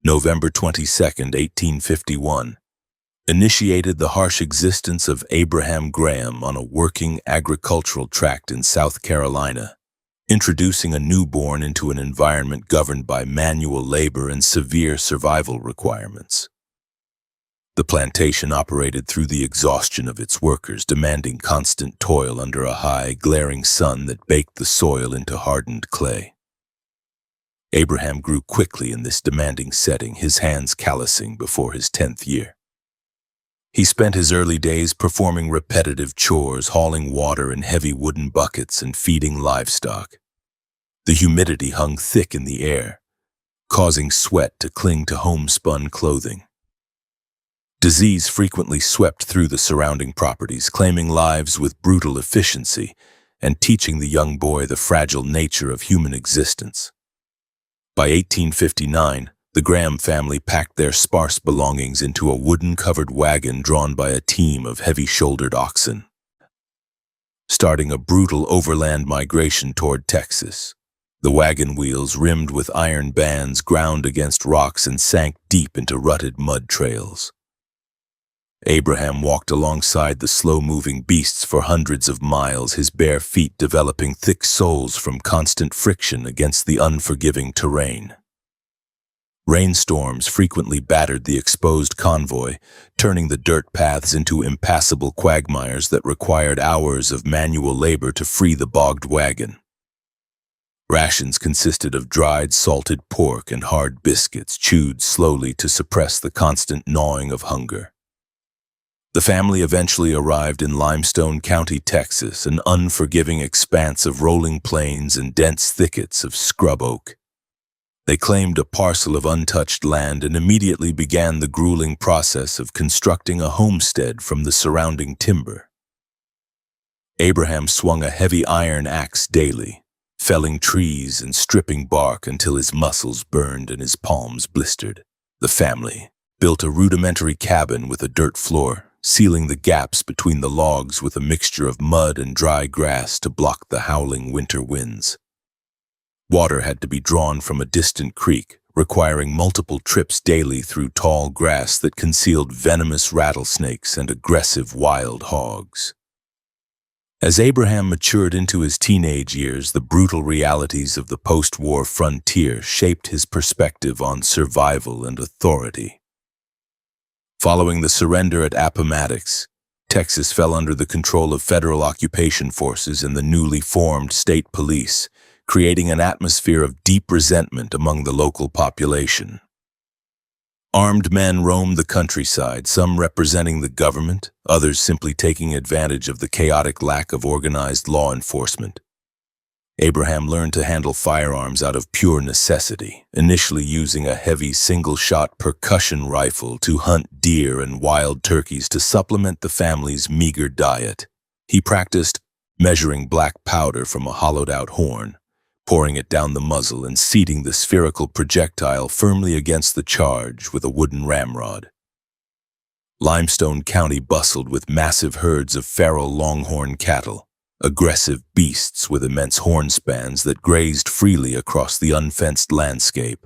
November 22, 1851, initiated the harsh existence of Abraham Graham on a working agricultural tract in South Carolina, introducing a newborn into an environment governed by manual labor and severe survival requirements. The plantation operated through the exhaustion of its workers, demanding constant toil under a high, glaring sun that baked the soil into hardened clay. Abraham grew quickly in this demanding setting, his hands callousing before his 10th year. He spent his early days performing repetitive chores, hauling water in heavy wooden buckets and feeding livestock. The humidity hung thick in the air, causing sweat to cling to homespun clothing. Disease frequently swept through the surrounding properties, claiming lives with brutal efficiency and teaching the young boy the fragile nature of human existence. By 1859, the Graham family packed their sparse belongings into a wooden-covered wagon drawn by a team of heavy-shouldered oxen, starting a brutal overland migration toward Texas. The wagon wheels, rimmed with iron bands, ground against rocks and sank deep into rutted mud trails. Abraham walked alongside the slow-moving beasts for hundreds of miles, his bare feet developing thick soles from constant friction against the unforgiving terrain. Rainstorms frequently battered the exposed convoy, turning the dirt paths into impassable quagmires that required hours of manual labor to free the bogged wagon. Rations consisted of dried, salted pork and hard biscuits, chewed slowly to suppress the constant gnawing of hunger. The family eventually arrived in Limestone County, Texas, an unforgiving expanse of rolling plains and dense thickets of scrub oak. They claimed a parcel of untouched land and immediately began the grueling process of constructing a homestead from the surrounding timber. Abraham swung a heavy iron axe daily, felling trees and stripping bark until his muscles burned and his palms blistered. The family built a rudimentary cabin with a dirt floor, sealing the gaps between the logs with a mixture of mud and dry grass to block the howling winter winds. Water had to be drawn from a distant creek, requiring multiple trips daily through tall grass that concealed venomous rattlesnakes and aggressive wild hogs. As Abraham matured into his teenage years, the brutal realities of the post-war frontier shaped his perspective on survival and authority. Following the surrender at Appomattox, Texas fell under the control of federal occupation forces and the newly formed state police, creating an atmosphere of deep resentment among the local population. Armed men roamed the countryside, some representing the government, others simply taking advantage of the chaotic lack of organized law enforcement. Abraham learned to handle firearms out of pure necessity, initially using a heavy single-shot percussion rifle to hunt deer and wild turkeys to supplement the family's meager diet. He practiced measuring black powder from a hollowed-out horn, pouring it down the muzzle and seating the spherical projectile firmly against the charge with a wooden ramrod. Limestone County bustled with massive herds of feral longhorn cattle, aggressive beasts with immense horn spans that grazed freely across the unfenced landscape.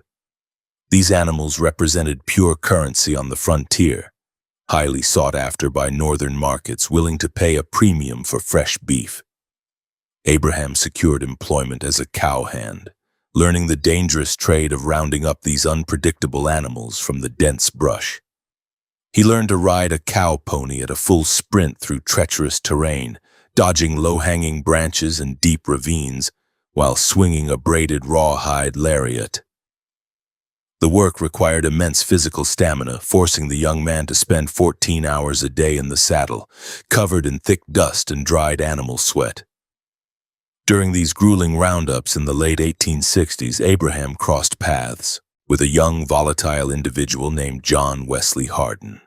These animals represented pure currency on the frontier, highly sought after by northern markets willing to pay a premium for fresh beef. Abraham secured employment as a cowhand, learning the dangerous trade of rounding up these unpredictable animals from the dense brush. He learned to ride a cow pony at a full sprint through treacherous terrain, dodging low-hanging branches and deep ravines, while swinging a braided rawhide lariat. The work required immense physical stamina, forcing the young man to spend 14 hours a day in the saddle, covered in thick dust and dried animal sweat. During these grueling roundups in the late 1860s, Abraham crossed paths with a young, volatile individual named John Wesley Harden.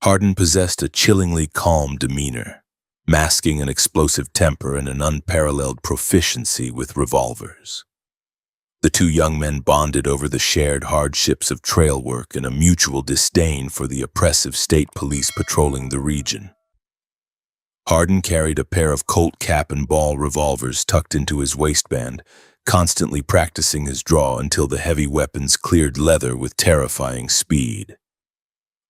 Harden possessed a chillingly calm demeanor, masking an explosive temper and an unparalleled proficiency with revolvers. The two young men bonded over the shared hardships of trail work and a mutual disdain for the oppressive state police patrolling the region. Harden carried a pair of Colt cap and ball revolvers tucked into his waistband, constantly practicing his draw until the heavy weapons cleared leather with terrifying speed.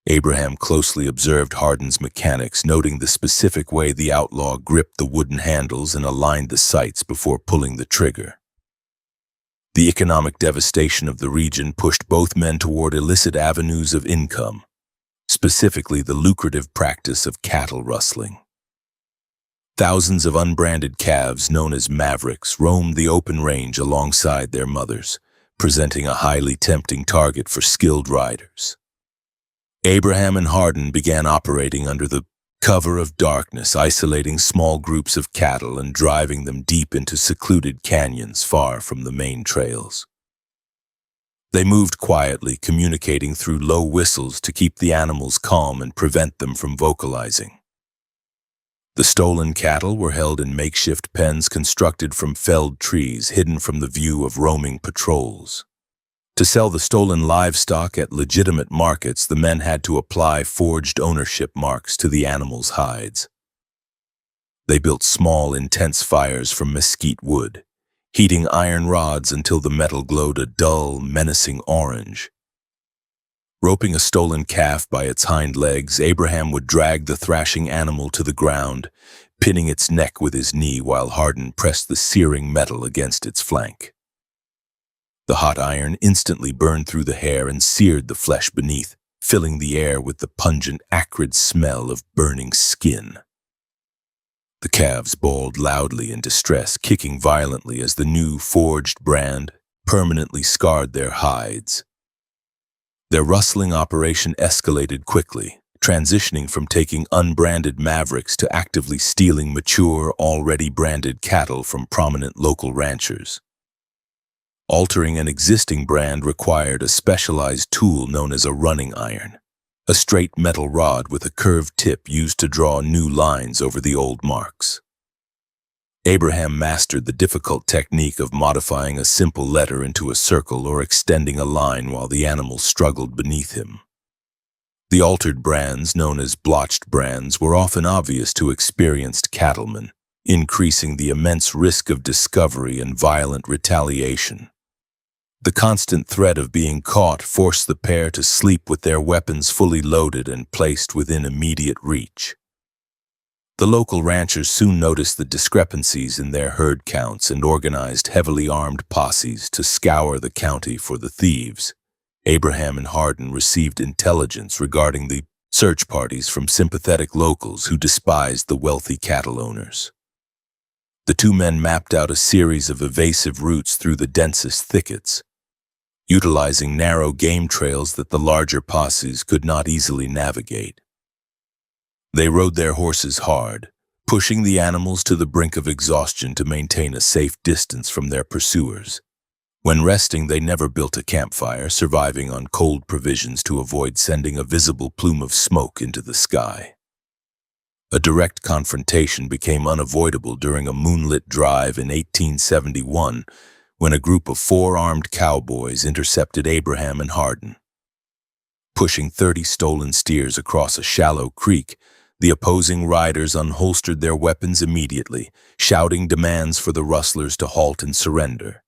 Abraham closely observed Harden's mechanics, noting the specific way the outlaw gripped the wooden handles and aligned the sights before pulling the trigger. The economic devastation of the region pushed both men toward illicit avenues of income, specifically the lucrative practice of cattle rustling. Thousands of unbranded calves, known as mavericks, roamed the open range alongside their mothers, presenting a highly tempting target for skilled riders. Abraham and Harden began operating under the cover of darkness, isolating small groups of cattle and driving them deep into secluded canyons far from the main trails. They moved quietly, communicating through low whistles to keep the animals calm and prevent them from vocalizing. The stolen cattle were held in makeshift pens constructed from felled trees, hidden from the view of roaming patrols. To sell the stolen livestock at legitimate markets, the men had to apply forged ownership marks to the animals' hides. They built small, intense fires from mesquite wood, heating iron rods until the metal glowed a dull, menacing orange. Roping a stolen calf by its hind legs, Abraham would drag the thrashing animal to the ground, pinning its neck with his knee while Harden pressed the searing metal against its flank. The hot iron instantly burned through the hair and seared the flesh beneath, filling the air with the pungent, acrid smell of burning skin. The calves bawled loudly in distress, kicking violently as the new forged brand permanently scarred their hides. Their rustling operation escalated quickly, transitioning from taking unbranded mavericks to actively stealing mature, already branded cattle from prominent local ranchers. Altering an existing brand required a specialized tool known as a running iron, a straight metal rod with a curved tip used to draw new lines over the old marks. Abraham mastered the difficult technique of modifying a simple letter into a circle or extending a line while the animal struggled beneath him. The altered brands, known as blotched brands, were often obvious to experienced cattlemen, increasing the immense risk of discovery and violent retaliation. The constant threat of being caught forced the pair to sleep with their weapons fully loaded and placed within immediate reach. The local ranchers soon noticed the discrepancies in their herd counts and organized heavily armed posses to scour the county for the thieves. Abraham and Harden received intelligence regarding the search parties from sympathetic locals who despised the wealthy cattle owners. The two men mapped out a series of evasive routes through the densest thickets, utilizing narrow game trails that the larger posses could not easily navigate. They rode their horses hard, pushing the animals to the brink of exhaustion to maintain a safe distance from their pursuers. When resting, they never built a campfire, surviving on cold provisions to avoid sending a visible plume of smoke into the sky. A direct confrontation became unavoidable during a moonlit drive in 1871, when a group of 4 armed cowboys intercepted Abraham and Harden. Pushing 30 stolen steers across a shallow creek, the opposing riders unholstered their weapons immediately, shouting demands for the rustlers to halt and surrender.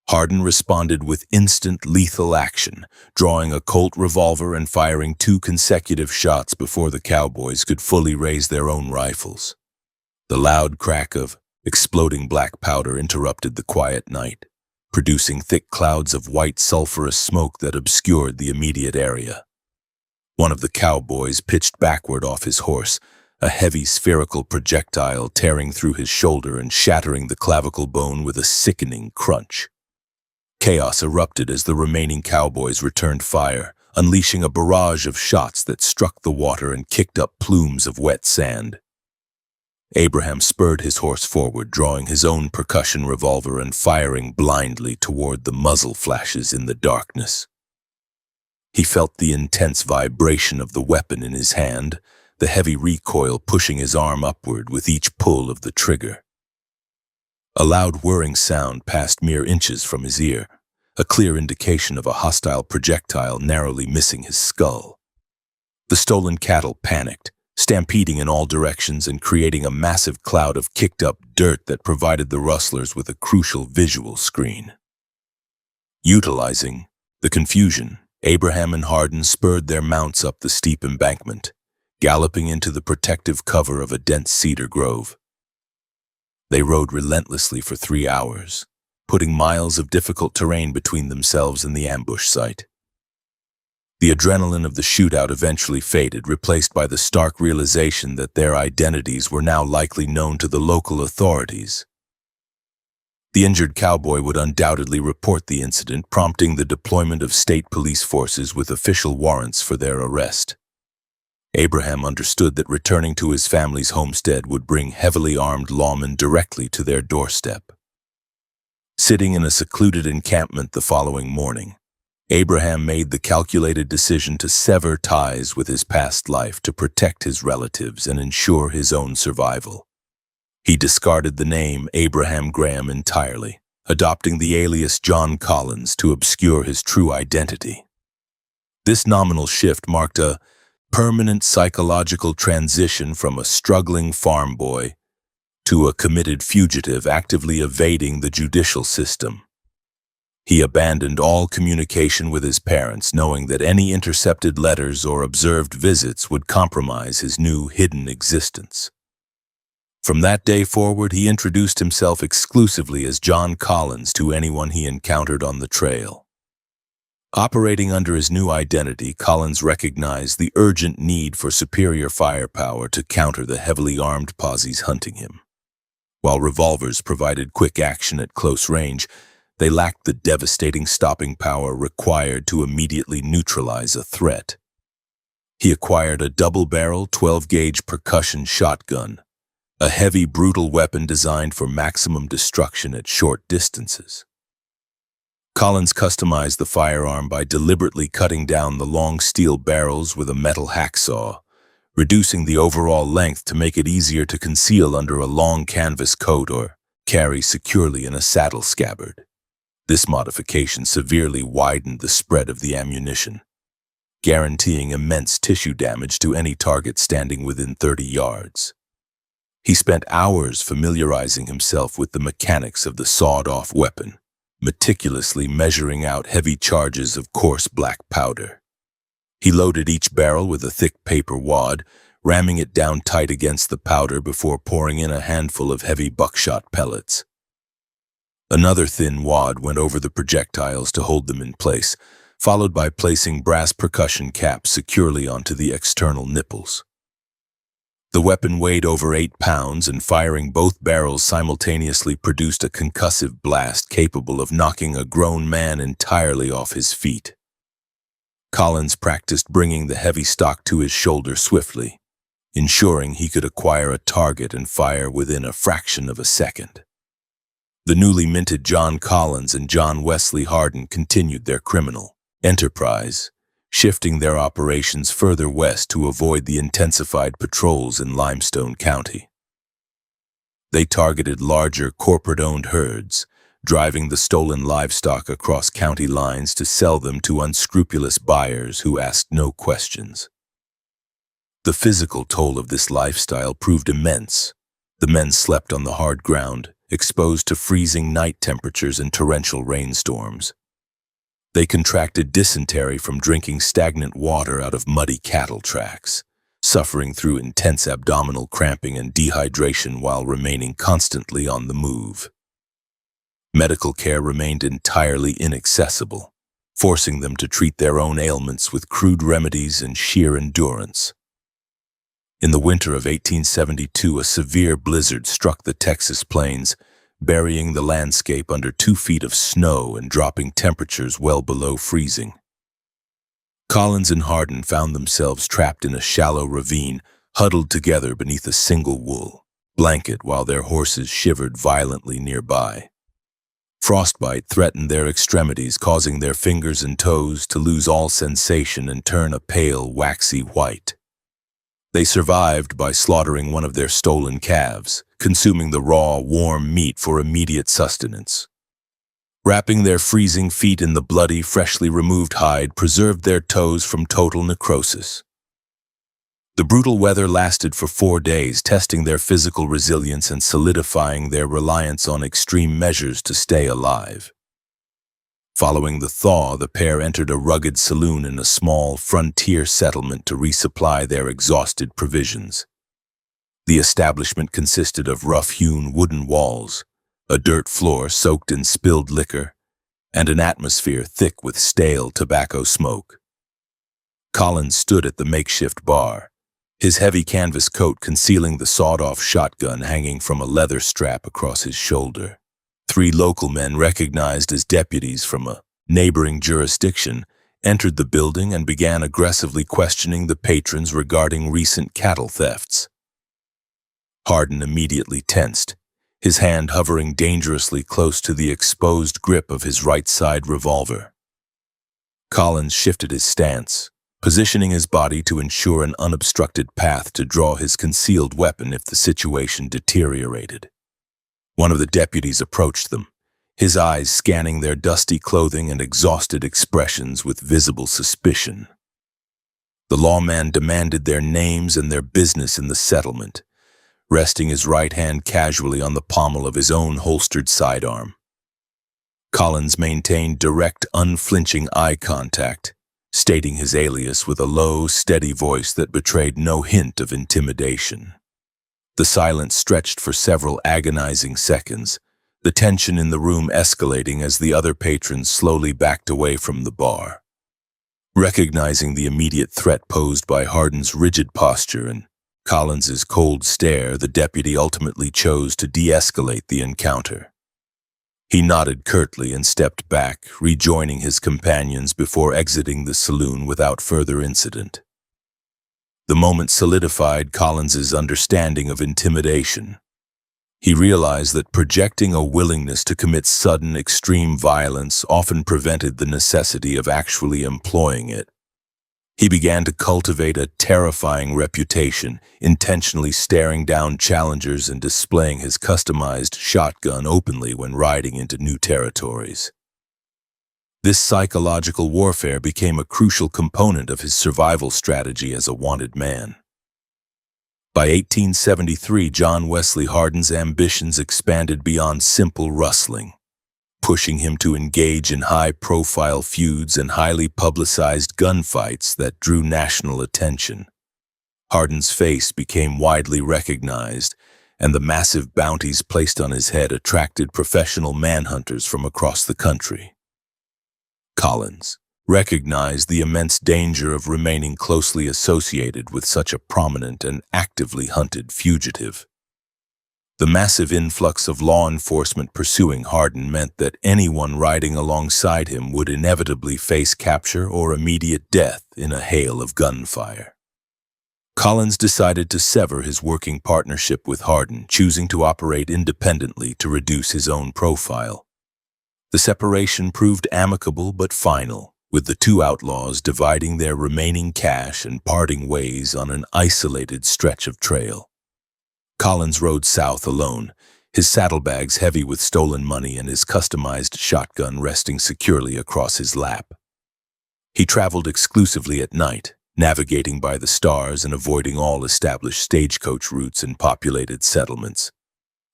Harden responded with instant lethal action, drawing a Colt revolver and firing 2 consecutive shots before the cowboys could fully raise their own rifles. The loud crack of exploding black powder interrupted the quiet night, producing thick clouds of white sulfurous smoke that obscured the immediate area. One of the cowboys pitched backward off his horse, a heavy spherical projectile tearing through his shoulder and shattering the clavicle bone with a sickening crunch. Chaos erupted as the remaining cowboys returned fire, unleashing a barrage of shots that struck the water and kicked up plumes of wet sand. Abraham spurred his horse forward, drawing his own percussion revolver and firing blindly toward the muzzle flashes in the darkness. He felt the intense vibration of the weapon in his hand, the heavy recoil pushing his arm upward with each pull of the trigger. A loud whirring sound passed mere inches from his ear, a clear indication of a hostile projectile narrowly missing his skull. The stolen cattle panicked, stampeding in all directions and creating a massive cloud of kicked-up dirt that provided the rustlers with a crucial visual screen. Utilizing the confusion, Abraham and Harden spurred their mounts up the steep embankment, galloping into the protective cover of a dense cedar grove. They rode relentlessly for 3 hours, putting miles of difficult terrain between themselves and the ambush site. The adrenaline of the shootout eventually faded, replaced by the stark realization that their identities were now likely known to the local authorities. The injured cowboy would undoubtedly report the incident, prompting the deployment of state police forces with official warrants for their arrest. Abraham understood that returning to his family's homestead would bring heavily armed lawmen directly to their doorstep. Sitting in a secluded encampment the following morning, Abraham made the calculated decision to sever ties with his past life to protect his relatives and ensure his own survival. He discarded the name Abraham Graham entirely, adopting the alias John Collins to obscure his true identity. This nominal shift marked a permanent psychological transition from a struggling farm boy to a committed fugitive actively evading the judicial system. He abandoned all communication with his parents, knowing that any intercepted letters or observed visits would compromise his new hidden existence. From that day forward, he introduced himself exclusively as John Collins to anyone he encountered on the trail. Operating under his new identity, Collins recognized the urgent need for superior firepower to counter the heavily armed posses hunting him. While revolvers provided quick action at close range, they lacked the devastating stopping power required to immediately neutralize a threat. He acquired a double-barrel 12-gauge percussion shotgun, a heavy, brutal weapon designed for maximum destruction at short distances. Collins customized the firearm by deliberately cutting down the long steel barrels with a metal hacksaw, reducing the overall length to make it easier to conceal under a long canvas coat or carry securely in a saddle scabbard. This modification severely widened the spread of the ammunition, guaranteeing immense tissue damage to any target standing within 30 yards. He spent hours familiarizing himself with the mechanics of the sawed-off weapon, meticulously measuring out heavy charges of coarse black powder. He loaded each barrel with a thick paper wad, ramming it down tight against the powder before pouring in a handful of heavy buckshot pellets. Another thin wad went over the projectiles to hold them in place, followed by placing brass percussion caps securely onto the external nipples. The weapon weighed over 8 pounds, and firing both barrels simultaneously produced a concussive blast capable of knocking a grown man entirely off his feet. Collins practiced bringing the heavy stock to his shoulder swiftly, ensuring he could acquire a target and fire within a fraction of a second. The newly minted John Collins and John Wesley Harden continued their criminal enterprise, shifting their operations further west to avoid the intensified patrols in Limestone County. They targeted larger corporate-owned herds, driving the stolen livestock across county lines to sell them to unscrupulous buyers who asked no questions. The physical toll of this lifestyle proved immense. The men slept on the hard ground, exposed to freezing night temperatures and torrential rainstorms. They contracted dysentery from drinking stagnant water out of muddy cattle tracks, suffering through intense abdominal cramping and dehydration while remaining constantly on the move. Medical care remained entirely inaccessible, forcing them to treat their own ailments with crude remedies and sheer endurance. In the winter of 1872, a severe blizzard struck the Texas plains, burying the landscape under 2 feet of snow and dropping temperatures well below freezing. Collins and Harden found themselves trapped in a shallow ravine, huddled together beneath a single wool blanket while their horses shivered violently nearby. Frostbite threatened their extremities, causing their fingers and toes to lose all sensation and turn a pale, waxy white. They survived by slaughtering one of their stolen calves, consuming the raw, warm meat for immediate sustenance. Wrapping their freezing feet in the bloody, freshly removed hide preserved their toes from total necrosis. The brutal weather lasted for 4 days, testing their physical resilience and solidifying their reliance on extreme measures to stay alive. Following the thaw, the pair entered a rugged saloon in a small frontier settlement to resupply their exhausted provisions. The establishment consisted of rough-hewn wooden walls, a dirt floor soaked in spilled liquor, and an atmosphere thick with stale tobacco smoke. Collins stood at the makeshift bar, his heavy canvas coat concealing the sawed-off shotgun hanging from a leather strap across his shoulder. 3 local men, recognized as deputies from a neighboring jurisdiction, entered the building and began aggressively questioning the patrons regarding recent cattle thefts. Hardened immediately tensed, his hand hovering dangerously close to the exposed grip of his right-side revolver. Collins shifted his stance, positioning his body to ensure an unobstructed path to draw his concealed weapon if the situation deteriorated. One of the deputies approached them, his eyes scanning their dusty clothing and exhausted expressions with visible suspicion. The lawman demanded their names and their business in the settlement, resting his right hand casually on the pommel of his own holstered sidearm. Collins maintained direct, unflinching eye contact, stating his alias with a low, steady voice that betrayed no hint of intimidation. The silence stretched for several agonizing seconds, the tension in the room escalating as the other patrons slowly backed away from the bar. Recognizing the immediate threat posed by Harden's rigid posture and Collins's cold stare, the deputy ultimately chose to de-escalate the encounter. He nodded curtly and stepped back, rejoining his companions before exiting the saloon without further incident. The moment solidified Collins's understanding of intimidation. He realized that projecting a willingness to commit sudden, extreme violence often prevented the necessity of actually employing it. He began to cultivate a terrifying reputation, intentionally staring down challengers and displaying his customized shotgun openly when riding into new territories. This psychological warfare became a crucial component of his survival strategy as a wanted man. By 1873, John Wesley Harden's ambitions expanded beyond simple rustling, pushing him to engage in high-profile feuds and highly publicized gunfights that drew national attention. Harden's face became widely recognized, and the massive bounties placed on his head attracted professional manhunters from across the country. Collins recognized the immense danger of remaining closely associated with such a prominent and actively hunted fugitive. The massive influx of law enforcement pursuing Harden meant that anyone riding alongside him would inevitably face capture or immediate death in a hail of gunfire. Collins decided to sever his working partnership with Harden, choosing to operate independently to reduce his own profile. The separation proved amicable but final, with the 2 outlaws dividing their remaining cash and parting ways on an isolated stretch of trail. Collins rode south alone, his saddlebags heavy with stolen money and his customized shotgun resting securely across his lap. He traveled exclusively at night, navigating by the stars and avoiding all established stagecoach routes in populated settlements.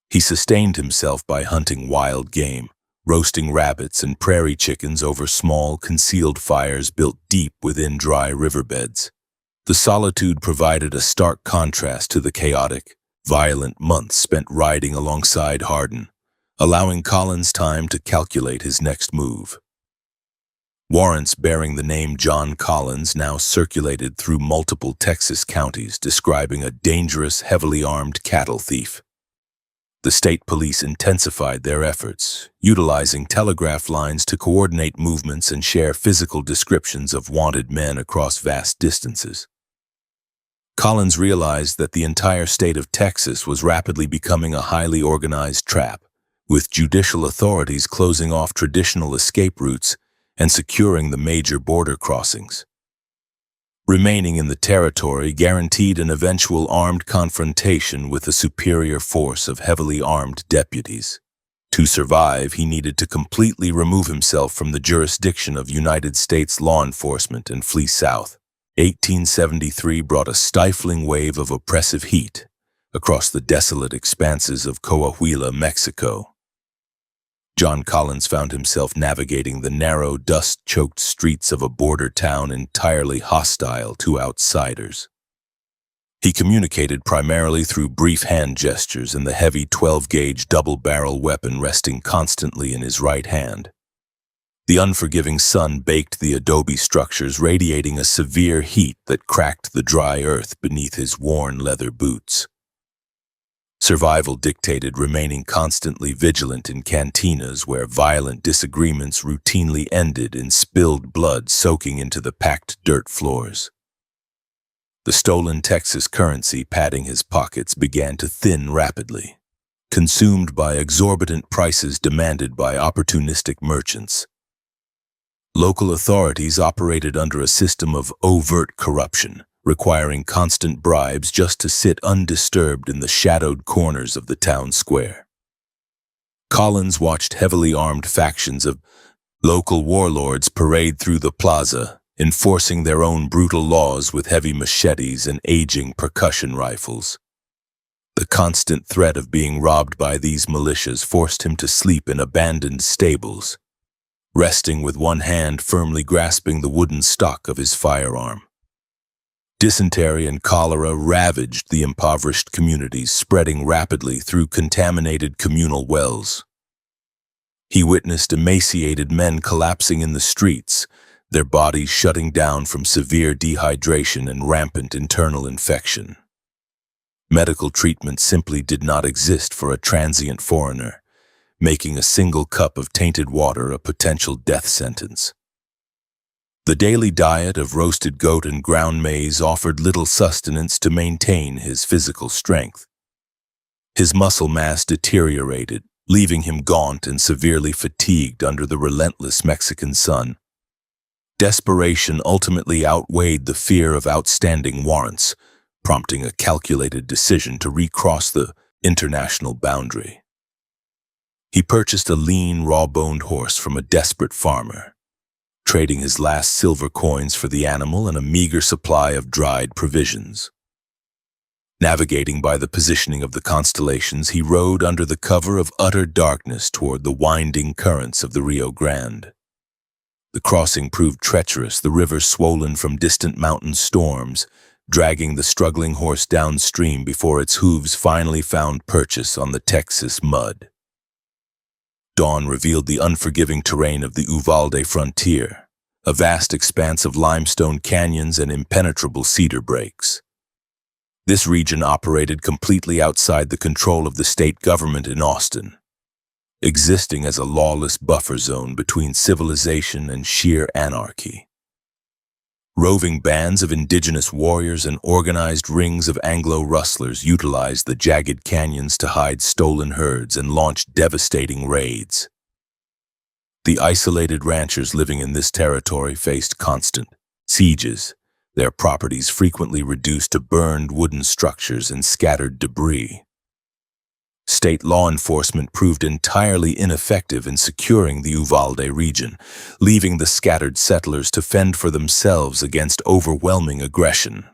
He sustained himself by hunting wild game, roasting rabbits and prairie chickens over small, concealed fires built deep within dry riverbeds. The solitude provided a stark contrast to the chaotic, violent months spent riding alongside Harden, allowing Collins time to calculate his next move. Warrants bearing the name John Collins now circulated through multiple Texas counties describing a dangerous, heavily armed cattle thief. The state police intensified their efforts, utilizing telegraph lines to coordinate movements and share physical descriptions of wanted men across vast distances. Collins realized that the entire state of Texas was rapidly becoming a highly organized trap, with judicial authorities closing off traditional escape routes and securing the major border crossings. Remaining in the territory guaranteed an eventual armed confrontation with a superior force of heavily armed deputies. To survive, he needed to completely remove himself from the jurisdiction of United States law enforcement and flee south, 1873 brought a stifling wave of oppressive heat across the desolate expanses of Coahuila, Mexico. John Collins found himself navigating the narrow, dust-choked streets of a border town entirely hostile to outsiders. He communicated primarily through brief hand gestures and the heavy 12-gauge double-barrel weapon resting constantly in his right hand. The unforgiving sun baked the adobe structures, radiating a severe heat that cracked the dry earth beneath his worn leather boots. Survival dictated remaining constantly vigilant in cantinas where violent disagreements routinely ended in spilled blood soaking into the packed dirt floors. The stolen Texas currency padding his pockets began to thin rapidly, consumed by exorbitant prices demanded by opportunistic merchants. Local authorities operated under a system of overt corruption, requiring constant bribes just to sit undisturbed in the shadowed corners of the town square. Collins watched heavily armed factions of local warlords parade through the plaza, enforcing their own brutal laws with heavy machetes and aging percussion rifles. The constant threat of being robbed by these militias forced him to sleep in abandoned stables, resting with one hand firmly grasping the wooden stock of his firearm. Dysentery and cholera ravaged the impoverished communities, spreading rapidly through contaminated communal wells. He witnessed emaciated men collapsing in the streets, their bodies shutting down from severe dehydration and rampant internal infection. Medical treatment simply did not exist for a transient foreigner, making a single cup of tainted water a potential death sentence. The daily diet of roasted goat and ground maize offered little sustenance to maintain his physical strength. His muscle mass deteriorated, leaving him gaunt and severely fatigued under the relentless Mexican sun. Desperation ultimately outweighed the fear of outstanding warrants, prompting a calculated decision to recross the international boundary. He purchased a lean, raw-boned horse from a desperate farmer, trading his last silver coins for the animal and a meager supply of dried provisions. Navigating by the positioning of the constellations, he rode under the cover of utter darkness toward the winding currents of the Rio Grande. The crossing proved treacherous, the river swollen from distant mountain storms, dragging the struggling horse downstream before its hooves finally found purchase on the Texas mud. Dawn revealed the unforgiving terrain of the Uvalde frontier, a vast expanse of limestone canyons and impenetrable cedar breaks. This region operated completely outside the control of the state government in Austin, existing as a lawless buffer zone between civilization and sheer anarchy. Roving bands of indigenous warriors and organized rings of Anglo-rustlers utilized the jagged canyons to hide stolen herds and launch devastating raids. The isolated ranchers living in this territory faced constant sieges, their properties frequently reduced to burned wooden structures and scattered debris. State law enforcement proved entirely ineffective in securing the Uvalde region, leaving the scattered settlers to fend for themselves against overwhelming aggression.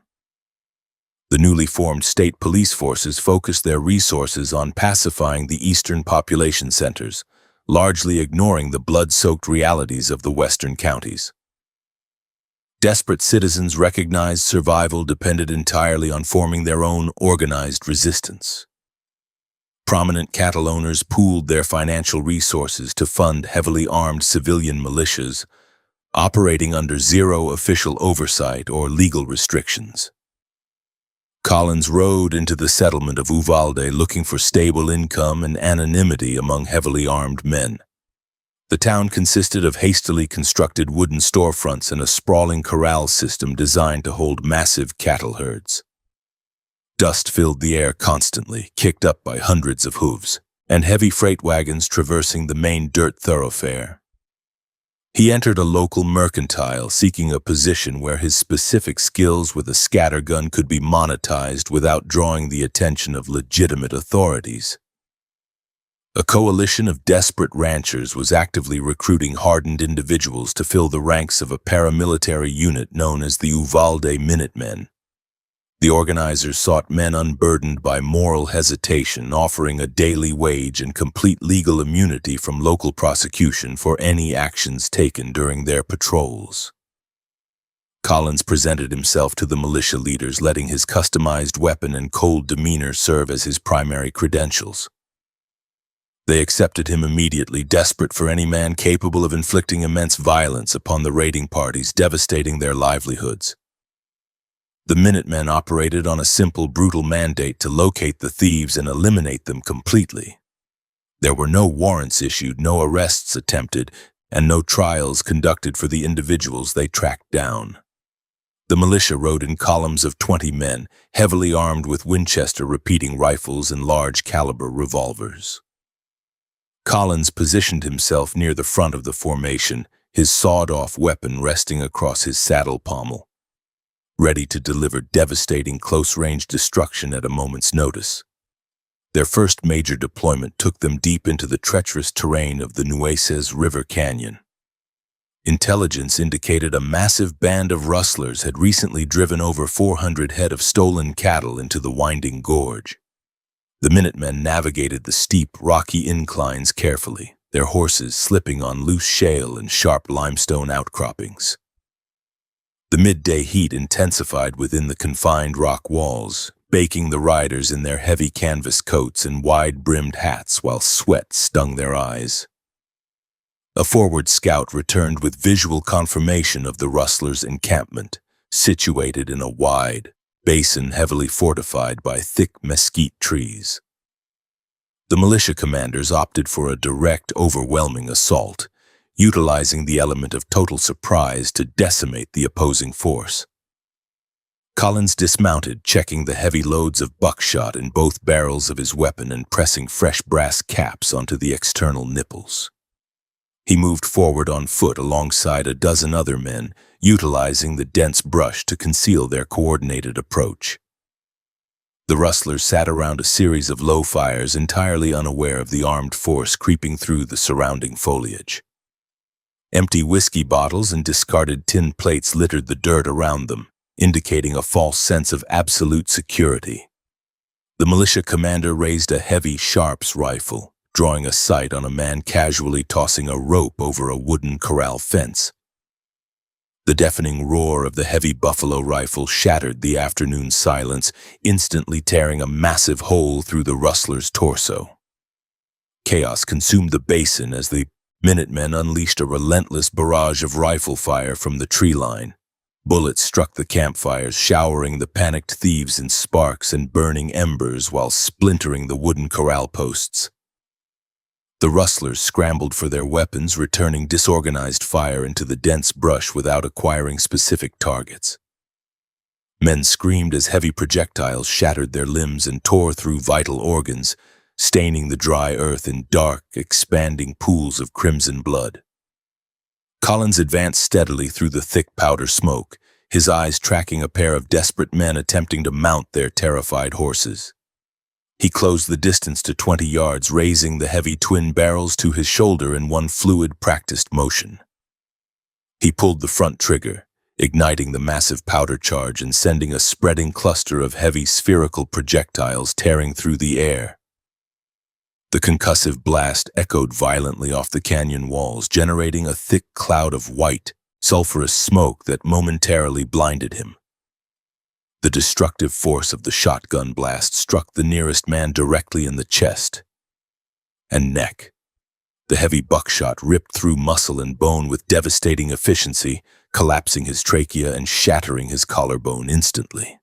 The newly formed state police forces focused their resources on pacifying the eastern population centers, largely ignoring the blood-soaked realities of the western counties. Desperate citizens recognized survival depended entirely on forming their own organized resistance. Prominent cattle owners pooled their financial resources to fund heavily armed civilian militias, operating under zero official oversight or legal restrictions. Collins rode into the settlement of Uvalde looking for stable income and anonymity among heavily armed men. The town consisted of hastily constructed wooden storefronts and a sprawling corral system designed to hold massive cattle herds. Dust filled the air constantly, kicked up by hundreds of hooves, and heavy freight wagons traversing the main dirt thoroughfare. He entered a local mercantile, seeking a position where his specific skills with a scattergun could be monetized without drawing the attention of legitimate authorities. A coalition of desperate ranchers was actively recruiting hardened individuals to fill the ranks of a paramilitary unit known as the Uvalde Minutemen. The organizers sought men unburdened by moral hesitation, offering a daily wage and complete legal immunity from local prosecution for any actions taken during their patrols. Collins presented himself to the militia leaders, letting his customized weapon and cold demeanor serve as his primary credentials. They accepted him immediately, desperate for any man capable of inflicting immense violence upon the raiding parties, devastating their livelihoods. The Minutemen operated on a simple, brutal mandate to locate the thieves and eliminate them completely. There were no warrants issued, no arrests attempted, and no trials conducted for the individuals they tracked down. The militia rode in columns of 20 men, heavily armed with Winchester repeating rifles and large-caliber revolvers. Collins positioned himself near the front of the formation, his sawed-off weapon resting across his saddle pommel, ready to deliver devastating close-range destruction at a moment's notice. Their first major deployment took them deep into the treacherous terrain of the Nueces River Canyon. Intelligence indicated a massive band of rustlers had recently driven over 400 head of stolen cattle into the winding gorge. The Minutemen navigated the steep, rocky inclines carefully, their horses slipping on loose shale and sharp limestone outcroppings. The midday heat intensified within the confined rock walls, baking the riders in their heavy canvas coats and wide-brimmed hats while sweat stung their eyes. A forward scout returned with visual confirmation of the rustlers' encampment, situated in a wide basin heavily fortified by thick mesquite trees. The militia commanders opted for a direct, overwhelming assault, utilizing the element of total surprise to decimate the opposing force. Collins dismounted, checking the heavy loads of buckshot in both barrels of his weapon and pressing fresh brass caps onto the external nipples. He moved forward on foot alongside a dozen other men, utilizing the dense brush to conceal their coordinated approach. The rustlers sat around a series of low fires, entirely unaware of the armed force creeping through the surrounding foliage. Empty whiskey bottles and discarded tin plates littered the dirt around them, indicating a false sense of absolute security. The militia commander raised a heavy Sharps rifle, drawing a sight on a man casually tossing a rope over a wooden corral fence. The deafening roar of the heavy buffalo rifle shattered the afternoon silence, instantly tearing a massive hole through the rustler's torso. Chaos consumed the basin as the Minutemen unleashed a relentless barrage of rifle fire from the tree line. Bullets struck the campfires, showering the panicked thieves in sparks and burning embers while splintering the wooden corral posts. The rustlers scrambled for their weapons, returning disorganized fire into the dense brush without acquiring specific targets. Men screamed as heavy projectiles shattered their limbs and tore through vital organs, staining the dry earth in dark, expanding pools of crimson blood. Collins advanced steadily through the thick powder smoke, his eyes tracking a pair of desperate men attempting to mount their terrified horses. He closed the distance to 20 yards, raising the heavy twin barrels to his shoulder in one fluid, practiced motion. He pulled the front trigger, igniting the massive powder charge and sending a spreading cluster of heavy spherical projectiles tearing through the air. The concussive blast echoed violently off the canyon walls, generating a thick cloud of white, sulfurous smoke that momentarily blinded him. The destructive force of the shotgun blast struck the nearest man directly in the chest and neck. The heavy buckshot ripped through muscle and bone with devastating efficiency, collapsing his trachea and shattering his collarbone instantly.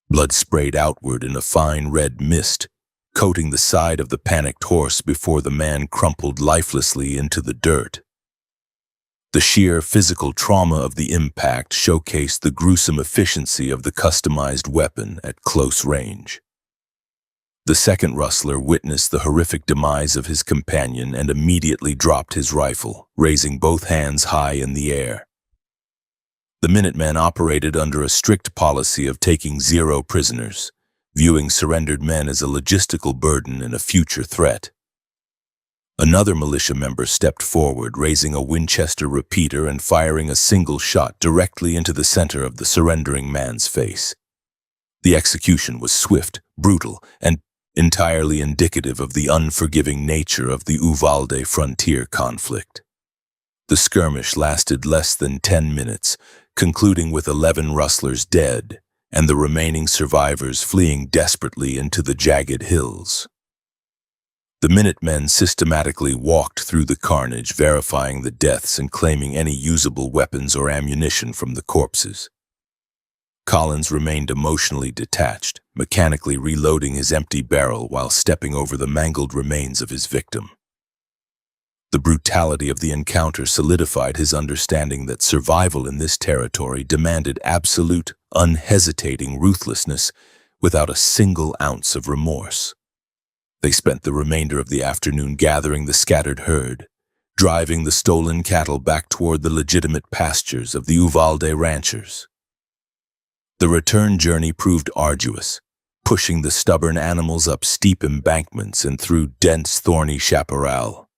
Blood sprayed outward in a fine red mist, coating the side of the panicked horse before the man crumpled lifelessly into the dirt. The sheer physical trauma of the impact showcased the gruesome efficiency of the customized weapon at close range. The second rustler witnessed the horrific demise of his companion and immediately dropped his rifle, raising both hands high in the air. The Minutemen operated under a strict policy of taking 0 prisoners, viewing surrendered men as a logistical burden and a future threat. Another militia member stepped forward, raising a Winchester repeater and firing a single shot directly into the center of the surrendering man's face. The execution was swift, brutal, and entirely indicative of the unforgiving nature of the Uvalde frontier conflict. The skirmish lasted less than 10 minutes, concluding with 11 rustlers dead and the remaining survivors fleeing desperately into the jagged hills. The Minutemen systematically walked through the carnage, verifying the deaths and claiming any usable weapons or ammunition from the corpses. Collins remained emotionally detached, mechanically reloading his empty barrel while stepping over the mangled remains of his victim. The brutality of the encounter solidified his understanding that survival in this territory demanded absolute, unhesitating ruthlessness without a single ounce of remorse. They spent the remainder of the afternoon gathering the scattered herd, driving the stolen cattle back toward the legitimate pastures of the Uvalde ranchers. The return journey proved arduous, pushing the stubborn animals up steep embankments and through dense, thorny chaparral.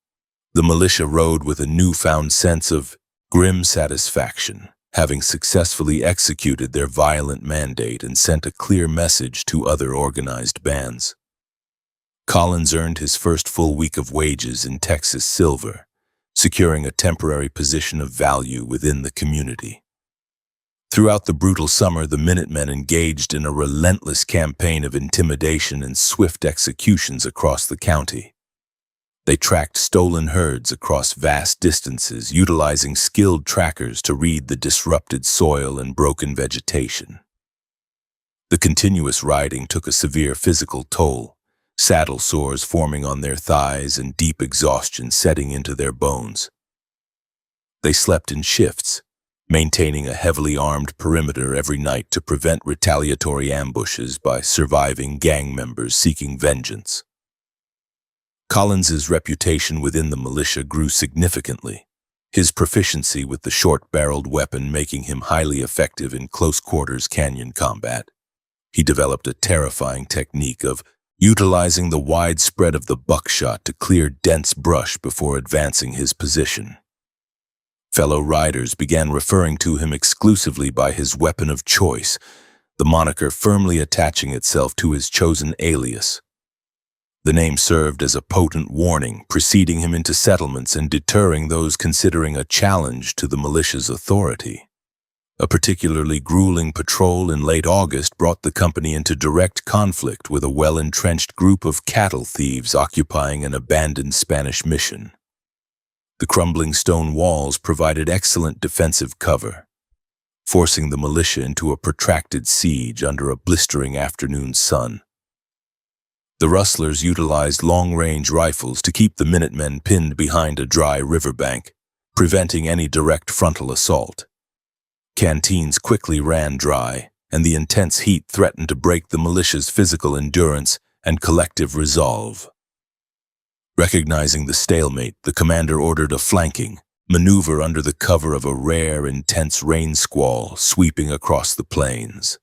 The militia rode with a newfound sense of grim satisfaction, having successfully executed their violent mandate and sent a clear message to other organized bands. Collins earned his first full week of wages in Texas silver, securing a temporary position of value within the community. Throughout the brutal summer, the Minutemen engaged in a relentless campaign of intimidation and swift executions across the county. They tracked stolen herds across vast distances, utilizing skilled trackers to read the disrupted soil and broken vegetation. The continuous riding took a severe physical toll, saddle sores forming on their thighs and deep exhaustion setting into their bones. They slept in shifts, maintaining a heavily armed perimeter every night to prevent retaliatory ambushes by surviving gang members seeking vengeance. Collins's reputation within the militia grew significantly, his proficiency with the short-barreled weapon making him highly effective in close-quarters canyon combat. He developed a terrifying technique of utilizing the wide spread of the buckshot to clear dense brush before advancing his position. Fellow riders began referring to him exclusively by his weapon of choice, the moniker firmly attaching itself to his chosen alias. The name served as a potent warning, preceding him into settlements and deterring those considering a challenge to the militia's authority. A particularly grueling patrol in late August brought the company into direct conflict with a well-entrenched group of cattle thieves occupying an abandoned Spanish mission. The crumbling stone walls provided excellent defensive cover, forcing the militia into a protracted siege under a blistering afternoon sun. The rustlers utilized long-range rifles to keep the Minutemen pinned behind a dry riverbank, preventing any direct frontal assault. Canteens quickly ran dry, and the intense heat threatened to break the militia's physical endurance and collective resolve. Recognizing the stalemate, the commander ordered a flanking maneuver under the cover of a rare, intense rain squall sweeping across the plains.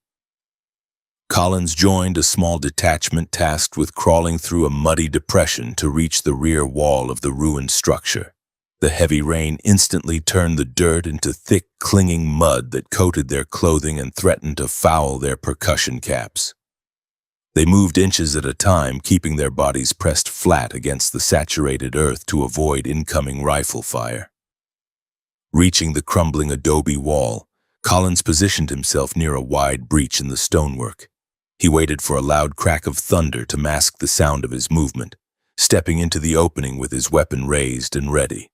Collins joined a small detachment tasked with crawling through a muddy depression to reach the rear wall of the ruined structure. The heavy rain instantly turned the dirt into thick, clinging mud that coated their clothing and threatened to foul their percussion caps. They moved inches at a time, keeping their bodies pressed flat against the saturated earth to avoid incoming rifle fire. Reaching the crumbling adobe wall, Collins positioned himself near a wide breach in the stonework. He waited for a loud crack of thunder to mask the sound of his movement, stepping into the opening with his weapon raised and ready.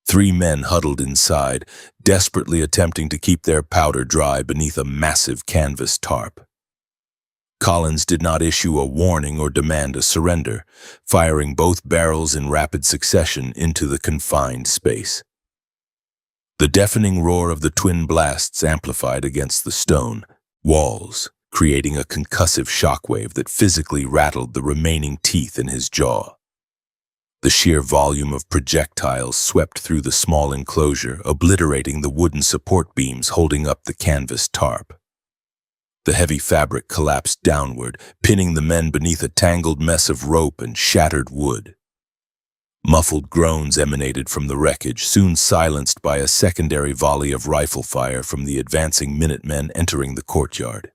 3 men huddled inside, desperately attempting to keep their powder dry beneath a massive canvas tarp. Collins did not issue a warning or demand a surrender, firing both barrels in rapid succession into the confined space. The deafening roar of the twin blasts amplified against the stone walls, creating a concussive shockwave that physically rattled the remaining teeth in his jaw. The sheer volume of projectiles swept through the small enclosure, obliterating the wooden support beams holding up the canvas tarp. The heavy fabric collapsed downward, pinning the men beneath a tangled mess of rope and shattered wood. Muffled groans emanated from the wreckage, soon silenced by a secondary volley of rifle fire from the advancing Minutemen entering the courtyard.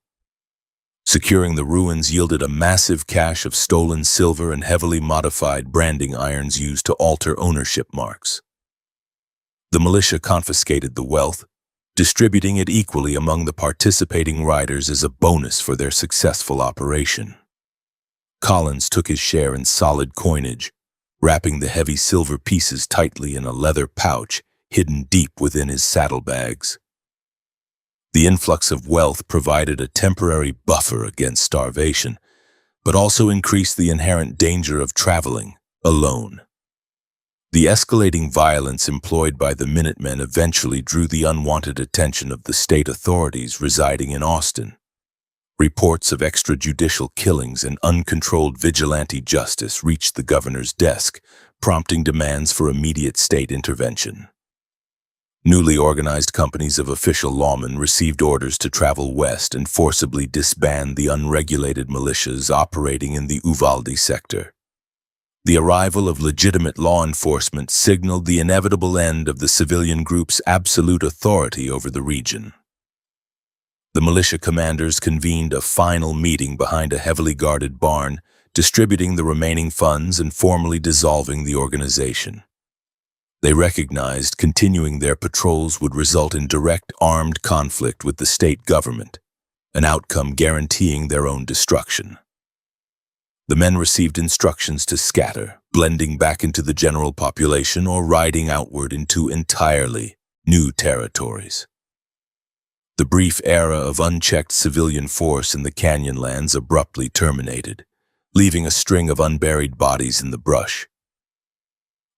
Securing the ruins yielded a massive cache of stolen silver and heavily modified branding irons used to alter ownership marks. The militia confiscated the wealth, distributing it equally among the participating riders as a bonus for their successful operation. Collins took his share in solid coinage, wrapping the heavy silver pieces tightly in a leather pouch hidden deep within his saddlebags. The influx of wealth provided a temporary buffer against starvation, but also increased the inherent danger of traveling alone. The escalating violence employed by the Minutemen eventually drew the unwanted attention of the state authorities residing in Austin. Reports of extrajudicial killings and uncontrolled vigilante justice reached the governor's desk, prompting demands for immediate state intervention. Newly organized companies of official lawmen received orders to travel west and forcibly disband the unregulated militias operating in the Uvalde sector. The arrival of legitimate law enforcement signaled the inevitable end of the civilian group's absolute authority over the region. The militia commanders convened a final meeting behind a heavily guarded barn, distributing the remaining funds and formally dissolving the organization. They recognized continuing their patrols would result in direct armed conflict with the state government, an outcome guaranteeing their own destruction. The men received instructions to scatter, blending back into the general population or riding outward into entirely new territories. The brief era of unchecked civilian force in the Canyonlands abruptly terminated, leaving a string of unburied bodies in the brush.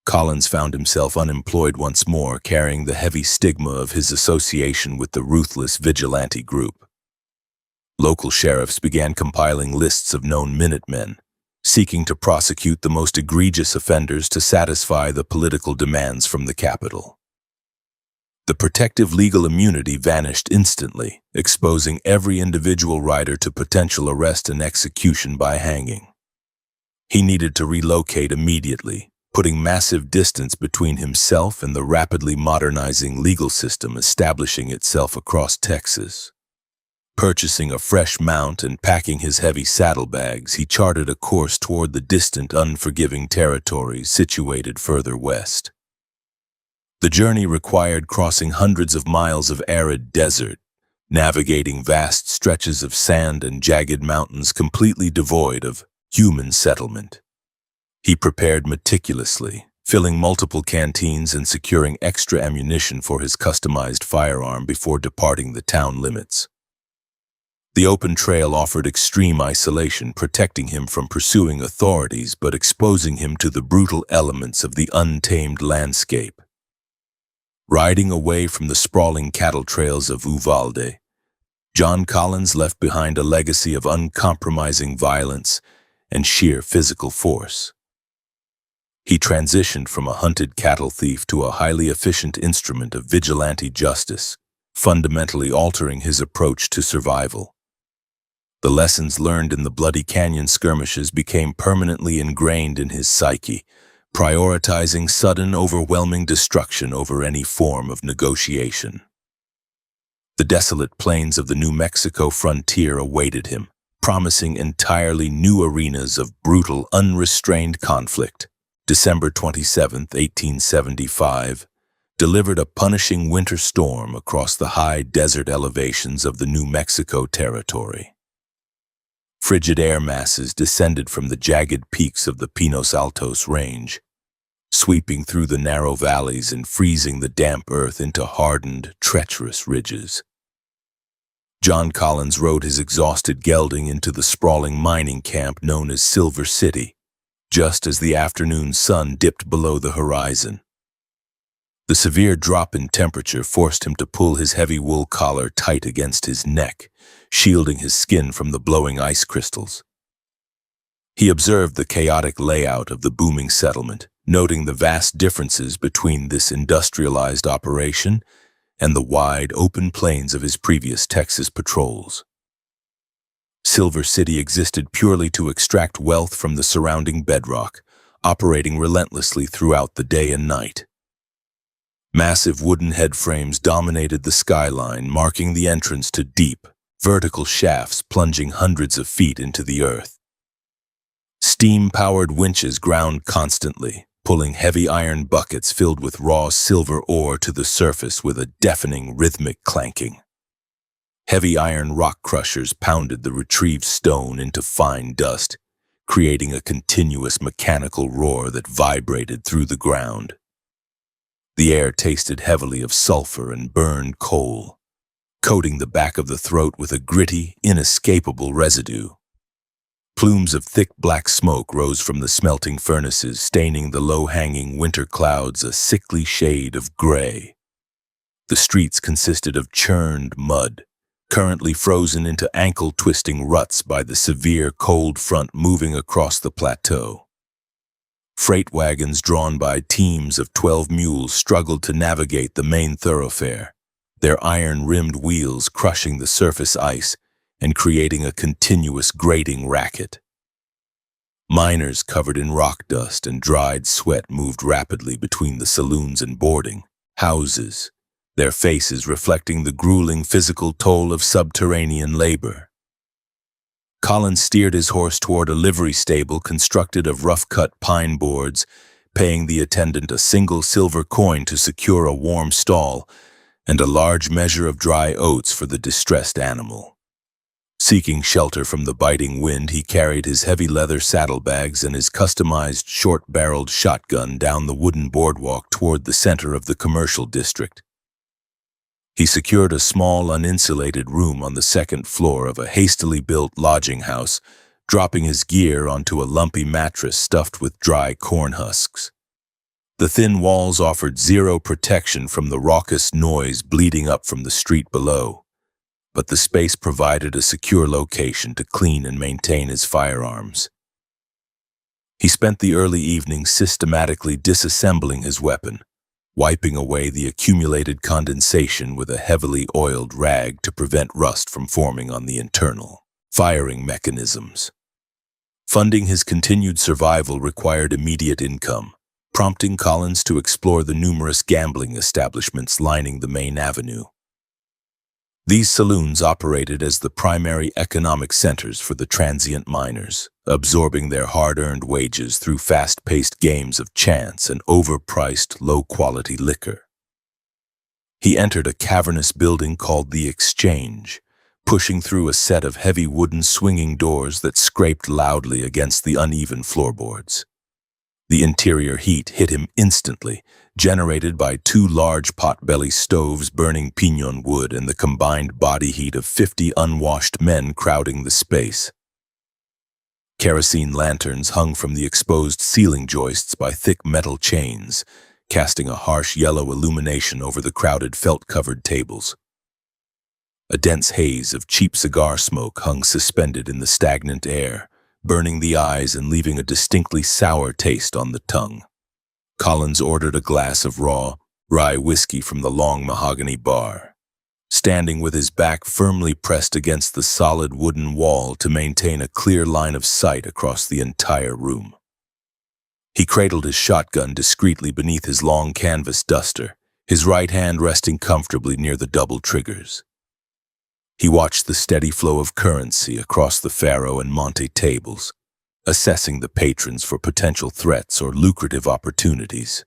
Collins found himself unemployed once more, carrying the heavy stigma of his association with the ruthless vigilante group. Local sheriffs began compiling lists of known Minutemen, seeking to prosecute the most egregious offenders to satisfy the political demands from the capital. The protective legal immunity vanished instantly, exposing every individual rider to potential arrest and execution by hanging. He needed to relocate immediately, putting massive distance between himself and the rapidly modernizing legal system establishing itself across Texas. Purchasing a fresh mount and packing his heavy saddlebags, he charted a course toward the distant, unforgiving territories situated further west. The journey required crossing hundreds of miles of arid desert, navigating vast stretches of sand and jagged mountains completely devoid of human settlement. He prepared meticulously, filling multiple canteens and securing extra ammunition for his customized firearm before departing the town limits. The open trail offered extreme isolation, protecting him from pursuing authorities but exposing him to the brutal elements of the untamed landscape. Riding away from the sprawling cattle trails of Uvalde, John Collins left behind a legacy of uncompromising violence and sheer physical force. He transitioned from a hunted cattle thief to a highly efficient instrument of vigilante justice, fundamentally altering his approach to survival. The lessons learned in the Bloody Canyon skirmishes became permanently ingrained in his psyche, prioritizing sudden, overwhelming destruction over any form of negotiation. The desolate plains of the New Mexico frontier awaited him, promising entirely new arenas of brutal, unrestrained conflict. December 27, 1875, delivered a punishing winter storm across the high desert elevations of the New Mexico territory. Frigid air masses descended from the jagged peaks of the Pinos Altos range, sweeping through the narrow valleys and freezing the damp earth into hardened, treacherous ridges. John Collins rode his exhausted gelding into the sprawling mining camp known as Silver City, just as the afternoon sun dipped below the horizon. The severe drop in temperature forced him to pull his heavy wool collar tight against his neck, shielding his skin from the blowing ice crystals. He observed the chaotic layout of the booming settlement, noting the vast differences between this industrialized operation and the wide, open plains of his previous Texas patrols. Silver City existed purely to extract wealth from the surrounding bedrock, operating relentlessly throughout the day and night. Massive wooden headframes dominated the skyline, marking the entrance to deep, vertical shafts plunging hundreds of feet into the earth. Steam-powered winches ground constantly, pulling heavy iron buckets filled with raw silver ore to the surface with a deafening rhythmic clanking. Heavy iron rock crushers pounded the retrieved stone into fine dust, creating a continuous mechanical roar that vibrated through the ground. The air tasted heavily of sulfur and burned coal, coating the back of the throat with a gritty, inescapable residue. Plumes of thick black smoke rose from the smelting furnaces, staining the low-hanging winter clouds a sickly shade of gray. The streets consisted of churned mud, currently frozen into ankle-twisting ruts by the severe cold front moving across the plateau. Freight wagons drawn by teams of 12 mules struggled to navigate the main thoroughfare, their iron-rimmed wheels crushing the surface ice and creating a continuous grating racket. Miners covered in rock dust and dried sweat moved rapidly between the saloons and boarding houses, their faces reflecting the grueling physical toll of subterranean labor. Collins steered his horse toward a livery stable constructed of rough-cut pine boards, paying the attendant a single silver coin to secure a warm stall and a large measure of dry oats for the distressed animal. Seeking shelter from the biting wind, he carried his heavy leather saddlebags and his customized short-barreled shotgun down the wooden boardwalk toward the center of the commercial district. He secured a small, uninsulated room on the second floor of a hastily built lodging house, dropping his gear onto a lumpy mattress stuffed with dry corn husks. The thin walls offered zero protection from the raucous noise bleeding up from the street below, but the space provided a secure location to clean and maintain his firearms. He spent the early evening systematically disassembling his weapon, wiping away the accumulated condensation with a heavily oiled rag to prevent rust from forming on the internal firing mechanisms. Funding his continued survival required immediate income, prompting Collins to explore the numerous gambling establishments lining the main avenue. These saloons operated as the primary economic centers for the transient miners, absorbing their hard-earned wages through fast-paced games of chance and overpriced, low-quality liquor. He entered a cavernous building called the Exchange, pushing through a set of heavy wooden swinging doors that scraped loudly against the uneven floorboards. The interior heat hit him instantly, generated by two large pot-belly stoves burning piñon wood and the combined body heat of 50 unwashed men crowding the space. Kerosene lanterns hung from the exposed ceiling joists by thick metal chains, casting a harsh yellow illumination over the crowded felt-covered tables. A dense haze of cheap cigar smoke hung suspended in the stagnant air, burning the eyes and leaving a distinctly sour taste on the tongue. Collins ordered a glass of raw, rye whiskey from the long mahogany bar, standing with his back firmly pressed against the solid wooden wall to maintain a clear line of sight across the entire room. He cradled his shotgun discreetly beneath his long canvas duster, his right hand resting comfortably near the double triggers. He watched the steady flow of currency across the Faro and Monte tables, assessing the patrons for potential threats or lucrative opportunities.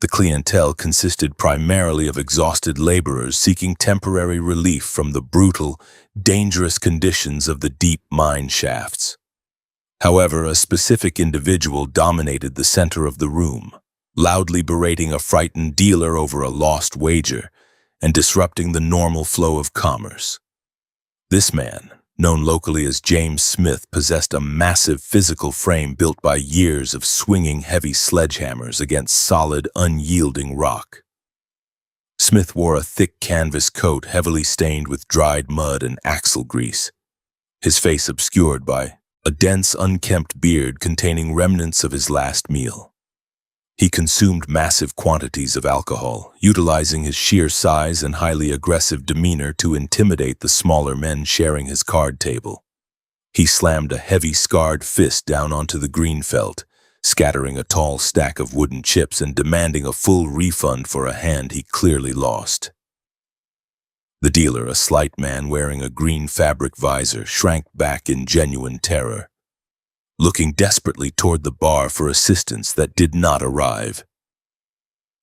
The clientele consisted primarily of exhausted laborers seeking temporary relief from the brutal, dangerous conditions of the deep mine shafts. However, a specific individual dominated the center of the room, loudly berating a frightened dealer over a lost wager and disrupting the normal flow of commerce. This man, known locally as James Smith, possessed a massive physical frame built by years of swinging heavy sledgehammers against solid, unyielding rock. Smith wore a thick canvas coat heavily stained with dried mud and axle grease, his face obscured by a dense, unkempt beard containing remnants of his last meal. He consumed massive quantities of alcohol, utilizing his sheer size and highly aggressive demeanor to intimidate the smaller men sharing his card table. He slammed a heavy, scarred fist down onto the green felt, scattering a tall stack of wooden chips and demanding a full refund for a hand he clearly lost. The dealer, a slight man wearing a green fabric visor, shrank back in genuine terror, looking desperately toward the bar for assistance that did not arrive.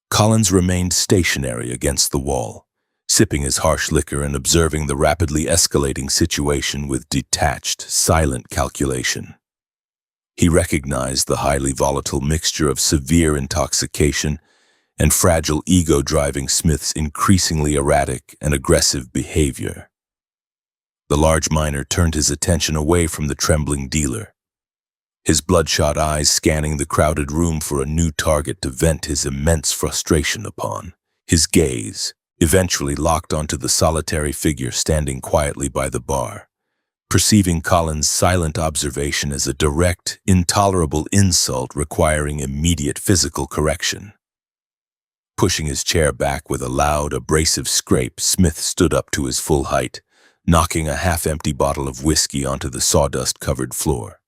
Collins remained stationary against the wall, sipping his harsh liquor and observing the rapidly escalating situation with detached, silent calculation. He recognized the highly volatile mixture of severe intoxication and fragile ego driving Smith's increasingly erratic and aggressive behavior. The large miner turned his attention away from the trembling dealer, his bloodshot eyes scanning the crowded room for a new target to vent his immense frustration upon. His gaze eventually locked onto the solitary figure standing quietly by the bar, perceiving Collins' silent observation as a direct, intolerable insult requiring immediate physical correction. Pushing his chair back with a loud, abrasive scrape, Smith stood up to his full height, knocking a half-empty bottle of whiskey onto the sawdust-covered floor.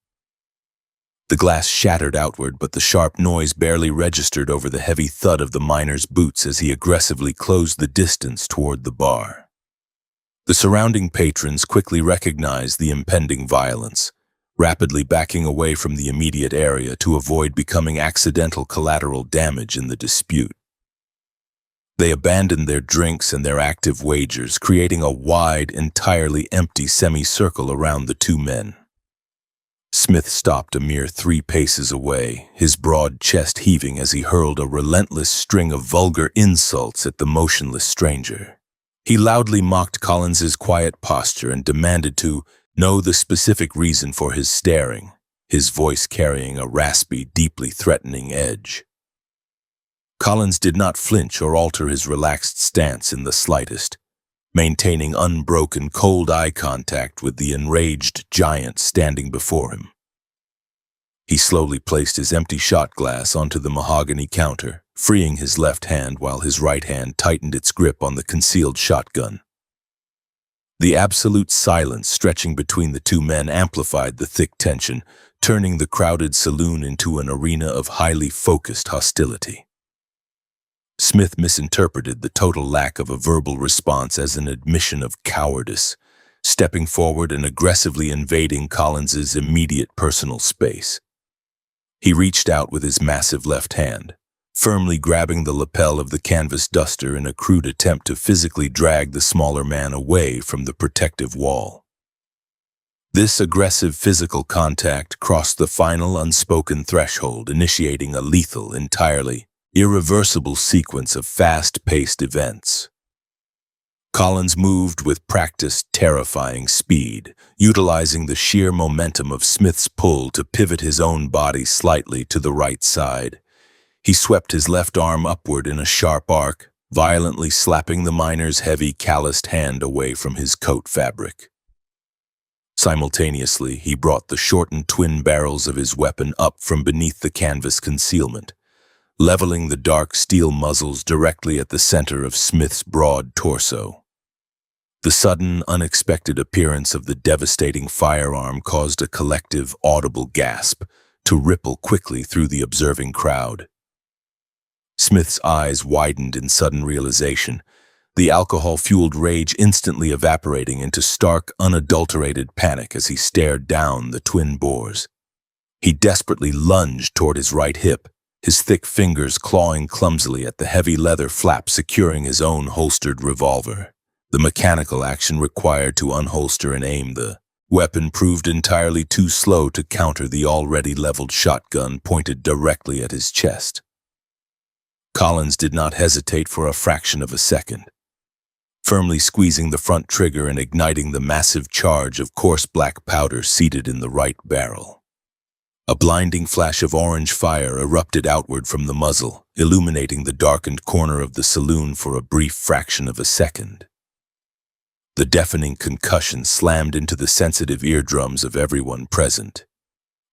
The glass shattered outward, but the sharp noise barely registered over the heavy thud of the miner's boots as he aggressively closed the distance toward the bar. The surrounding patrons quickly recognized the impending violence, rapidly backing away from the immediate area to avoid becoming accidental collateral damage in the dispute. They abandoned their drinks and their active wagers, creating a wide, entirely empty semicircle around the two men. Smith stopped a mere 3 paces away, his broad chest heaving as he hurled a relentless string of vulgar insults at the motionless stranger. He loudly mocked Collins's quiet posture and demanded to know the specific reason for his staring, his voice carrying a raspy, deeply threatening edge. Collins did not flinch or alter his relaxed stance in the slightest, maintaining unbroken, cold eye contact with the enraged giant standing before him. He slowly placed his empty shot glass onto the mahogany counter, freeing his left hand while his right hand tightened its grip on the concealed shotgun. The absolute silence stretching between the two men amplified the thick tension, turning the crowded saloon into an arena of highly focused hostility. Smith misinterpreted the total lack of a verbal response as an admission of cowardice, stepping forward and aggressively invading Collins's immediate personal space. He reached out with his massive left hand, firmly grabbing the lapel of the canvas duster in a crude attempt to physically drag the smaller man away from the protective wall. This aggressive physical contact crossed the final unspoken threshold, initiating a lethal, entirely irreversible sequence of fast-paced events. Collins moved with practiced, terrifying speed, utilizing the sheer momentum of Smith's pull to pivot his own body slightly to the right side. He swept his left arm upward in a sharp arc, violently slapping the miner's heavy, calloused hand away from his coat fabric. Simultaneously, he brought the shortened twin barrels of his weapon up from beneath the canvas concealment, leveling the dark steel muzzles directly at the center of Smith's broad torso. The sudden, unexpected appearance of the devastating firearm caused a collective, audible gasp to ripple quickly through the observing crowd. Smith's eyes widened in sudden realization, the alcohol-fueled rage instantly evaporating into stark, unadulterated panic as he stared down the twin bores. He desperately lunged toward his right hip, his thick fingers clawing clumsily at the heavy leather flap securing his own holstered revolver. The mechanical action required to unholster and aim the weapon proved entirely too slow to counter the already leveled shotgun pointed directly at his chest. Collins did not hesitate for a fraction of a second, firmly squeezing the front trigger and igniting the massive charge of coarse black powder seated in the right barrel. A blinding flash of orange fire erupted outward from the muzzle, illuminating the darkened corner of the saloon for a brief fraction of a second. The deafening concussion slammed into the sensitive eardrums of everyone present,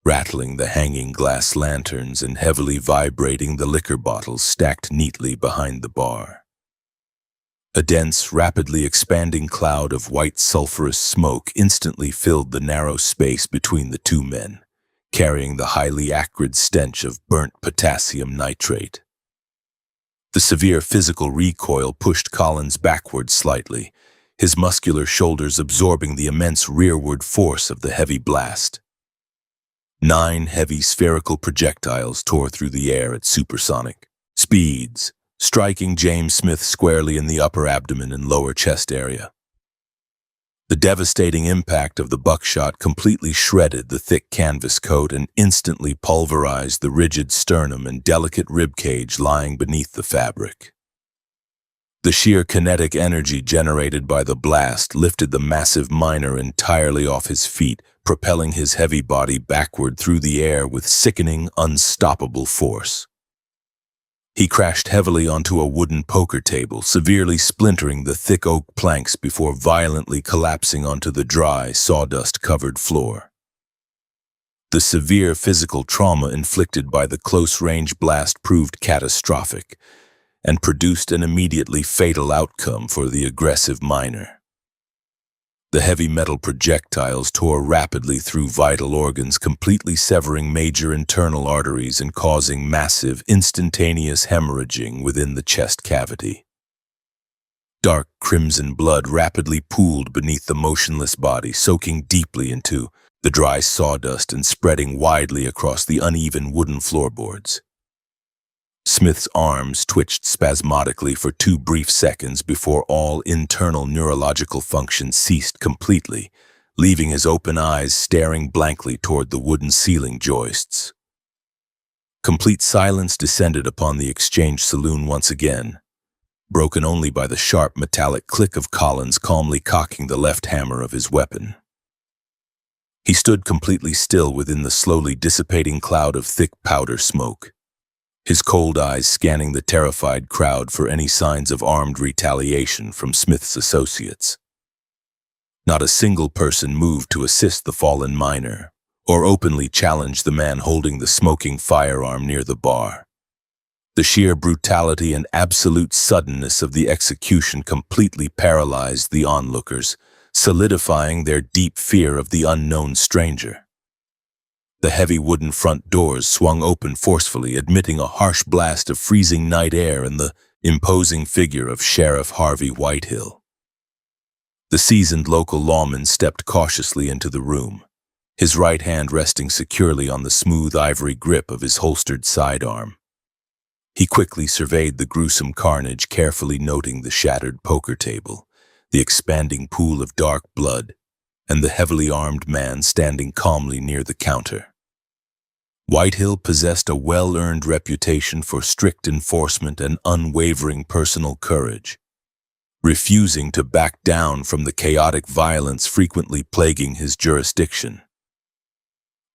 rattling the hanging glass lanterns and heavily vibrating the liquor bottles stacked neatly behind the bar. A dense, rapidly expanding cloud of white sulfurous smoke instantly filled the narrow space between the two men, carrying the highly acrid stench of burnt potassium nitrate. The severe physical recoil pushed Collins backward slightly, his muscular shoulders absorbing the immense rearward force of the heavy blast. 9 heavy spherical projectiles tore through the air at supersonic speeds, striking James Smith squarely in the upper abdomen and lower chest area. The devastating impact of the buckshot completely shredded the thick canvas coat and instantly pulverized the rigid sternum and delicate ribcage lying beneath the fabric. The sheer kinetic energy generated by the blast lifted the massive miner entirely off his feet, propelling his heavy body backward through the air with sickening, unstoppable force. He crashed heavily onto a wooden poker table, severely splintering the thick oak planks before violently collapsing onto the dry, sawdust-covered floor. The severe physical trauma inflicted by the close-range blast proved catastrophic and produced an immediately fatal outcome for the aggressive miner. The heavy metal projectiles tore rapidly through vital organs, completely severing major internal arteries and causing massive, instantaneous hemorrhaging within the chest cavity. Dark crimson blood rapidly pooled beneath the motionless body, soaking deeply into the dry sawdust and spreading widely across the uneven wooden floorboards. Smith's arms twitched spasmodically for 2 brief seconds before all internal neurological function ceased completely, leaving his open eyes staring blankly toward the wooden ceiling joists. Complete silence descended upon the exchange saloon once again, broken only by the sharp metallic click of Collins calmly cocking the left hammer of his weapon. He stood completely still within the slowly dissipating cloud of thick powder smoke, his cold eyes scanning the terrified crowd for any signs of armed retaliation from Smith's associates. Not a single person moved to assist the fallen miner or openly challenge the man holding the smoking firearm near the bar. The sheer brutality and absolute suddenness of the execution completely paralyzed the onlookers, solidifying their deep fear of the unknown stranger. The heavy wooden front doors swung open forcefully, admitting a harsh blast of freezing night air and the imposing figure of Sheriff Harvey Whitehill. The seasoned local lawman stepped cautiously into the room, his right hand resting securely on the smooth ivory grip of his holstered sidearm. He quickly surveyed the gruesome carnage, carefully noting the shattered poker table, the expanding pool of dark blood, and the heavily armed man standing calmly near the counter. Whitehill possessed a well-earned reputation for strict enforcement and unwavering personal courage, refusing to back down from the chaotic violence frequently plaguing his jurisdiction.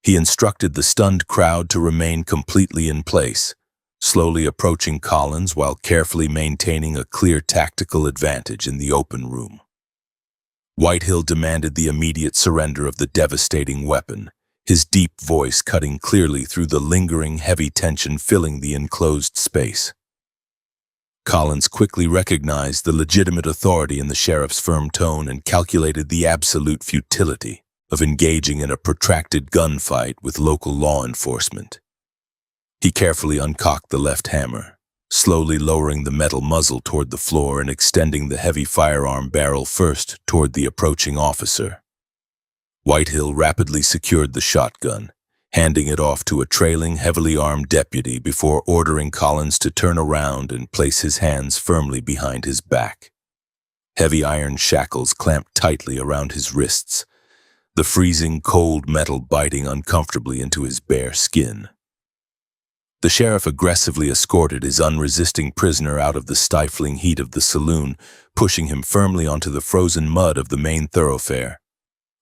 He instructed the stunned crowd to remain completely in place, slowly approaching Collins while carefully maintaining a clear tactical advantage in the open room. Whitehill demanded the immediate surrender of the devastating weapon, his deep voice cutting clearly through the lingering heavy tension filling the enclosed space. Collins quickly recognized the legitimate authority in the sheriff's firm tone and calculated the absolute futility of engaging in a protracted gunfight with local law enforcement. He carefully uncocked the left hammer, slowly lowering the metal muzzle toward the floor and extending the heavy firearm barrel first toward the approaching officer. Whitehill rapidly secured the shotgun, handing it off to a trailing, heavily armed deputy before ordering Collins to turn around and place his hands firmly behind his back. Heavy iron shackles clamped tightly around his wrists, the freezing cold metal biting uncomfortably into his bare skin. The sheriff aggressively escorted his unresisting prisoner out of the stifling heat of the saloon, pushing him firmly onto the frozen mud of the main thoroughfare.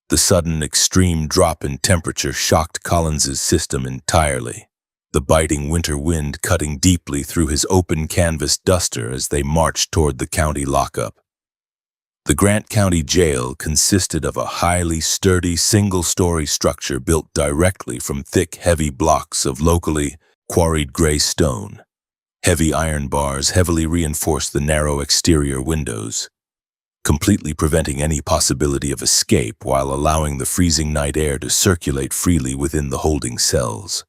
The sudden extreme drop in temperature shocked Collins's system entirely, the biting winter wind cutting deeply through his open canvas duster as they marched toward the county lockup. The Grant County Jail consisted of a highly sturdy single-story structure built directly from thick, heavy blocks of locally quarried gray stone. Heavy iron bars heavily reinforced the narrow exterior windows. completely preventing any possibility of escape while allowing the freezing night air to circulate freely within the holding cells.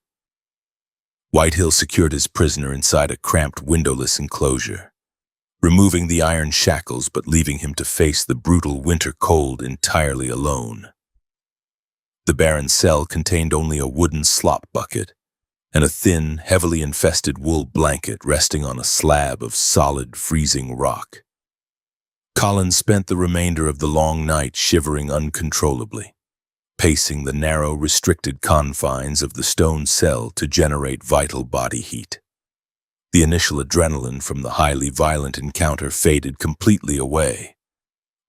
Whitehill secured his prisoner inside a cramped, windowless enclosure, removing the iron shackles but leaving him to face the brutal winter cold entirely alone. The barren cell contained only a wooden slop bucket and a thin, heavily infested wool blanket resting on a slab of solid, freezing rock. Collins spent the remainder of the long night shivering uncontrollably, pacing the narrow, restricted confines of the stone cell to generate vital body heat. The initial adrenaline from the highly violent encounter faded completely away,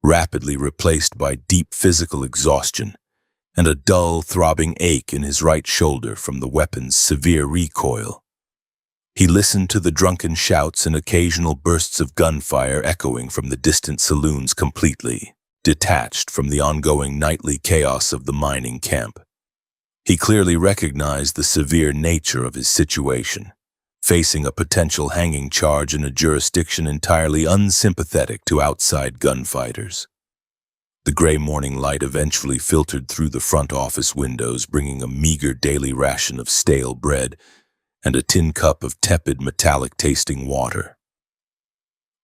rapidly replaced by deep physical exhaustion and a dull, throbbing ache in his right shoulder from the weapon's severe recoil. He listened to the drunken shouts and occasional bursts of gunfire echoing from the distant saloons, completely detached from the ongoing nightly chaos of the mining camp. He clearly recognized the severe nature of his situation, facing a potential hanging charge in a jurisdiction entirely unsympathetic to outside gunfighters. The gray morning light eventually filtered through the front office windows, bringing a meager daily ration of stale bread and a tin cup of tepid, metallic-tasting water.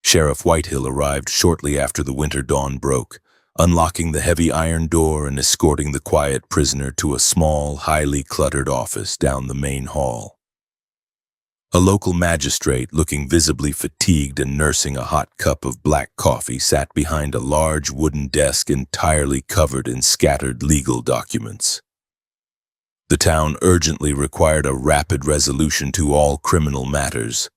Sheriff Whitehill arrived shortly after the winter dawn broke, unlocking the heavy iron door and escorting the quiet prisoner to a small, highly cluttered office down the main hall. A local magistrate, looking visibly fatigued and nursing a hot cup of black coffee, sat behind a large wooden desk entirely covered in scattered legal documents. The town urgently required a rapid resolution to all criminal matters,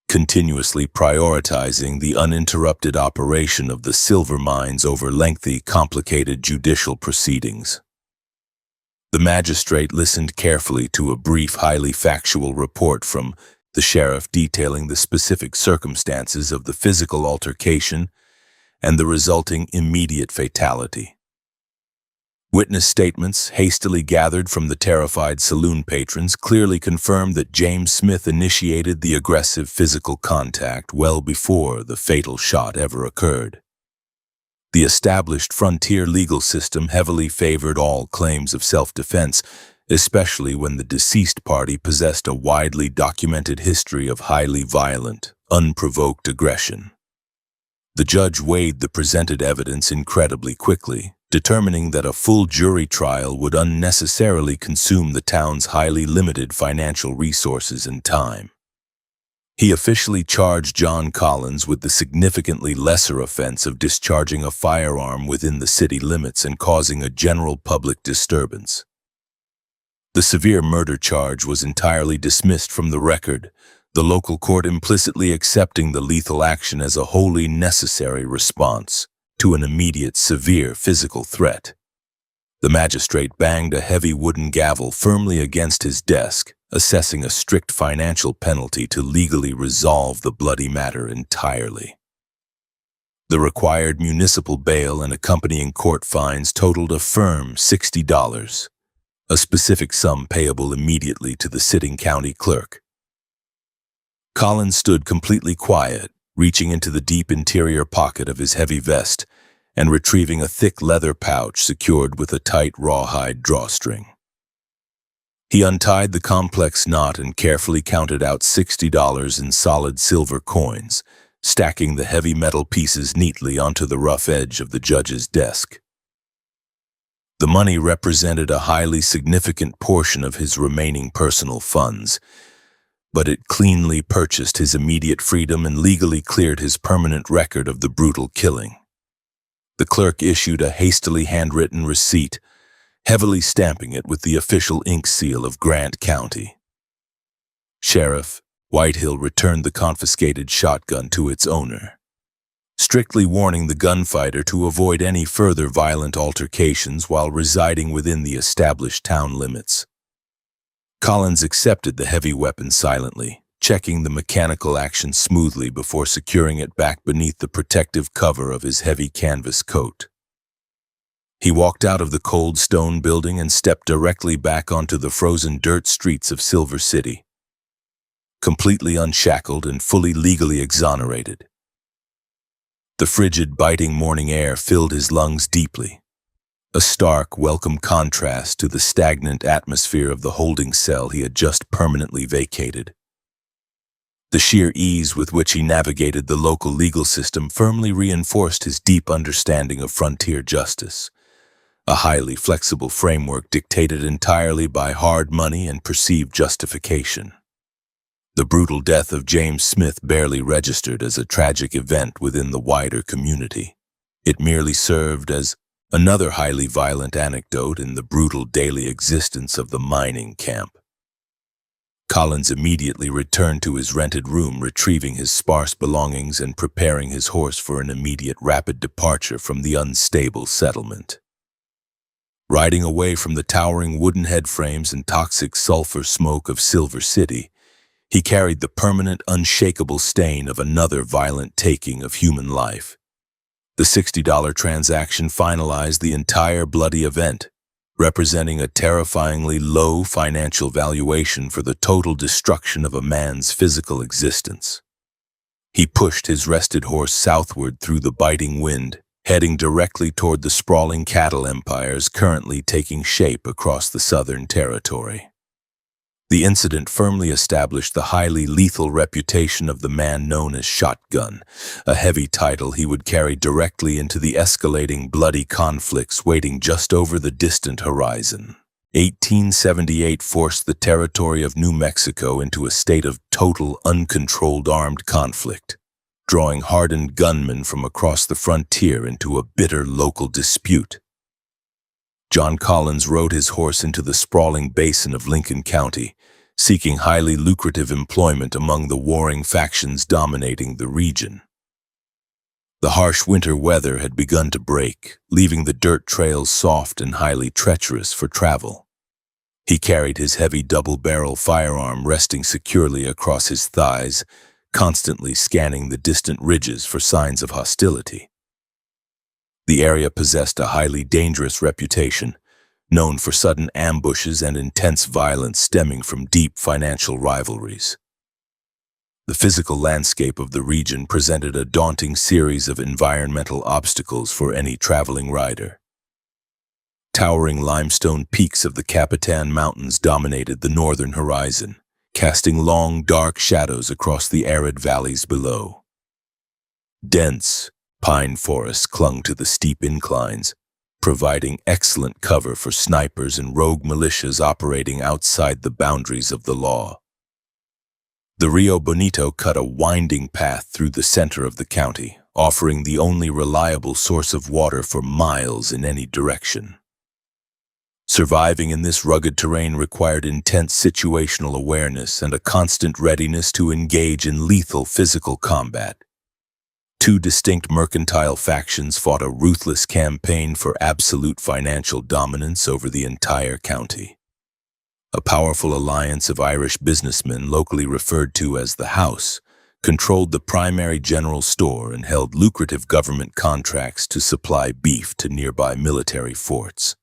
continuously prioritizing the uninterrupted operation of the silver mines over lengthy, complicated judicial proceedings. The magistrate listened carefully to a brief, highly factual report from the sheriff detailing the specific circumstances of the physical altercation and the resulting immediate fatality. Witness statements, hastily gathered from the terrified saloon patrons, clearly confirmed that James Smith initiated the aggressive physical contact well before the fatal shot ever occurred. The established frontier legal system heavily favored all claims of self-defense, especially when the deceased party possessed a widely documented history of highly violent, unprovoked aggression. The judge weighed the presented evidence incredibly quickly, determining that a full jury trial would unnecessarily consume the town's highly limited financial resources and time. He officially charged John Collins with the significantly lesser offense of discharging a firearm within the city limits and causing a general public disturbance. The severe murder charge was entirely dismissed from the record, the local court implicitly accepting the lethal action as a wholly necessary response to an immediate severe physical threat. The magistrate banged a heavy wooden gavel firmly against his desk, assessing a strict financial penalty to legally resolve the bloody matter entirely. The required municipal bail and accompanying court fines totaled a firm $60, a specific sum payable immediately to the sitting county clerk. Collins stood completely quiet, reaching into the deep interior pocket of his heavy vest and retrieving a thick leather pouch secured with a tight rawhide drawstring. He untied the complex knot and carefully counted out $60 in solid silver coins, stacking the heavy metal pieces neatly onto the rough edge of the judge's desk. The money represented a highly significant portion of his remaining personal funds, but it cleanly purchased his immediate freedom and legally cleared his permanent record of the brutal killing. The clerk issued a hastily handwritten receipt, heavily stamping it with the official ink seal of Grant County. Sheriff Whitehill returned the confiscated shotgun to its owner, strictly warning the gunfighter to avoid any further violent altercations while residing within the established town limits. Collins accepted the heavy weapon silently, checking the mechanical action smoothly before securing it back beneath the protective cover of his heavy canvas coat. He walked out of the cold stone building and stepped directly back onto the frozen dirt streets of Silver City, completely unshackled and fully legally exonerated. The frigid, biting morning air filled his lungs deeply, a stark, welcome contrast to the stagnant atmosphere of the holding cell he had just permanently vacated. The sheer ease with which he navigated the local legal system firmly reinforced his deep understanding of frontier justice, a highly flexible framework dictated entirely by hard money and perceived justification. The brutal death of James Smith barely registered as a tragic event within the wider community. It merely served as another highly violent anecdote in the brutal daily existence of the mining camp. Collins immediately returned to his rented room, retrieving his sparse belongings and preparing his horse for an immediate rapid departure from the unstable settlement. Riding away from the towering wooden headframes and toxic sulfur smoke of Silver City, he carried the permanent, unshakable stain of another violent taking of human life. The $60 transaction finalized the entire bloody event, representing a terrifyingly low financial valuation for the total destruction of a man's physical existence. He pushed his rested horse southward through the biting wind, heading directly toward the sprawling cattle empires currently taking shape across the Southern Territory. The incident firmly established the highly lethal reputation of the man known as Shotgun, a heavy title he would carry directly into the escalating bloody conflicts waiting just over the distant horizon. 1878 forced the territory of New Mexico into a state of total, uncontrolled armed conflict, drawing hardened gunmen from across the frontier into a bitter local dispute. John Collins rode his horse into the sprawling basin of Lincoln County, seeking highly lucrative employment among the warring factions dominating the region. The harsh winter weather had begun to break, leaving the dirt trails soft and highly treacherous for travel. He carried his heavy double-barrel firearm resting securely across his thighs, constantly scanning the distant ridges for signs of hostility. The area possessed a highly dangerous reputation, known for sudden ambushes and intense violence stemming from deep financial rivalries. The physical landscape of the region presented a daunting series of environmental obstacles for any traveling rider. Towering limestone peaks of the Capitan Mountains dominated the northern horizon, casting long, dark shadows across the arid valleys below. Dense pine forests clung to the steep inclines, providing excellent cover for snipers and rogue militias operating outside the boundaries of the law. The Rio Bonito cut a winding path through the center of the county, offering the only reliable source of water for miles in any direction. Surviving in this rugged terrain required intense situational awareness and a constant readiness to engage in lethal physical combat. Two distinct mercantile factions fought a ruthless campaign for absolute financial dominance over the entire county. A powerful alliance of Irish businessmen, locally referred to as the House, controlled the primary general store and held lucrative government contracts to supply beef to nearby military forts.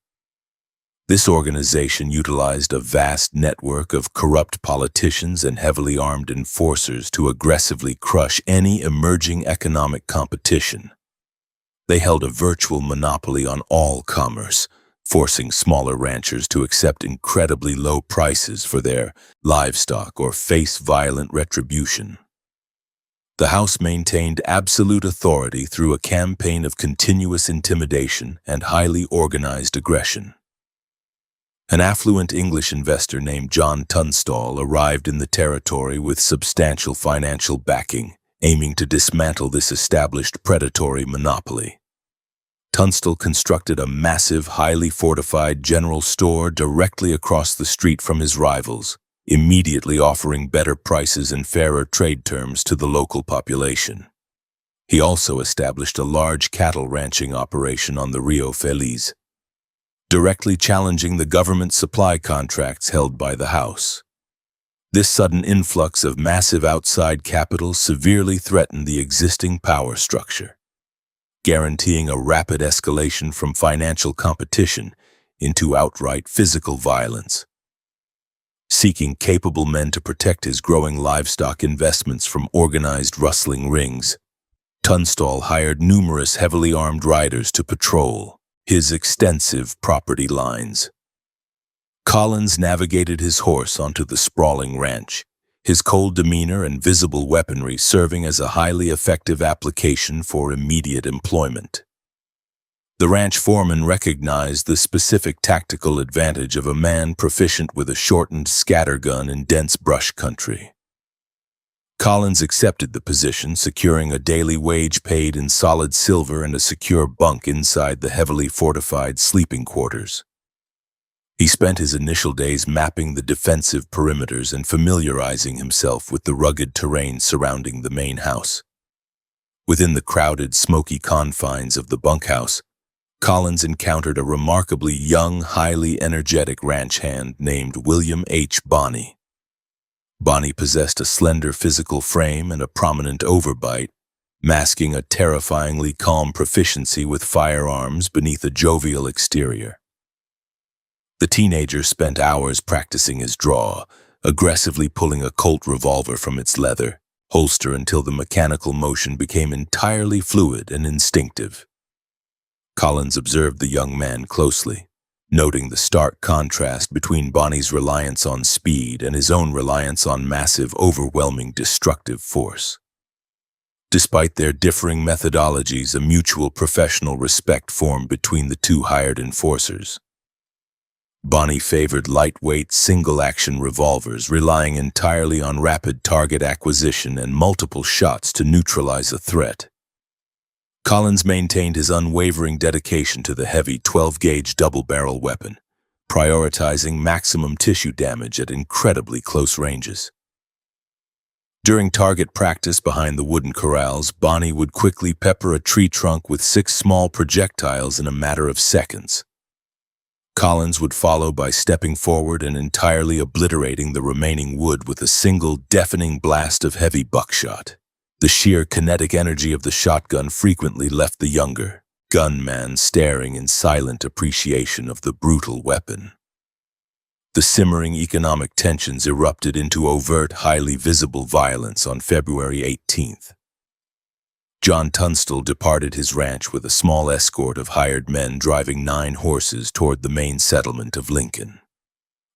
This organization utilized a vast network of corrupt politicians and heavily armed enforcers to aggressively crush any emerging economic competition. They held a virtual monopoly on all commerce, forcing smaller ranchers to accept incredibly low prices for their livestock or face violent retribution. The House maintained absolute authority through a campaign of continuous intimidation and highly organized aggression. An affluent English investor named John Tunstall arrived in the territory with substantial financial backing, aiming to dismantle this established predatory monopoly. Tunstall constructed a massive, highly fortified general store directly across the street from his rivals, immediately offering better prices and fairer trade terms to the local population. He also established a large cattle ranching operation on the Rio Feliz, directly challenging the government supply contracts held by the House. This sudden influx of massive outside capital severely threatened the existing power structure, guaranteeing a rapid escalation from financial competition into outright physical violence. Seeking capable men to protect his growing livestock investments from organized rustling rings, Tunstall hired numerous heavily armed riders to patrol his extensive property lines. Collins navigated his horse onto the sprawling ranch, his cold demeanor and visible weaponry serving as a highly effective application for immediate employment. The ranch foreman recognized the specific tactical advantage of a man proficient with a shortened scattergun in dense brush country. Collins accepted the position, securing a daily wage paid in solid silver and a secure bunk inside the heavily fortified sleeping quarters. He spent his initial days mapping the defensive perimeters and familiarizing himself with the rugged terrain surrounding the main house. Within the crowded, smoky confines of the bunkhouse, Collins encountered a remarkably young, highly energetic ranch hand named William H. Bonney. Bonney possessed a slender physical frame and a prominent overbite, masking a terrifyingly calm proficiency with firearms beneath a jovial exterior. The teenager spent hours practicing his draw, aggressively pulling a Colt revolver from its leather holster until the mechanical motion became entirely fluid and instinctive. Collins observed the young man closely, noting the stark contrast between Bonney's reliance on speed and his own reliance on massive, overwhelming, destructive force. Despite their differing methodologies, a mutual professional respect formed between the two hired enforcers. Bonney favored lightweight, single-action revolvers, relying entirely on rapid target acquisition and multiple shots to neutralize a threat. Collins maintained his unwavering dedication to the heavy 12-gauge double-barrel weapon, prioritizing maximum tissue damage at incredibly close ranges. During target practice behind the wooden corrals, Bonney would quickly pepper a tree trunk with 6 small projectiles in a matter of seconds. Collins would follow by stepping forward and entirely obliterating the remaining wood with a single deafening blast of heavy buckshot. The sheer kinetic energy of the shotgun frequently left the younger gunman staring in silent appreciation of the brutal weapon. The simmering economic tensions erupted into overt, highly visible violence on February 18th. John Tunstall departed his ranch with a small escort of hired men driving 9 horses toward the main settlement of Lincoln.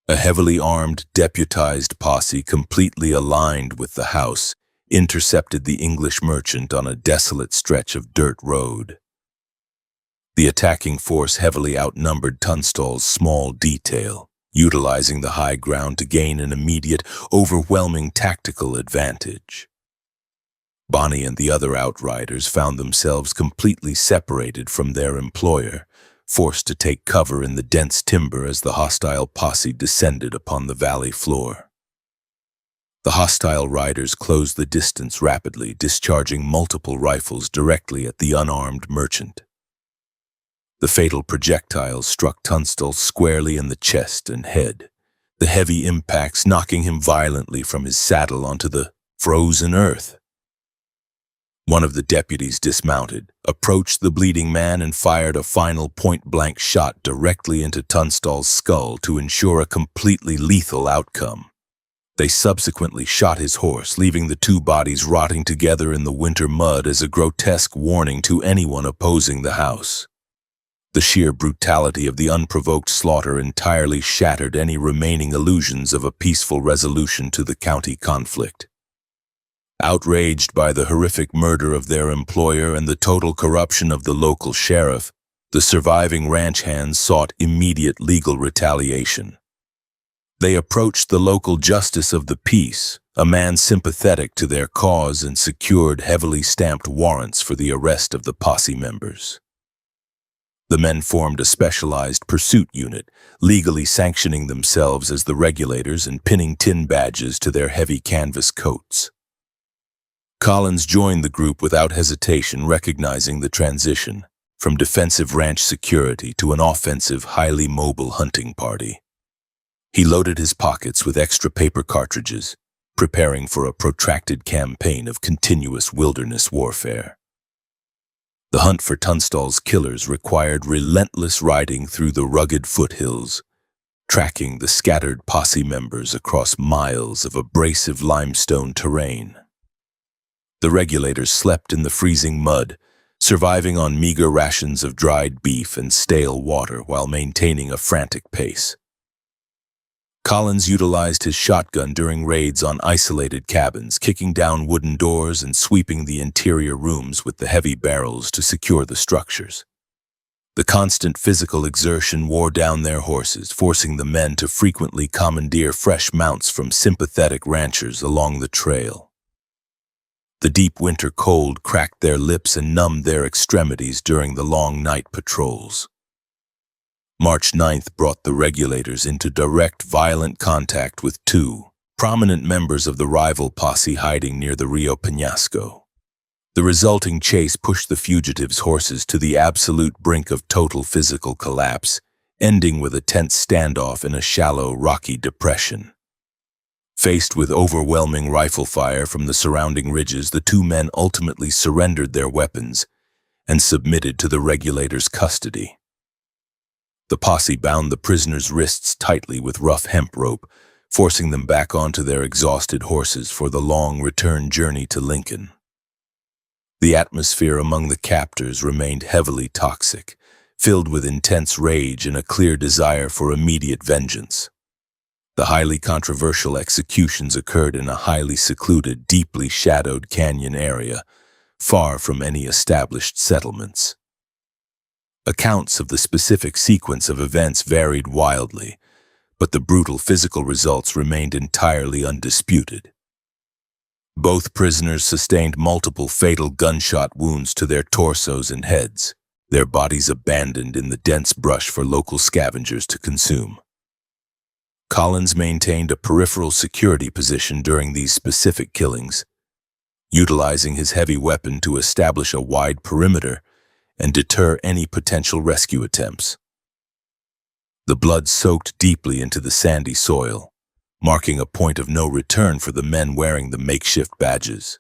A heavily armed, deputized posse completely aligned with the house intercepted the English merchant on a desolate stretch of dirt road. The attacking force heavily outnumbered Tunstall's small detail, utilizing the high ground to gain an immediate, overwhelming tactical advantage. Bonney and the other outriders found themselves completely separated from their employer, forced to take cover in the dense timber as the hostile posse descended upon the valley floor. The hostile riders closed the distance rapidly, discharging multiple rifles directly at the unarmed merchant. The fatal projectiles struck Tunstall squarely in the chest and head, the heavy impacts knocking him violently from his saddle onto the frozen earth. One of the deputies dismounted, approached the bleeding man and fired a final point-blank shot directly into Tunstall's skull to ensure a completely lethal outcome. They subsequently shot his horse, leaving the 2 bodies rotting together in the winter mud as a grotesque warning to anyone opposing the house. The sheer brutality of the unprovoked slaughter entirely shattered any remaining illusions of a peaceful resolution to the county conflict. Outraged by the horrific murder of their employer and the total corruption of the local sheriff, the surviving ranch hands sought immediate legal retaliation. They approached the local justice of the peace, a man sympathetic to their cause, and secured heavily stamped warrants for the arrest of the posse members. The men formed a specialized pursuit unit, legally sanctioning themselves as the regulators and pinning tin badges to their heavy canvas coats. Collins joined the group without hesitation, recognizing the transition from defensive ranch security to an offensive, highly mobile hunting party. He loaded his pockets with extra paper cartridges, preparing for a protracted campaign of continuous wilderness warfare. The hunt for Tunstall's killers required relentless riding through the rugged foothills, tracking the scattered posse members across miles of abrasive limestone terrain. The regulators slept in the freezing mud, surviving on meager rations of dried beef and stale water while maintaining a frantic pace. Collins utilized his shotgun during raids on isolated cabins, kicking down wooden doors and sweeping the interior rooms with the heavy barrels to secure the structures. The constant physical exertion wore down their horses, forcing the men to frequently commandeer fresh mounts from sympathetic ranchers along the trail. The deep winter cold cracked their lips and numbed their extremities during the long night patrols. March 9th brought the regulators into direct violent contact with two prominent members of the rival posse hiding near the Rio Penasco. The resulting chase pushed the fugitives' horses to the absolute brink of total physical collapse, ending with a tense standoff in a shallow, rocky depression. Faced with overwhelming rifle fire from the surrounding ridges, the two men ultimately surrendered their weapons and submitted to the regulators' custody. The posse bound the prisoners' wrists tightly with rough hemp rope, forcing them back onto their exhausted horses for the long return journey to Lincoln. The atmosphere among the captors remained heavily toxic, filled with intense rage and a clear desire for immediate vengeance. The highly controversial executions occurred in a highly secluded, deeply shadowed canyon area, far from any established settlements. Accounts of the specific sequence of events varied wildly, but the brutal physical results remained entirely undisputed. Both prisoners sustained multiple fatal gunshot wounds to their torsos and heads, their bodies abandoned in the dense brush for local scavengers to consume. Collins maintained a peripheral security position during these specific killings, utilizing his heavy weapon to establish a wide perimeter and deter any potential rescue attempts. The blood soaked deeply into the sandy soil, marking a point of no return for the men wearing the makeshift badges.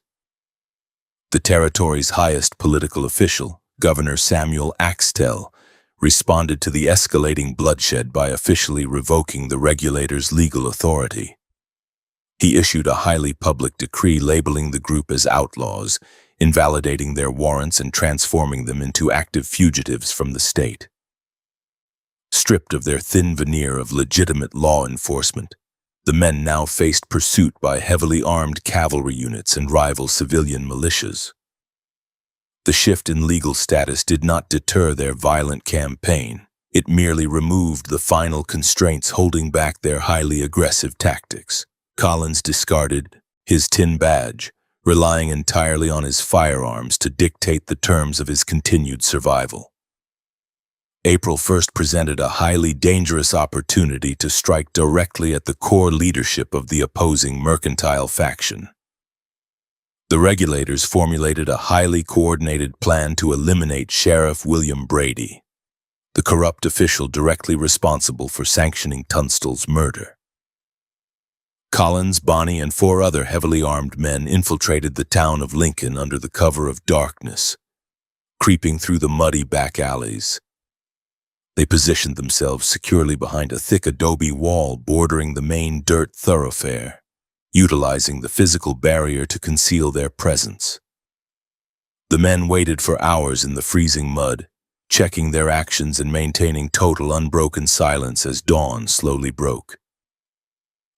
The territory's highest political official, Governor Samuel Axtell, responded to the escalating bloodshed by officially revoking the regulators' legal authority. He issued a highly public decree labeling the group as outlaws, invalidating their warrants and transforming them into active fugitives from the state. Stripped of their thin veneer of legitimate law enforcement, the men now faced pursuit by heavily armed cavalry units and rival civilian militias. The shift in legal status did not deter their violent campaign. It merely removed the final constraints holding back their highly aggressive tactics. Collins discarded his tin badge, relying entirely on his firearms to dictate the terms of his continued survival. April 1st presented a highly dangerous opportunity to strike directly at the core leadership of the opposing mercantile faction. The regulators formulated a highly coordinated plan to eliminate Sheriff William Brady, the corrupt official directly responsible for sanctioning Tunstall's murder. Collins, Bonney, and 4 other heavily armed men infiltrated the town of Lincoln under the cover of darkness, creeping through the muddy back alleys. They positioned themselves securely behind a thick adobe wall bordering the main dirt thoroughfare, utilizing the physical barrier to conceal their presence. The men waited for hours in the freezing mud, checking their actions and maintaining total unbroken silence as dawn slowly broke.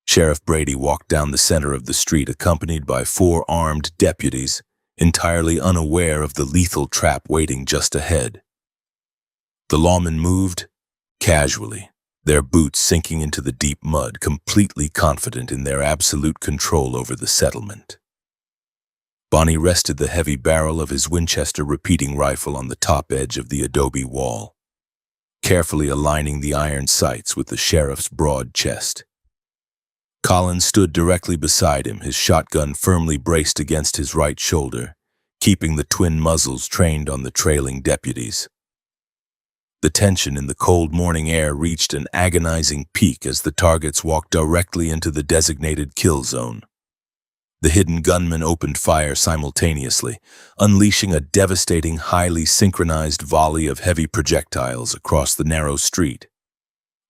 Sheriff Brady walked down the center of the street accompanied by 4 armed deputies, entirely unaware of the lethal trap waiting just ahead. The lawmen moved casually, their boots sinking into the deep mud, completely confident in their absolute control over the settlement. Bonney rested the heavy barrel of his Winchester repeating rifle on the top edge of the adobe wall, carefully aligning the iron sights with the sheriff's broad chest. Collins stood directly beside him, his shotgun firmly braced against his right shoulder, keeping the twin muzzles trained on the trailing deputies. The tension in the cold morning air reached an agonizing peak as the targets walked directly into the designated kill zone. The hidden gunmen opened fire simultaneously, unleashing a devastating, highly synchronized volley of heavy projectiles across the narrow street.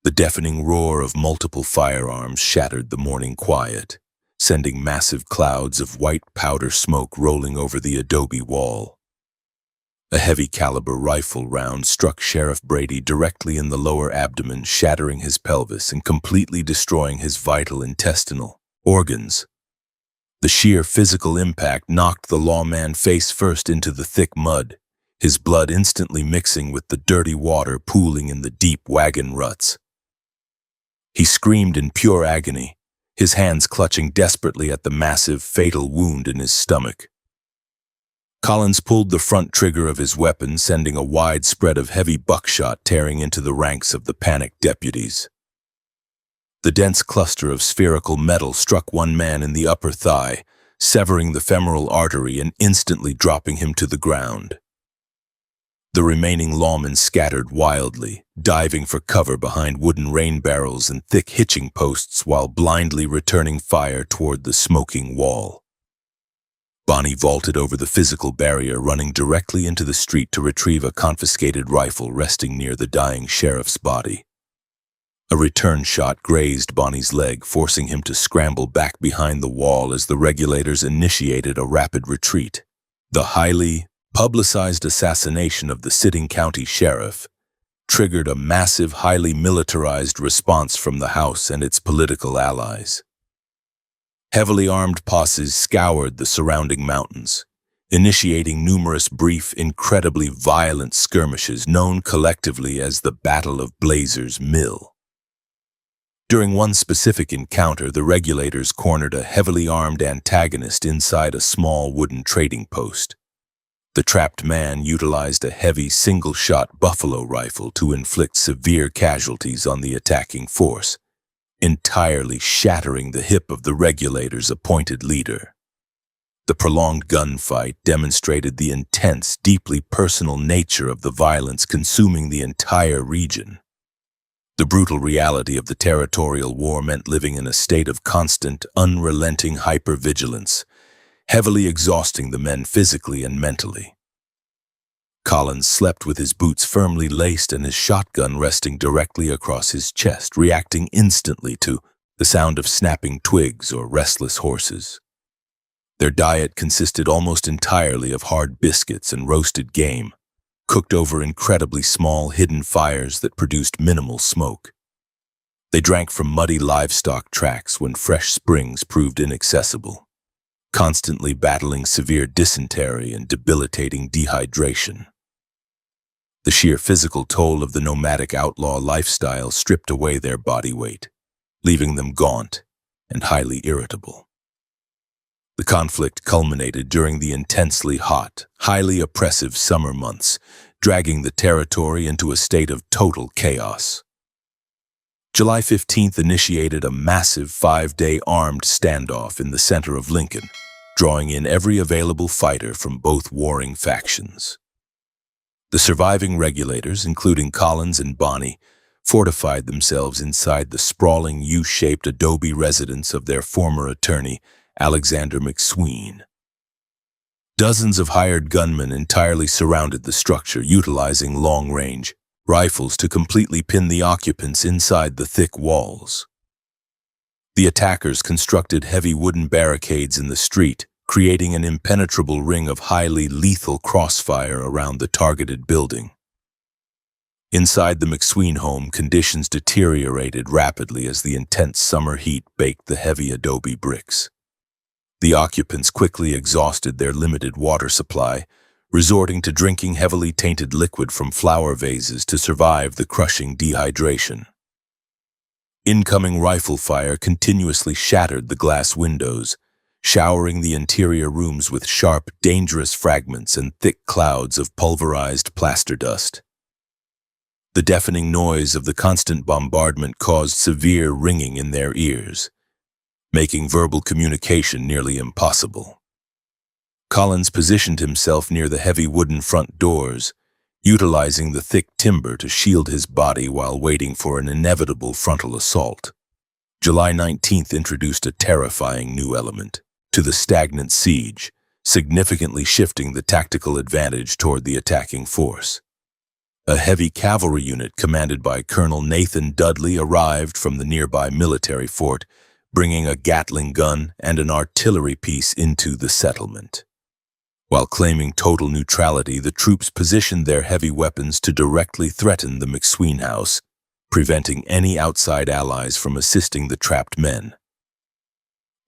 The deafening roar of multiple firearms shattered the morning quiet, sending massive clouds of white powder smoke rolling over the adobe wall. A heavy caliber rifle round struck Sheriff Brady directly in the lower abdomen, shattering his pelvis and completely destroying his vital intestinal organs. The sheer physical impact knocked the lawman face first into the thick mud, his blood instantly mixing with the dirty water pooling in the deep wagon ruts. He screamed in pure agony, his hands clutching desperately at the massive, fatal wound in his stomach. Collins pulled the front trigger of his weapon, sending a wide spread of heavy buckshot tearing into the ranks of the panicked deputies. The dense cluster of spherical metal struck one man in the upper thigh, severing the femoral artery and instantly dropping him to the ground. The remaining lawmen scattered wildly, diving for cover behind wooden rain barrels and thick hitching posts while blindly returning fire toward the smoking wall. Bonnie vaulted over the physical barrier, running directly into the street to retrieve a confiscated rifle resting near the dying sheriff's body. A return shot grazed Bonnie's leg, forcing him to scramble back behind the wall as the regulators initiated a rapid retreat. The highly publicized assassination of the sitting county sheriff triggered a massive, highly militarized response from the House and its political allies. Heavily armed posses scoured the surrounding mountains, initiating numerous brief, incredibly violent skirmishes known collectively as the Battle of Blazer's Mill. During one specific encounter, the regulators cornered a heavily armed antagonist inside a small wooden trading post. The trapped man utilized a heavy single-shot buffalo rifle to inflict severe casualties on the attacking force, entirely shattering the hip of the regulators' appointed leader. The prolonged gunfight demonstrated the intense, deeply personal nature of the violence consuming the entire region. The brutal reality of the territorial war meant living in a state of constant, unrelenting hypervigilance, heavily exhausting the men physically and mentally. Collins slept with his boots firmly laced and his shotgun resting directly across his chest, reacting instantly to the sound of snapping twigs or restless horses. Their diet consisted almost entirely of hard biscuits and roasted game, cooked over incredibly small, hidden fires that produced minimal smoke. They drank from muddy livestock tracks when fresh springs proved inaccessible, constantly battling severe dysentery and debilitating dehydration. The sheer physical toll of the nomadic outlaw lifestyle stripped away their body weight, leaving them gaunt and highly irritable. The conflict culminated during the intensely hot, highly oppressive summer months, dragging the territory into a state of total chaos. July 15th initiated a massive 5-day armed standoff in the center of Lincoln, drawing in every available fighter from both warring factions. The surviving regulators, including Collins and Bonnie, fortified themselves inside the sprawling U-shaped adobe residence of their former attorney, Alexander McSween. Dozens of hired gunmen entirely surrounded the structure, utilizing long-range rifles to completely pin the occupants inside the thick walls. The attackers constructed heavy wooden barricades in the street, creating an impenetrable ring of highly lethal crossfire around the targeted building. Inside the McSween home, conditions deteriorated rapidly as the intense summer heat baked the heavy adobe bricks. The occupants quickly exhausted their limited water supply, resorting to drinking heavily tainted liquid from flower vases to survive the crushing dehydration. Incoming rifle fire continuously shattered the glass windows, showering the interior rooms with sharp, dangerous fragments and thick clouds of pulverized plaster dust. The deafening noise of the constant bombardment caused severe ringing in their ears, making verbal communication nearly impossible. Collins positioned himself near the heavy wooden front doors, utilizing the thick timber to shield his body while waiting for an inevitable frontal assault. July 19th introduced a terrifying new element to the stagnant siege, significantly shifting the tactical advantage toward the attacking force. A heavy cavalry unit commanded by Colonel Nathan Dudley arrived from the nearby military fort, bringing a Gatling gun and an artillery piece into the settlement. While claiming total neutrality, the troops positioned their heavy weapons to directly threaten the McSween house, preventing any outside allies from assisting the trapped men.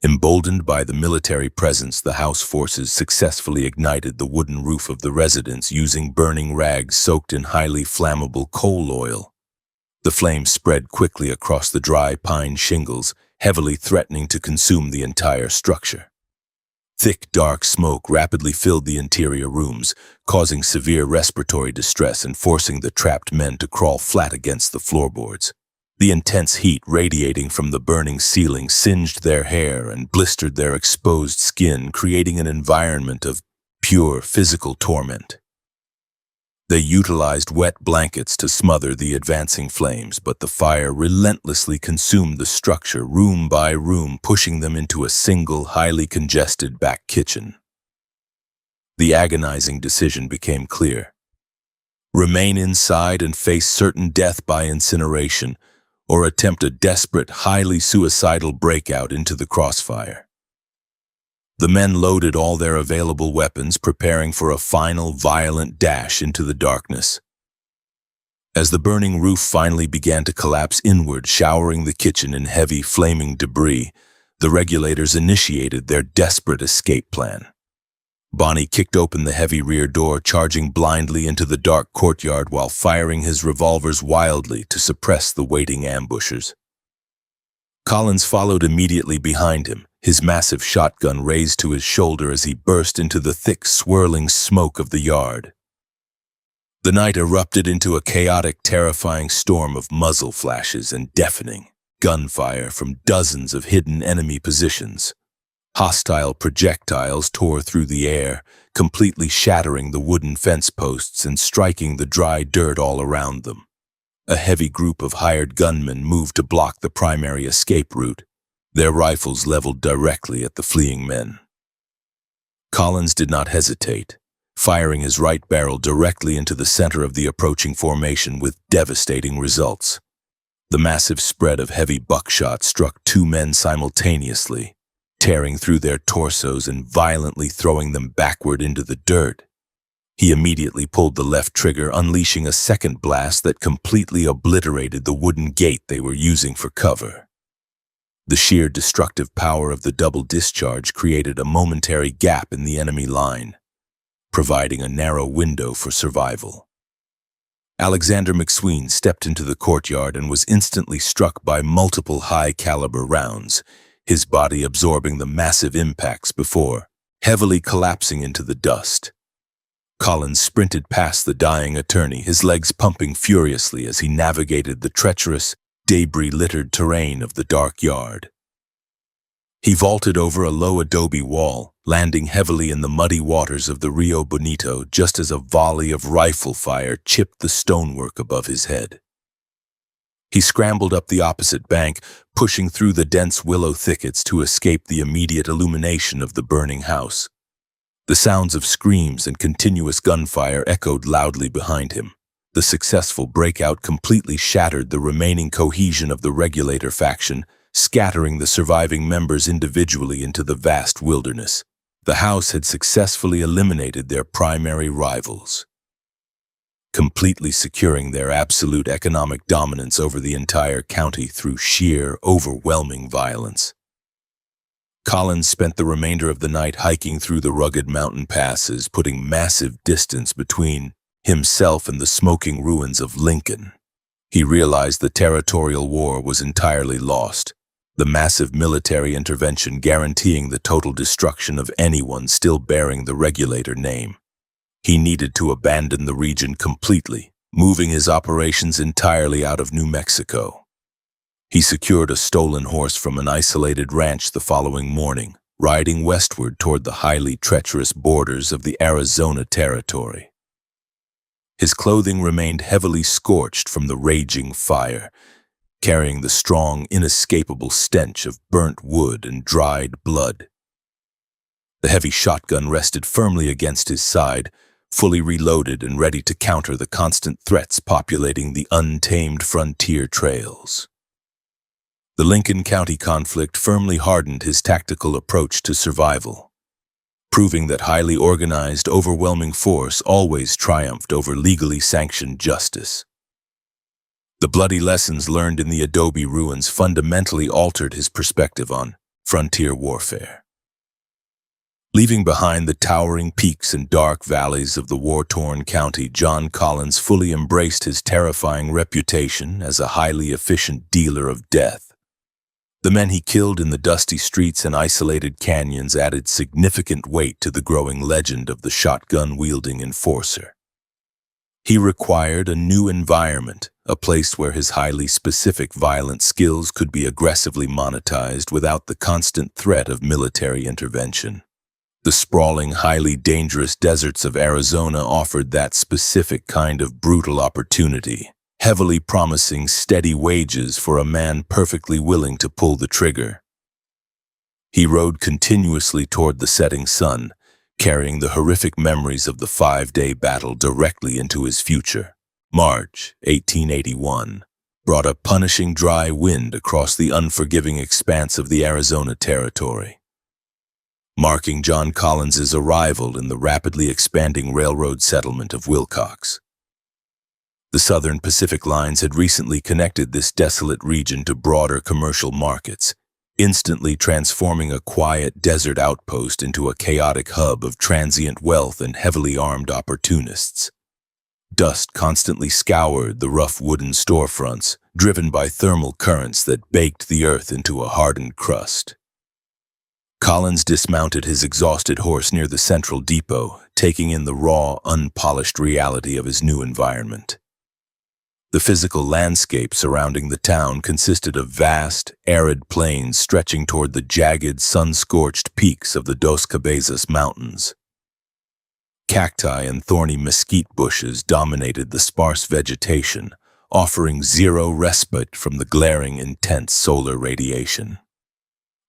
Emboldened by the military presence, the house forces successfully ignited the wooden roof of the residence using burning rags soaked in highly flammable coal oil. The flames spread quickly across the dry pine shingles, heavily threatening to consume the entire structure. Thick, dark smoke rapidly filled the interior rooms, causing severe respiratory distress and forcing the trapped men to crawl flat against the floorboards. The intense heat radiating from the burning ceiling singed their hair and blistered their exposed skin, creating an environment of pure physical torment. They utilized wet blankets to smother the advancing flames, but the fire relentlessly consumed the structure room by room, pushing them into a single, highly congested back kitchen. The agonizing decision became clear. Remain inside and face certain death by incineration, or attempt a desperate, highly suicidal breakout into the crossfire. The men loaded all their available weapons, preparing for a final, violent dash into the darkness. As the burning roof finally began to collapse inward, showering the kitchen in heavy, flaming debris, the regulators initiated their desperate escape plan. Bonnie kicked open the heavy rear door, charging blindly into the dark courtyard while firing his revolvers wildly to suppress the waiting ambushers. Collins followed immediately behind him, his massive shotgun raised to his shoulder as he burst into the thick, swirling smoke of the yard. The night erupted into a chaotic, terrifying storm of muzzle flashes and deafening gunfire from dozens of hidden enemy positions. Hostile projectiles tore through the air, completely shattering the wooden fence posts and striking the dry dirt all around them. A heavy group of hired gunmen moved to block the primary escape route, their rifles leveled directly at the fleeing men. Collins did not hesitate, firing his right barrel directly into the center of the approaching formation with devastating results. The massive spread of heavy buckshot struck two men simultaneously, tearing through their torsos and violently throwing them backward into the dirt. He immediately pulled the left trigger, unleashing a second blast that completely obliterated the wooden gate they were using for cover. The sheer destructive power of the double discharge created a momentary gap in the enemy line, providing a narrow window for survival. Alexander McSween stepped into the courtyard and was instantly struck by multiple high-caliber rounds, his body absorbing the massive impacts before heavily collapsing into the dust. Collins sprinted past the dying attorney, his legs pumping furiously as he navigated the treacherous, debris-littered terrain of the dark yard. He vaulted over a low adobe wall, landing heavily in the muddy waters of the Rio Bonito just as a volley of rifle fire chipped the stonework above his head. He scrambled up the opposite bank, pushing through the dense willow thickets to escape the immediate illumination of the burning house. The sounds of screams and continuous gunfire echoed loudly behind him. The successful breakout completely shattered the remaining cohesion of the Regulator faction, scattering the surviving members individually into the vast wilderness. The house had successfully eliminated their primary rivals, completely securing their absolute economic dominance over the entire county through sheer, overwhelming violence. Collins spent the remainder of the night hiking through the rugged mountain passes, putting massive distance between himself and the smoking ruins of Lincoln. He realized the territorial war was entirely lost, the massive military intervention guaranteeing the total destruction of anyone still bearing the Regulator name. He needed to abandon the region completely, moving his operations entirely out of New Mexico. He secured a stolen horse from an isolated ranch the following morning, riding westward toward the highly treacherous borders of the Arizona Territory. His clothing remained heavily scorched from the raging fire, carrying the strong, inescapable stench of burnt wood and dried blood. The heavy shotgun rested firmly against his side, fully reloaded and ready to counter the constant threats populating the untamed frontier trails. The Lincoln County conflict firmly hardened his tactical approach to survival, proving that highly organized, overwhelming force always triumphed over legally sanctioned justice. The bloody lessons learned in the adobe ruins fundamentally altered his perspective on frontier warfare. Leaving behind the towering peaks and dark valleys of the war-torn county, John Collins fully embraced his terrifying reputation as a highly efficient dealer of death. The men he killed in the dusty streets and isolated canyons added significant weight to the growing legend of the shotgun-wielding enforcer. He required a new environment, a place where his highly specific violent skills could be aggressively monetized without the constant threat of military intervention. The sprawling, highly dangerous deserts of Arizona offered that specific kind of brutal opportunity, heavily promising steady wages for a man perfectly willing to pull the trigger. He rode continuously toward the setting sun, carrying the horrific memories of the 5-day battle directly into his future. March 1881 brought a punishing dry wind across the unforgiving expanse of the Arizona Territory, marking John Collins's arrival in the rapidly expanding railroad settlement of Wilcox. The Southern Pacific lines had recently connected this desolate region to broader commercial markets, instantly transforming a quiet desert outpost into a chaotic hub of transient wealth and heavily armed opportunists. Dust constantly scoured the rough wooden storefronts, driven by thermal currents that baked the earth into a hardened crust. Collins dismounted his exhausted horse near the central depot, taking in the raw, unpolished reality of his new environment. The physical landscape surrounding the town consisted of vast, arid plains stretching toward the jagged, sun-scorched peaks of the Dos Cabezas Mountains. Cacti and thorny mesquite bushes dominated the sparse vegetation, offering zero respite from the glaring, intense solar radiation.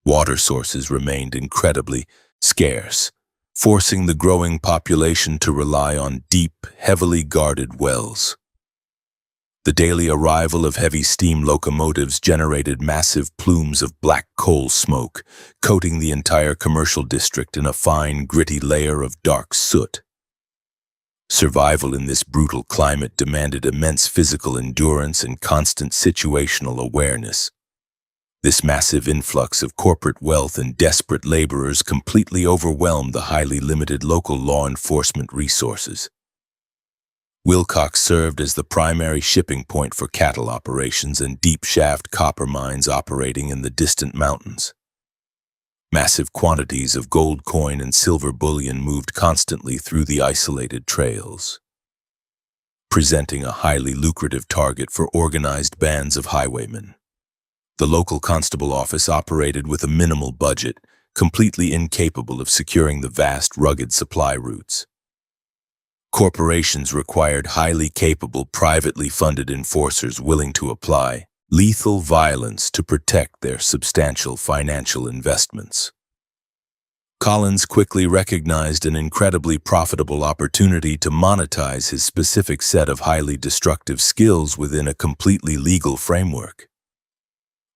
Water sources remained incredibly scarce, forcing the growing population to rely on deep, heavily guarded wells. The daily arrival of heavy steam locomotives generated massive plumes of black coal smoke, coating the entire commercial district in a fine, gritty layer of dark soot. Survival in this brutal climate demanded immense physical endurance and constant situational awareness. This massive influx of corporate wealth and desperate laborers completely overwhelmed the highly limited local law enforcement resources. Wilcox served as the primary shipping point for cattle operations and deep-shaft copper mines operating in the distant mountains. Massive quantities of gold coin and silver bullion moved constantly through the isolated trails, presenting a highly lucrative target for organized bands of highwaymen. The local constable office operated with a minimal budget, completely incapable of securing the vast, rugged supply routes. Corporations required highly capable, privately funded enforcers willing to apply lethal violence to protect their substantial financial investments. Collins quickly recognized an incredibly profitable opportunity to monetize his specific set of highly destructive skills within a completely legal framework.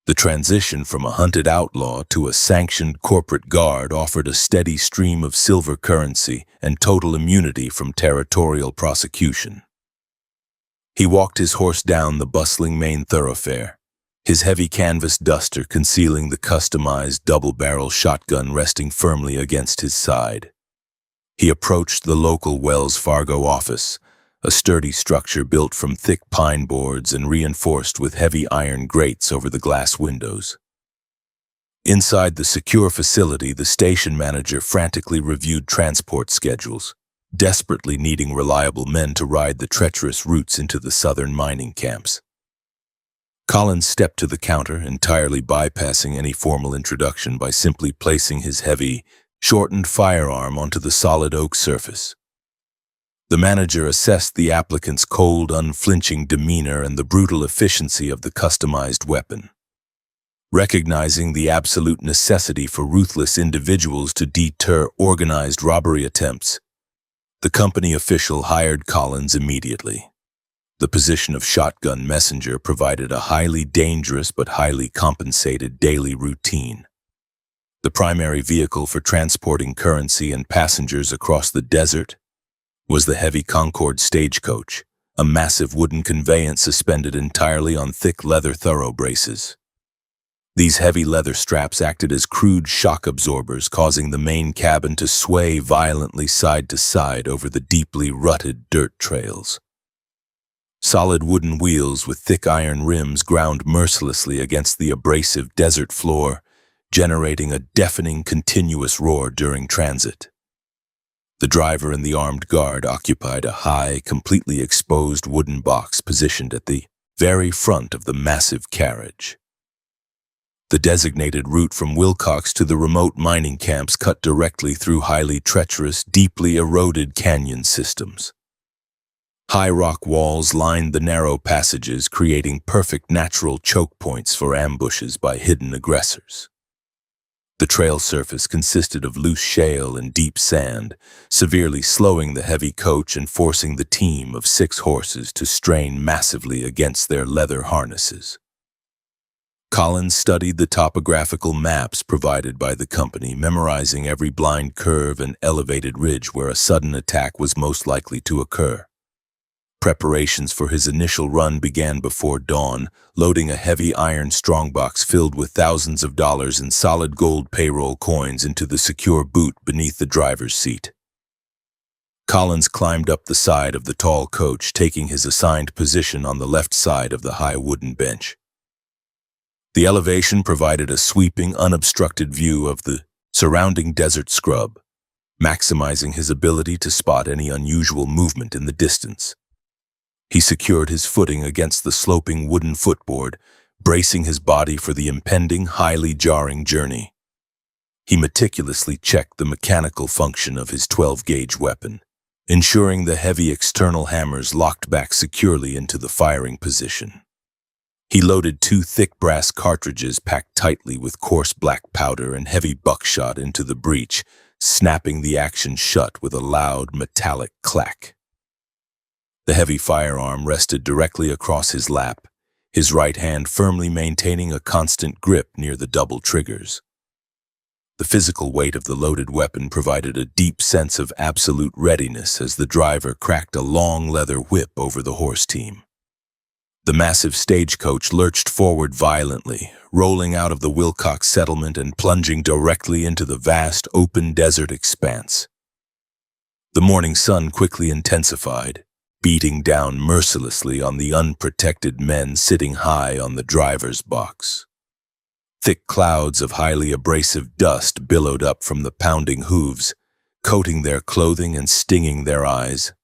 The transition from a hunted outlaw to a sanctioned corporate guard offered a steady stream of silver currency and total immunity from territorial prosecution. He walked his horse down the bustling main thoroughfare, his heavy canvas duster concealing the customized double-barrel shotgun resting firmly against his side. He approached the local Wells Fargo office, a sturdy structure built from thick pine boards and reinforced with heavy iron grates over the glass windows. Inside the secure facility, the station manager frantically reviewed transport schedules, desperately needing reliable men to ride the treacherous routes into the southern mining camps. Collins stepped to the counter, entirely bypassing any formal introduction by simply placing his heavy, shortened firearm onto the solid oak surface. The manager assessed the applicant's cold, unflinching demeanor and the brutal efficiency of the customized weapon. Recognizing the absolute necessity for ruthless individuals to deter organized robbery attempts, the company official hired Collins immediately. The position of shotgun messenger provided a highly dangerous but highly compensated daily routine. The primary vehicle for transporting currency and passengers across the desert was the heavy Concorde stagecoach, a massive wooden conveyance suspended entirely on thick leather thorough braces. These heavy leather straps acted as crude shock absorbers, causing the main cabin to sway violently side to side over the deeply rutted dirt trails. Solid wooden wheels with thick iron rims ground mercilessly against the abrasive desert floor, generating a deafening continuous roar during transit. The driver and the armed guard occupied a high, completely exposed wooden box positioned at the very front of the massive carriage. The designated route from Wilcox to the remote mining camps cut directly through highly treacherous, deeply eroded canyon systems. High rock walls lined the narrow passages, creating perfect natural choke points for ambushes by hidden aggressors. The trail surface consisted of loose shale and deep sand, severely slowing the heavy coach and forcing the team of 6 horses to strain massively against their leather harnesses. Collins studied the topographical maps provided by the company, memorizing every blind curve and elevated ridge where a sudden attack was most likely to occur. Preparations for his initial run began before dawn, loading a heavy iron strongbox filled with thousands of dollars in solid gold payroll coins into the secure boot beneath the driver's seat. Collins climbed up the side of the tall coach, taking his assigned position on the left side of the high wooden bench. The elevation provided a sweeping, unobstructed view of the surrounding desert scrub, maximizing his ability to spot any unusual movement in the distance. He secured his footing against the sloping wooden footboard, bracing his body for the impending, highly jarring journey. He meticulously checked the mechanical function of his 12-gauge weapon, ensuring the heavy external hammers locked back securely into the firing position. He loaded 2 thick brass cartridges packed tightly with coarse black powder and heavy buckshot into the breech, snapping the action shut with a loud metallic clack. The heavy firearm rested directly across his lap, his right hand firmly maintaining a constant grip near the double triggers. The physical weight of the loaded weapon provided a deep sense of absolute readiness as the driver cracked a long leather whip over the horse team. The massive stagecoach lurched forward violently, rolling out of the Wilcox settlement and plunging directly into the vast open desert expanse. The morning sun quickly intensified, beating down mercilessly on the unprotected men sitting high on the driver's box. Thick clouds of highly abrasive dust billowed up from the pounding hooves, coating their clothing and stinging their eyes.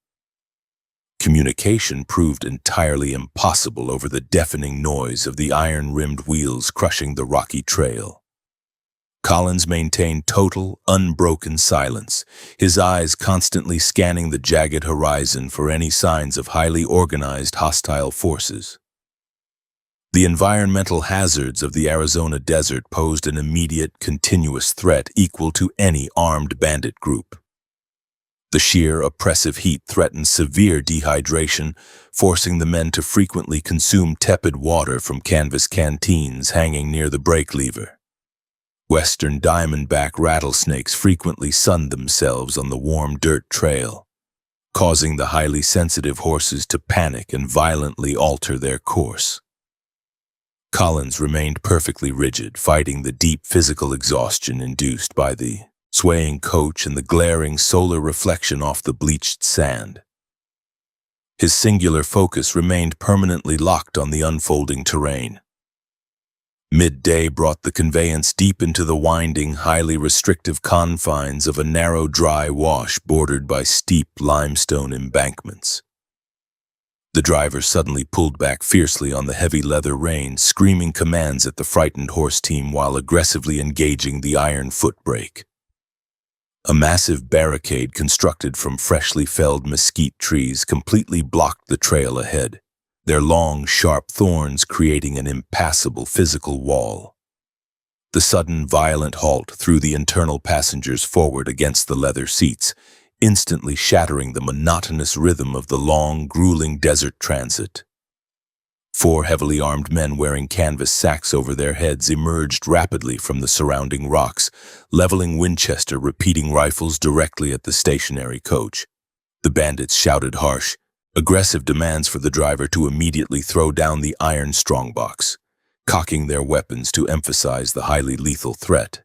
Communication proved entirely impossible over the deafening noise of the iron-rimmed wheels crushing the rocky trail. Collins maintained total, unbroken silence, his eyes constantly scanning the jagged horizon for any signs of highly organized hostile forces. The environmental hazards of the Arizona desert posed an immediate, continuous threat equal to any armed bandit group. The sheer, oppressive heat threatened severe dehydration, forcing the men to frequently consume tepid water from canvas canteens hanging near the brake lever. Western diamondback rattlesnakes frequently sunned themselves on the warm dirt trail, causing the highly sensitive horses to panic and violently alter their course. Collins remained perfectly rigid, fighting the deep physical exhaustion induced by the swaying coach and the glaring solar reflection off the bleached sand. His singular focus remained permanently locked on the unfolding terrain. Midday brought the conveyance deep into the winding, highly restrictive confines of a narrow, dry wash bordered by steep limestone embankments. The driver suddenly pulled back fiercely on the heavy leather reins, screaming commands at the frightened horse team while aggressively engaging the iron foot brake. A massive barricade constructed from freshly felled mesquite trees completely blocked the trail ahead, their long, sharp thorns creating an impassable physical wall. The sudden, violent halt threw the internal passengers forward against the leather seats, instantly shattering the monotonous rhythm of the long, grueling desert transit. Four heavily armed men wearing canvas sacks over their heads emerged rapidly from the surrounding rocks, leveling Winchester repeating rifles directly at the stationary coach. The bandits shouted harsh, aggressive demands for the driver to immediately throw down the iron strongbox, cocking their weapons to emphasize the highly lethal threat.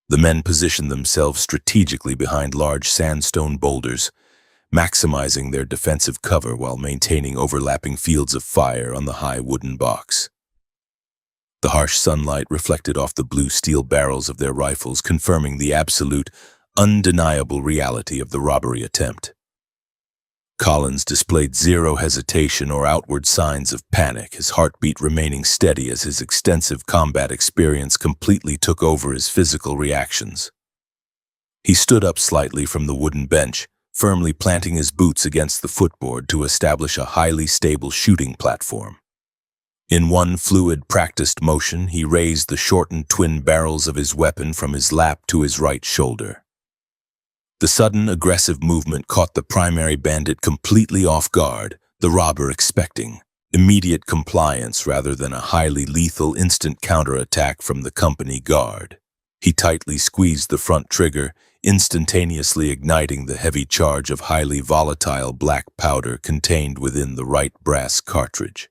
The men positioned themselves strategically behind large sandstone boulders, maximizing their defensive cover while maintaining overlapping fields of fire on the high wooden box. The harsh sunlight reflected off the blue steel barrels of their rifles, confirming the absolute, undeniable reality of the robbery attempt. Collins displayed zero hesitation or outward signs of panic, his heartbeat remaining steady as his extensive combat experience completely took over his physical reactions. He stood up slightly from the wooden bench, firmly planting his boots against the footboard to establish a highly stable shooting platform. In one fluid, practiced motion, he raised the shortened twin barrels of his weapon from his lap to his right shoulder. The sudden, aggressive movement caught the primary bandit completely off guard, the robber expecting immediate compliance rather than a highly lethal instant counterattack from the company guard. He tightly squeezed the front trigger, instantaneously igniting the heavy charge of highly volatile black powder contained within the right brass cartridge.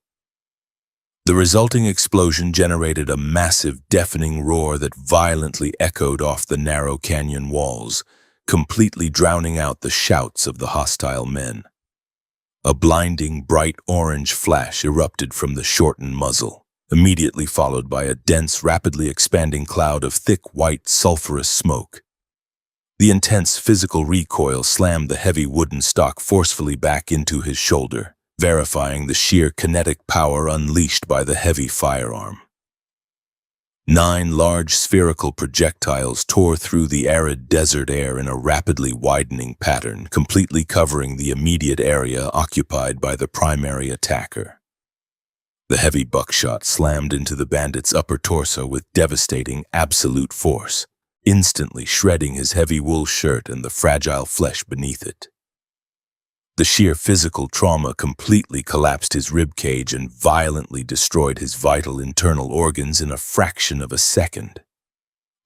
The resulting explosion generated a massive, deafening roar that violently echoed off the narrow canyon walls, completely drowning out the shouts of the hostile men. A blinding, bright orange flash erupted from the shortened muzzle, immediately followed by a dense, rapidly expanding cloud of thick, white, sulfurous smoke. The intense physical recoil slammed the heavy wooden stock forcefully back into his shoulder, verifying the sheer kinetic power unleashed by the heavy firearm. 9 large spherical projectiles tore through the arid desert air in a rapidly widening pattern, completely covering the immediate area occupied by the primary attacker. The heavy buckshot slammed into the bandit's upper torso with devastating, absolute force, instantly shredding his heavy wool shirt and the fragile flesh beneath it. The sheer physical trauma completely collapsed his ribcage and violently destroyed his vital internal organs in a fraction of a second.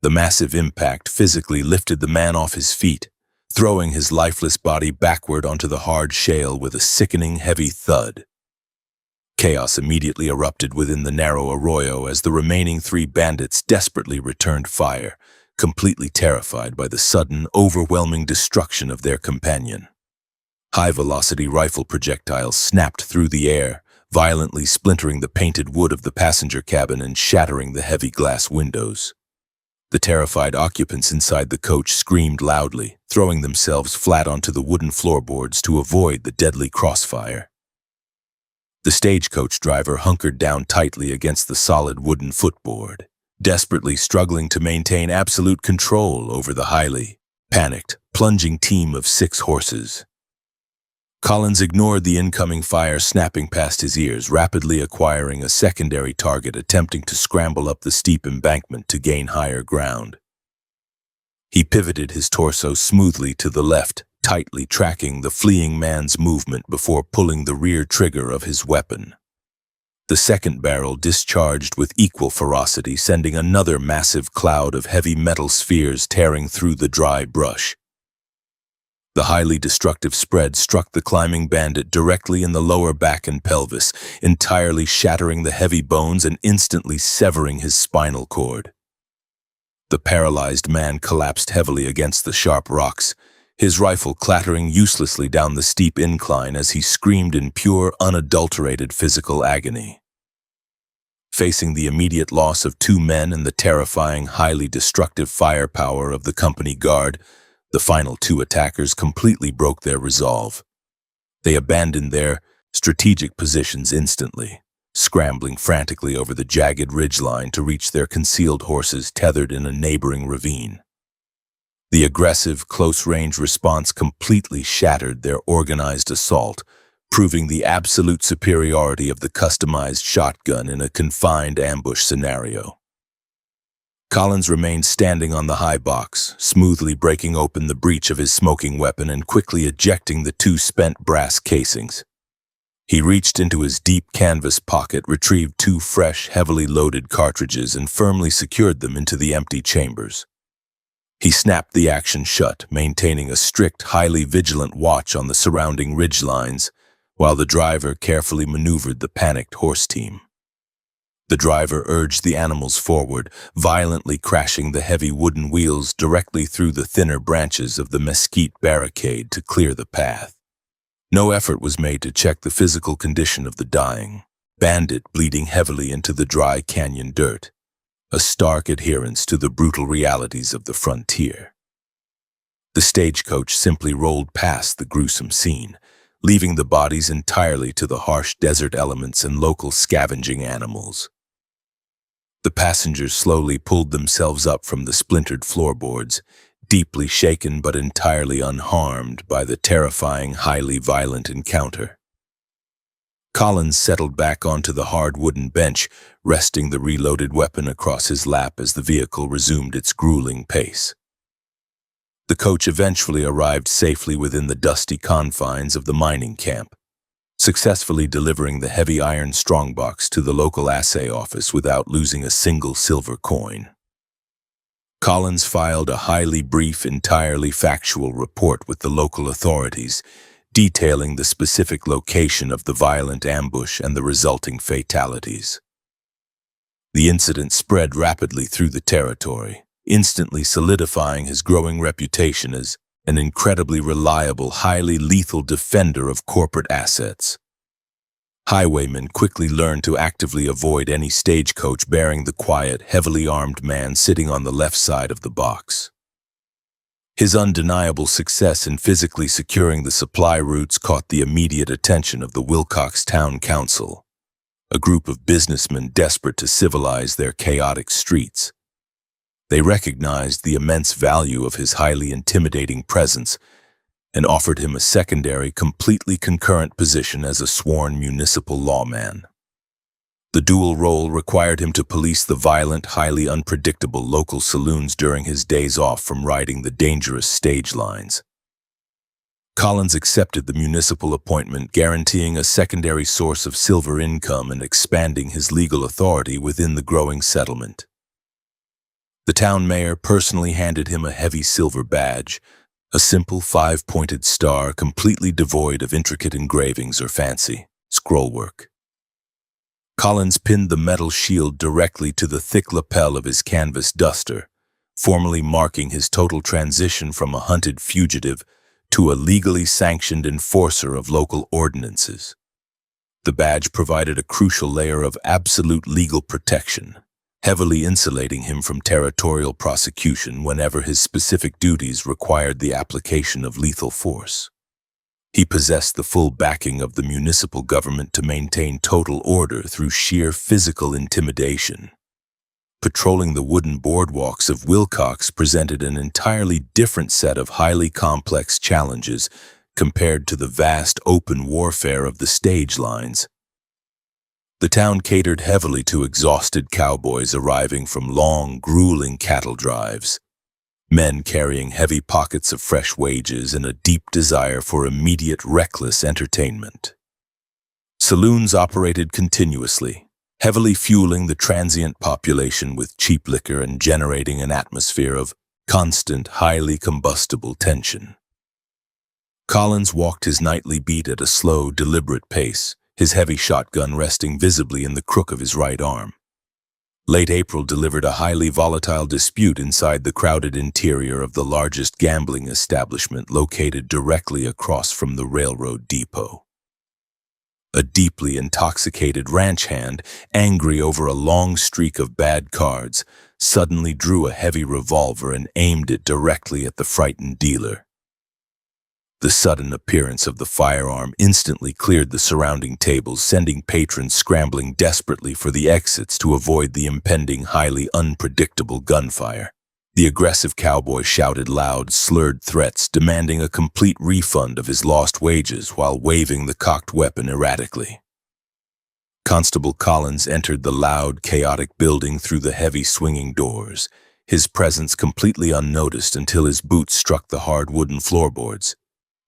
The massive impact physically lifted the man off his feet, throwing his lifeless body backward onto the hard shale with a sickening heavy thud. Chaos immediately erupted within the narrow arroyo as the remaining 3 bandits desperately returned fire, completely terrified by the sudden, overwhelming destruction of their companion. High-velocity rifle projectiles snapped through the air, violently splintering the painted wood of the passenger cabin and shattering the heavy glass windows. The terrified occupants inside the coach screamed loudly, throwing themselves flat onto the wooden floorboards to avoid the deadly crossfire. The stagecoach driver hunkered down tightly against the solid wooden footboard, desperately struggling to maintain absolute control over the highly panicked, plunging team of 6 horses. Collins ignored the incoming fire snapping past his ears, rapidly acquiring a secondary target, attempting to scramble up the steep embankment to gain higher ground. He pivoted his torso smoothly to the left, tightly tracking the fleeing man's movement before pulling the rear trigger of his weapon. The second barrel discharged with equal ferocity, sending another massive cloud of heavy metal spheres tearing through the dry brush. The highly destructive spread struck the climbing bandit directly in the lower back and pelvis, entirely shattering the heavy bones and instantly severing his spinal cord. The paralyzed man collapsed heavily against the sharp rocks, his rifle clattering uselessly down the steep incline as he screamed in pure, unadulterated physical agony. Facing the immediate loss of 2 men and the terrifying, highly destructive firepower of the company guard, the final 2 attackers completely broke their resolve. They abandoned their strategic positions instantly, scrambling frantically over the jagged ridgeline to reach their concealed horses tethered in a neighboring ravine. The aggressive, close-range response completely shattered their organized assault, proving the absolute superiority of the customized shotgun in a confined ambush scenario. Collins remained standing on the high box, smoothly breaking open the breech of his smoking weapon and quickly ejecting the two spent brass casings. He reached into his deep canvas pocket, retrieved two fresh, heavily loaded cartridges, and firmly secured them into the empty chambers. He snapped the action shut, maintaining a strict, highly vigilant watch on the surrounding ridgelines, while the driver carefully maneuvered the panicked horse team. The driver urged the animals forward, violently crashing the heavy wooden wheels directly through the thinner branches of the mesquite barricade to clear the path. No effort was made to check the physical condition of the dying bandit, bleeding heavily into the dry canyon dirt, a stark adherence to the brutal realities of the frontier. The stagecoach simply rolled past the gruesome scene, leaving the bodies entirely to the harsh desert elements and local scavenging animals. The passengers slowly pulled themselves up from the splintered floorboards, deeply shaken but entirely unharmed by the terrifying, highly violent encounter. Collins settled back onto the hard wooden bench, resting the reloaded weapon across his lap as the vehicle resumed its grueling pace. The coach eventually arrived safely within the dusty confines of the mining camp, successfully delivering the heavy iron strongbox to the local assay office without losing a single silver coin. Collins filed a highly brief, entirely factual report with the local authorities, detailing the specific location of the violent ambush and the resulting fatalities. The incident spread rapidly through the territory, instantly solidifying his growing reputation as an incredibly reliable, highly lethal defender of corporate assets. Highwaymen quickly learned to actively avoid any stagecoach bearing the quiet, heavily armed man sitting on the left side of the box. His undeniable success in physically securing the supply routes caught the immediate attention of the Wilcox Town Council, a group of businessmen desperate to civilize their chaotic streets. They recognized the immense value of his highly intimidating presence and offered him a secondary, completely concurrent position as a sworn municipal lawman. The dual role required him to police the violent, highly unpredictable local saloons during his days off from riding the dangerous stage lines. Collins accepted the municipal appointment, guaranteeing a secondary source of silver income and expanding his legal authority within the growing settlement. The town mayor personally handed him a heavy silver badge, a simple 5-pointed star completely devoid of intricate engravings or fancy scrollwork. Collins pinned the metal shield directly to the thick lapel of his canvas duster, formally marking his total transition from a hunted fugitive to a legally sanctioned enforcer of local ordinances. The badge provided a crucial layer of absolute legal protection, heavily insulating him from territorial prosecution whenever his specific duties required the application of lethal force. He possessed the full backing of the municipal government to maintain total order through sheer physical intimidation. Patrolling the wooden boardwalks of Wilcox presented an entirely different set of highly complex challenges compared to the vast open warfare of the stage lines. The town catered heavily to exhausted cowboys arriving from long, grueling cattle drives, men carrying heavy pockets of fresh wages and a deep desire for immediate, reckless entertainment. Saloons operated continuously, heavily fueling the transient population with cheap liquor and generating an atmosphere of constant, highly combustible tension. Collins walked his nightly beat at a slow, deliberate pace, his heavy shotgun resting visibly in the crook of his right arm. Late April delivered a highly volatile dispute inside the crowded interior of the largest gambling establishment located directly across from the railroad depot. A deeply intoxicated ranch hand, angry over a long streak of bad cards, suddenly drew a heavy revolver and aimed it directly at the frightened dealer. The sudden appearance of the firearm instantly cleared the surrounding tables, sending patrons scrambling desperately for the exits to avoid the impending, highly unpredictable gunfire. The aggressive cowboy shouted loud, slurred threats, demanding a complete refund of his lost wages while waving the cocked weapon erratically. Constable Collins entered the loud, chaotic building through the heavy swinging doors, his presence completely unnoticed until his boots struck the hard wooden floorboards.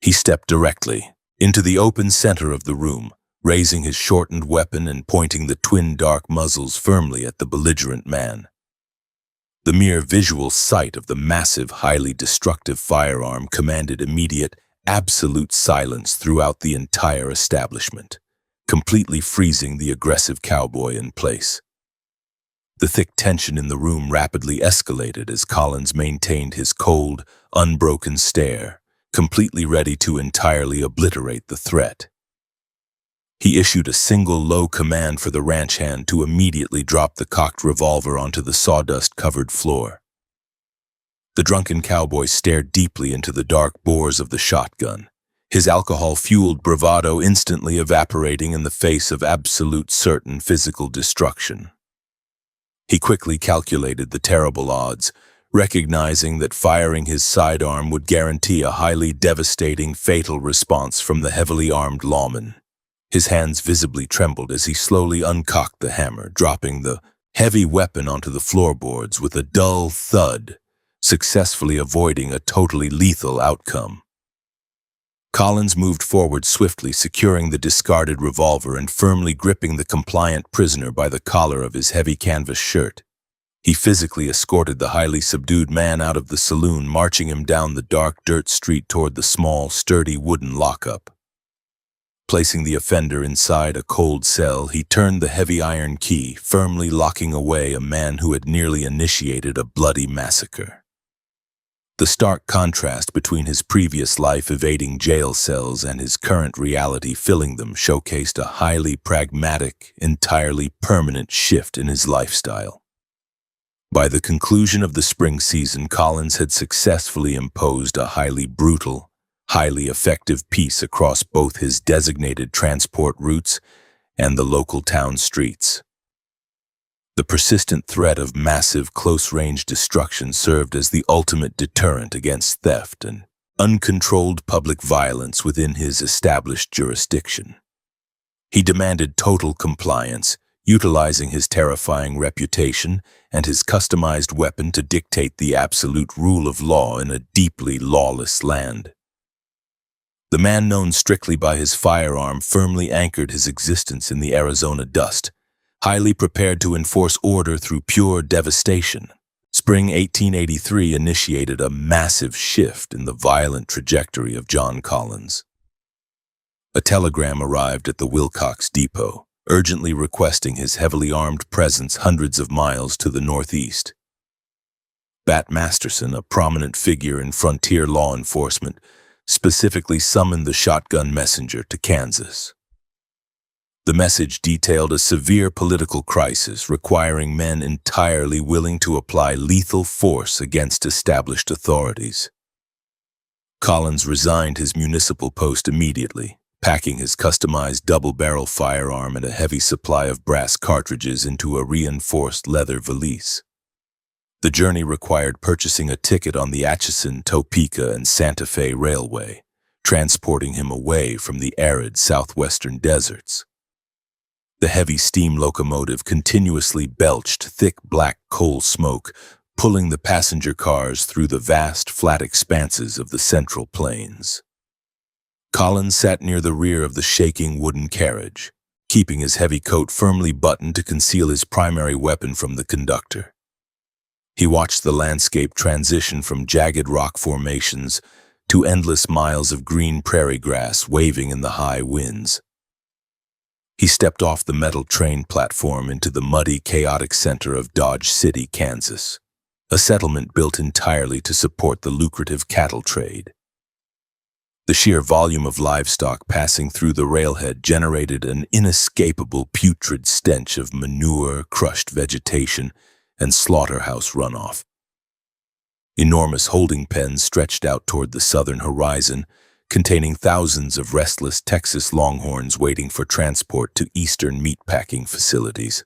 He stepped directly into the open center of the room, raising his shortened weapon and pointing the twin dark muzzles firmly at the belligerent man. The mere visual sight of the massive, highly destructive firearm commanded immediate, absolute silence throughout the entire establishment, completely freezing the aggressive cowboy in place. The thick tension in the room rapidly escalated as Collins maintained his cold, unbroken stare, completely ready to entirely obliterate the threat. He issued a single low command for the ranch hand to immediately drop the cocked revolver onto the sawdust-covered floor. The drunken cowboy stared deeply into the dark bores of the shotgun, his alcohol-fueled bravado instantly evaporating in the face of absolute certain physical destruction. He quickly calculated the terrible odds, recognizing that firing his sidearm would guarantee a highly devastating, fatal response from the heavily armed lawman. His hands visibly trembled as he slowly uncocked the hammer, dropping the heavy weapon onto the floorboards with a dull thud, successfully avoiding a totally lethal outcome. Collins moved forward swiftly, securing the discarded revolver and firmly gripping the compliant prisoner by the collar of his heavy canvas shirt. He physically escorted the highly subdued man out of the saloon, marching him down the dark dirt street toward the small, sturdy wooden lockup. Placing the offender inside a cold cell, he turned the heavy iron key, firmly locking away a man who had nearly initiated a bloody massacre. The stark contrast between his previous life evading jail cells and his current reality filling them showcased a highly pragmatic, entirely permanent shift in his lifestyle. By the conclusion of the spring season, Collins had successfully imposed a highly brutal, highly effective peace across both his designated transport routes and the local town streets. The persistent threat of massive close-range destruction served as the ultimate deterrent against theft and uncontrolled public violence within his established jurisdiction. He demanded total compliance, utilizing his terrifying reputation and his customized weapon to dictate the absolute rule of law in a deeply lawless land. The man known strictly by his firearm firmly anchored his existence in the Arizona dust, highly prepared to enforce order through pure devastation. Spring 1883 initiated a massive shift in the violent trajectory of John Collins. A telegram arrived at the Wilcox Depot, urgently requesting his heavily armed presence hundreds of miles to the northeast. Bat Masterson, a prominent figure in frontier law enforcement, specifically summoned the shotgun messenger to Kansas. The message detailed a severe political crisis requiring men entirely willing to apply lethal force against established authorities. Collins resigned his municipal post immediately, packing his customized double-barrel firearm and a heavy supply of brass cartridges into a reinforced leather valise. The journey required purchasing a ticket on the Atchison, Topeka, and Santa Fe Railway, transporting him away from the arid southwestern deserts. The heavy steam locomotive continuously belched thick black coal smoke, pulling the passenger cars through the vast, flat expanses of the Central Plains. Collins sat near the rear of the shaking wooden carriage, keeping his heavy coat firmly buttoned to conceal his primary weapon from the conductor. He watched the landscape transition from jagged rock formations to endless miles of green prairie grass waving in the high winds. He stepped off the metal train platform into the muddy, chaotic center of Dodge City, Kansas, a settlement built entirely to support the lucrative cattle trade. The sheer volume of livestock passing through the railhead generated an inescapable putrid stench of manure, crushed vegetation, and slaughterhouse runoff. Enormous holding pens stretched out toward the southern horizon, containing thousands of restless Texas longhorns waiting for transport to eastern meatpacking facilities.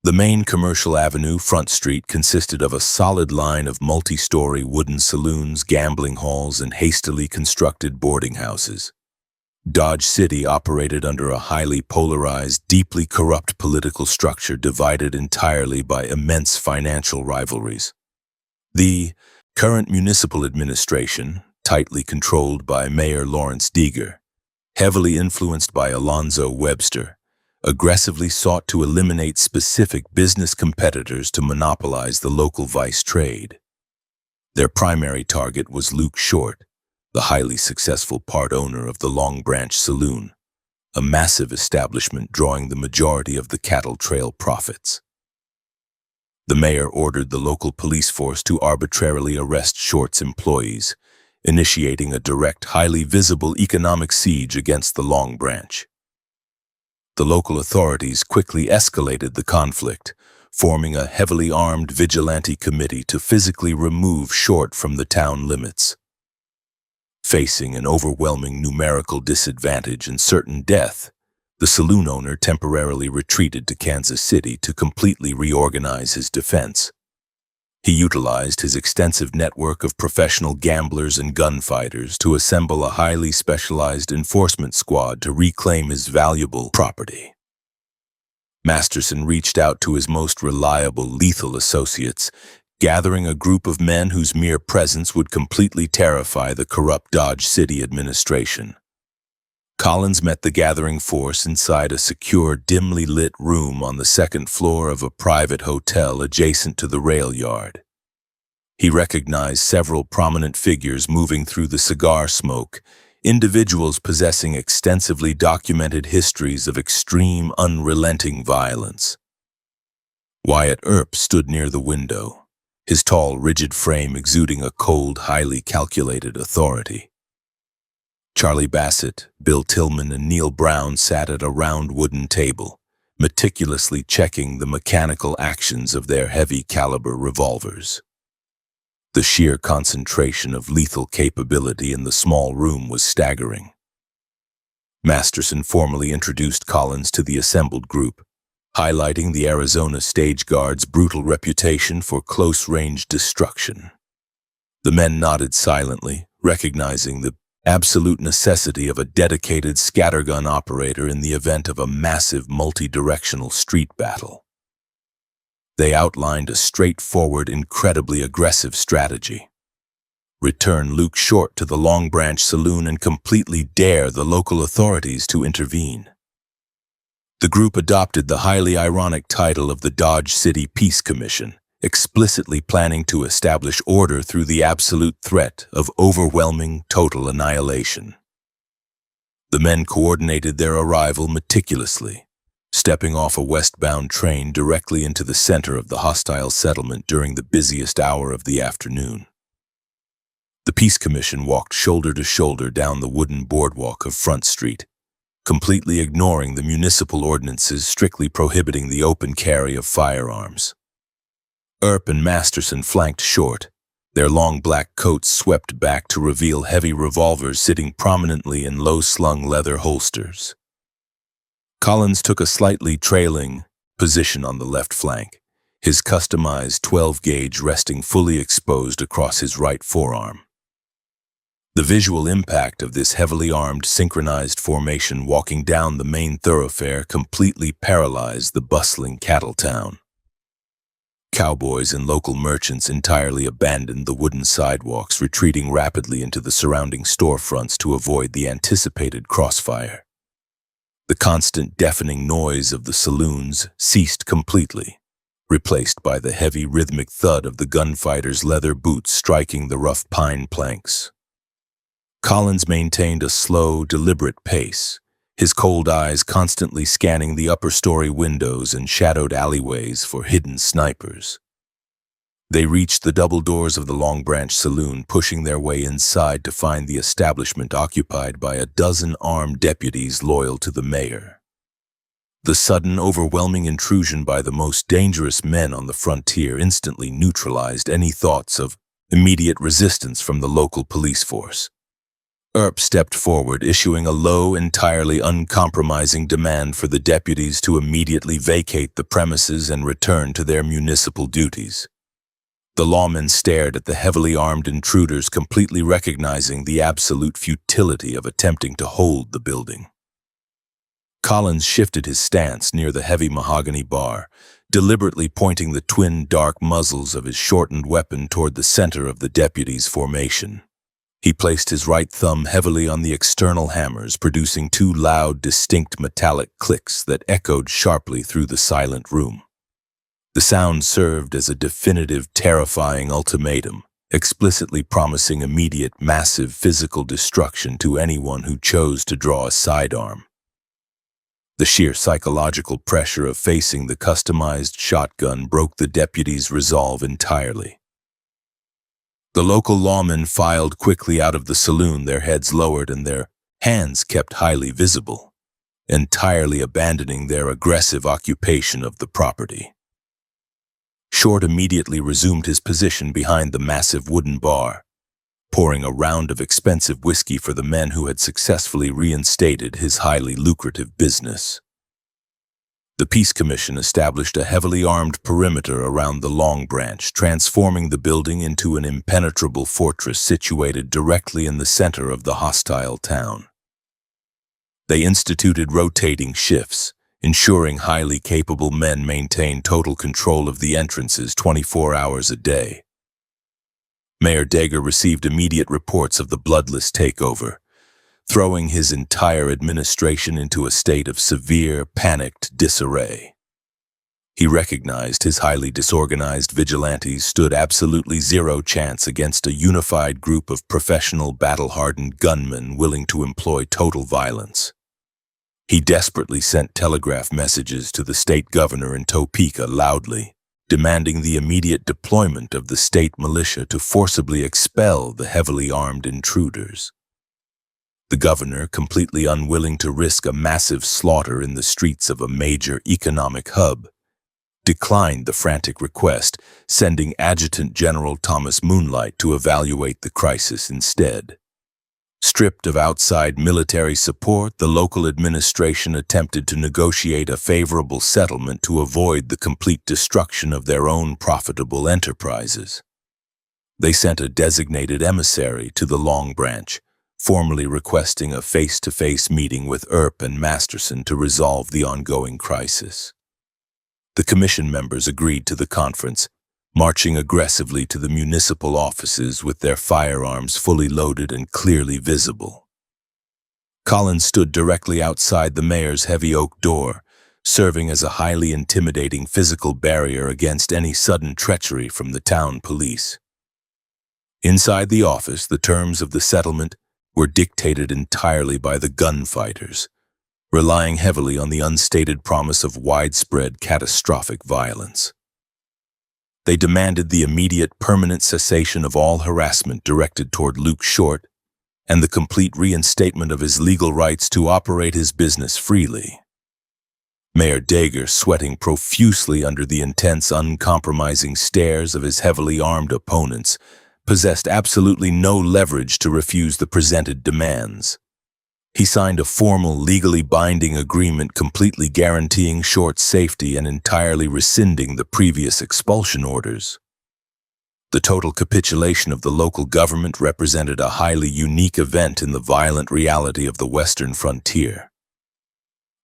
The main commercial avenue, Front Street, consisted of a solid line of multi-story wooden saloons, gambling halls, and hastily constructed boarding houses. Dodge City operated under a highly polarized, deeply corrupt political structure divided entirely by immense financial rivalries. The current municipal administration, tightly controlled by Mayor Lawrence Deeger, heavily influenced by Alonzo Webster, aggressively sought to eliminate specific business competitors to monopolize the local vice trade. Their primary target was Luke Short, the highly successful part owner of the Long Branch Saloon, a massive establishment drawing the majority of the cattle trail profits. The mayor ordered the local police force to arbitrarily arrest Short's employees, initiating a direct, highly visible economic siege against the Long Branch. The local authorities quickly escalated the conflict, forming a heavily armed vigilante committee to physically remove Short from the town limits. Facing an overwhelming numerical disadvantage and certain death, the saloon owner temporarily retreated to Kansas City to completely reorganize his defense. He utilized his extensive network of professional gamblers and gunfighters to assemble a highly specialized enforcement squad to reclaim his valuable property. Masterson reached out to his most reliable lethal associates, gathering a group of men whose mere presence would completely terrify the corrupt Dodge City administration. Collins met the gathering force inside a secure, dimly lit room on the second floor of a private hotel adjacent to the rail yard. He recognized several prominent figures moving through the cigar smoke, individuals possessing extensively documented histories of extreme, unrelenting violence. Wyatt Earp stood near the window, his tall, rigid frame exuding a cold, highly calculated authority. Charlie Bassett, Bill Tillman, and Neil Brown sat at a round wooden table, meticulously checking the mechanical actions of their heavy-caliber revolvers. The sheer concentration of lethal capability in the small room was staggering. Masterson formally introduced Collins to the assembled group, highlighting the Arizona Stage Guard's brutal reputation for close-range destruction. The men nodded silently, recognizing the absolute necessity of a dedicated scattergun operator in the event of a massive multi-directional street battle. They outlined a straightforward, incredibly aggressive strategy. Return Luke Short to the Long Branch Saloon and completely dare the local authorities to intervene. The group adopted the highly ironic title of the Dodge City Peace Commission, explicitly planning to establish order through the absolute threat of overwhelming total annihilation. The men coordinated their arrival meticulously, stepping off a westbound train directly into the center of the hostile settlement during the busiest hour of the afternoon. The Peace Commission walked shoulder to shoulder down the wooden boardwalk of Front Street, completely ignoring the municipal ordinances strictly prohibiting the open carry of firearms. Earp and Masterson flanked Short, their long black coats swept back to reveal heavy revolvers sitting prominently in low-slung leather holsters. Collins took a slightly trailing position on the left flank, his customized 12-gauge resting fully exposed across his right forearm. The visual impact of this heavily armed, synchronized formation walking down the main thoroughfare completely paralyzed the bustling cattle town. Cowboys and local merchants entirely abandoned the wooden sidewalks, retreating rapidly into the surrounding storefronts to avoid the anticipated crossfire. The constant deafening noise of the saloons ceased completely, replaced by the heavy rhythmic thud of the gunfighters' leather boots striking the rough pine planks. Collins maintained a slow, deliberate pace, his cold eyes constantly scanning the upper-story windows and shadowed alleyways for hidden snipers. They reached the double doors of the Long Branch Saloon, pushing their way inside to find the establishment occupied by a dozen armed deputies loyal to the mayor. The sudden, overwhelming intrusion by the most dangerous men on the frontier instantly neutralized any thoughts of immediate resistance from the local police force. Earp stepped forward, issuing a low, entirely uncompromising demand for the deputies to immediately vacate the premises and return to their municipal duties. The lawmen stared at the heavily armed intruders, completely recognizing the absolute futility of attempting to hold the building. Collins shifted his stance near the heavy mahogany bar, deliberately pointing the twin dark muzzles of his shortened weapon toward the center of the deputy's formation. He placed his right thumb heavily on the external hammers, producing two loud, distinct metallic clicks that echoed sharply through the silent room. The sound served as a definitive, terrifying ultimatum, explicitly promising immediate, massive physical destruction to anyone who chose to draw a sidearm. The sheer psychological pressure of facing the customized shotgun broke the deputy's resolve entirely. The local lawmen filed quickly out of the saloon, their heads lowered and their hands kept highly visible, entirely abandoning their aggressive occupation of the property. Short immediately resumed his position behind the massive wooden bar, pouring a round of expensive whiskey for the men who had successfully reinstated his highly lucrative business. The Peace Commission established a heavily armed perimeter around the Long Branch, transforming the building into an impenetrable fortress situated directly in the center of the hostile town. They instituted rotating shifts, ensuring highly capable men maintain total control of the entrances 24 hours a day. Mayor Dager received immediate reports of the bloodless takeover, throwing his entire administration into a state of severe, panicked disarray. He recognized his highly disorganized vigilantes stood absolutely zero chance against a unified group of professional, battle-hardened gunmen willing to employ total violence. He desperately sent telegraph messages to the state governor in Topeka loudly, demanding the immediate deployment of the state militia to forcibly expel the heavily armed intruders. The governor, completely unwilling to risk a massive slaughter in the streets of a major economic hub, declined the frantic request, sending Adjutant General Thomas Moonlight to evaluate the crisis instead. Stripped of outside military support, the local administration attempted to negotiate a favorable settlement to avoid the complete destruction of their own profitable enterprises. They sent a designated emissary to the Long Branch, formally requesting a face-to-face meeting with Earp and Masterson to resolve the ongoing crisis. The commission members agreed to the conference, marching aggressively to the municipal offices with their firearms fully loaded and clearly visible. Collins stood directly outside the mayor's heavy oak door, serving as a highly intimidating physical barrier against any sudden treachery from the town police. Inside the office, the terms of the settlement were dictated entirely by the gunfighters, relying heavily on the unstated promise of widespread catastrophic violence. They demanded the immediate permanent cessation of all harassment directed toward Luke Short and the complete reinstatement of his legal rights to operate his business freely. Mayor Dager, sweating profusely under the intense, uncompromising stares of his heavily armed opponents, possessed absolutely no leverage to refuse the presented demands. He signed a formal, legally binding agreement completely guaranteeing Short's safety and entirely rescinding the previous expulsion orders. The total capitulation of the local government represented a highly unique event in the violent reality of the western frontier.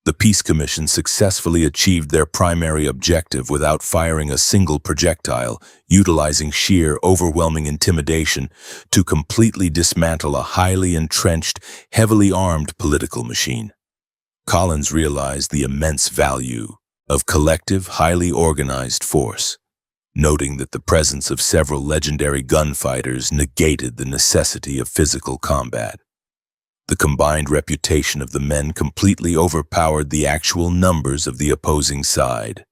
The Peace Commission successfully achieved their primary objective without firing a single projectile, utilizing sheer, overwhelming intimidation to completely dismantle a highly entrenched, heavily armed political machine. Collins realized the immense value of collective, highly organized force, noting that the presence of several legendary gunfighters negated the necessity of physical combat. The combined reputation of the men completely overpowered the actual numbers of the opposing side.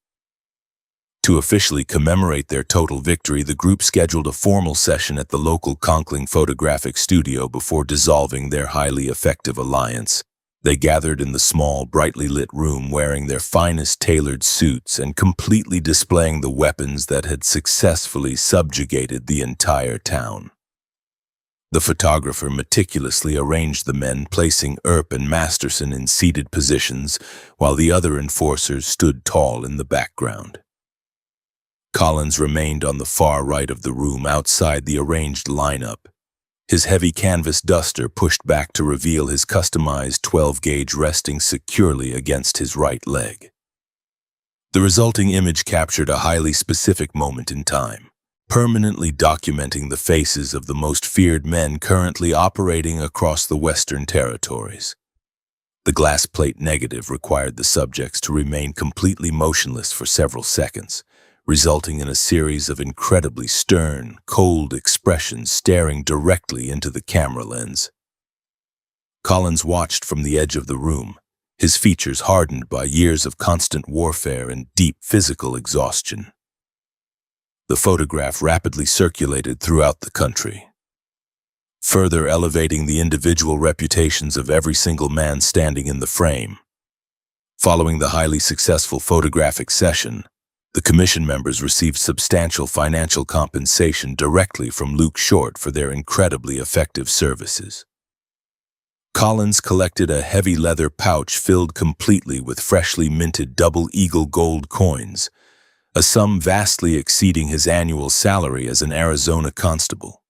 To officially commemorate their total victory, the group scheduled a formal session at the local Conkling photographic studio before dissolving their highly effective alliance. They gathered in the small, brightly lit room wearing their finest tailored suits and completely displaying the weapons that had successfully subjugated the entire town. The photographer meticulously arranged the men, placing Earp and Masterson in seated positions, while the other enforcers stood tall in the background. Collins remained on the far right of the room outside the arranged lineup, his heavy canvas duster pushed back to reveal his customized 12-gauge resting securely against his right leg. The resulting image captured a highly specific moment in time, permanently documenting the faces of the most feared men currently operating across the Western territories. The glass plate negative required the subjects to remain completely motionless for several seconds, resulting in a series of incredibly stern, cold expressions staring directly into the camera lens. Collins watched from the edge of the room, his features hardened by years of constant warfare and deep physical exhaustion. The photograph rapidly circulated throughout the country, further elevating the individual reputations of every single man standing in the frame. Following the highly successful photographic session, the commission members received substantial financial compensation directly from Luke Short for their incredibly effective services. Collins collected a heavy leather pouch filled completely with freshly minted double eagle gold coins, a sum vastly exceeding his annual salary as an Arizona constable.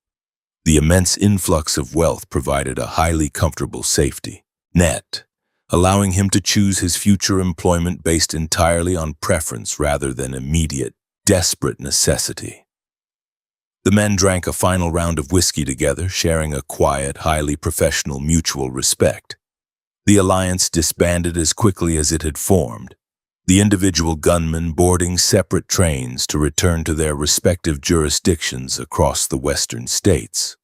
The immense influx of wealth provided a highly comfortable safety net, allowing him to choose his future employment based entirely on preference rather than immediate, desperate necessity. The men drank a final round of whiskey together, sharing a quiet, highly professional mutual respect. The alliance disbanded as quickly as it had formed, the individual gunmen boarding separate trains to return to their respective jurisdictions across the western states.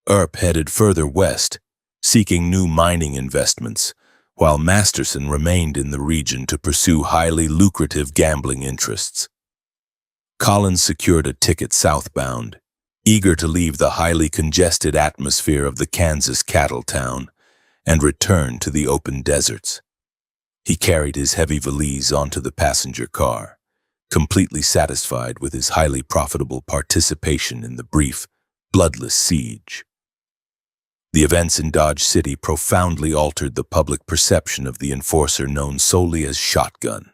Earp headed further west, seeking new mining investments, while Masterson remained in the region to pursue highly lucrative gambling interests. Collins secured a ticket southbound, eager to leave the highly congested atmosphere of the Kansas cattle town and return to the open deserts. He carried his heavy valise onto the passenger car, completely satisfied with his highly profitable participation in the brief, bloodless siege. The events in Dodge City profoundly altered the public perception of the enforcer known solely as Shotgun,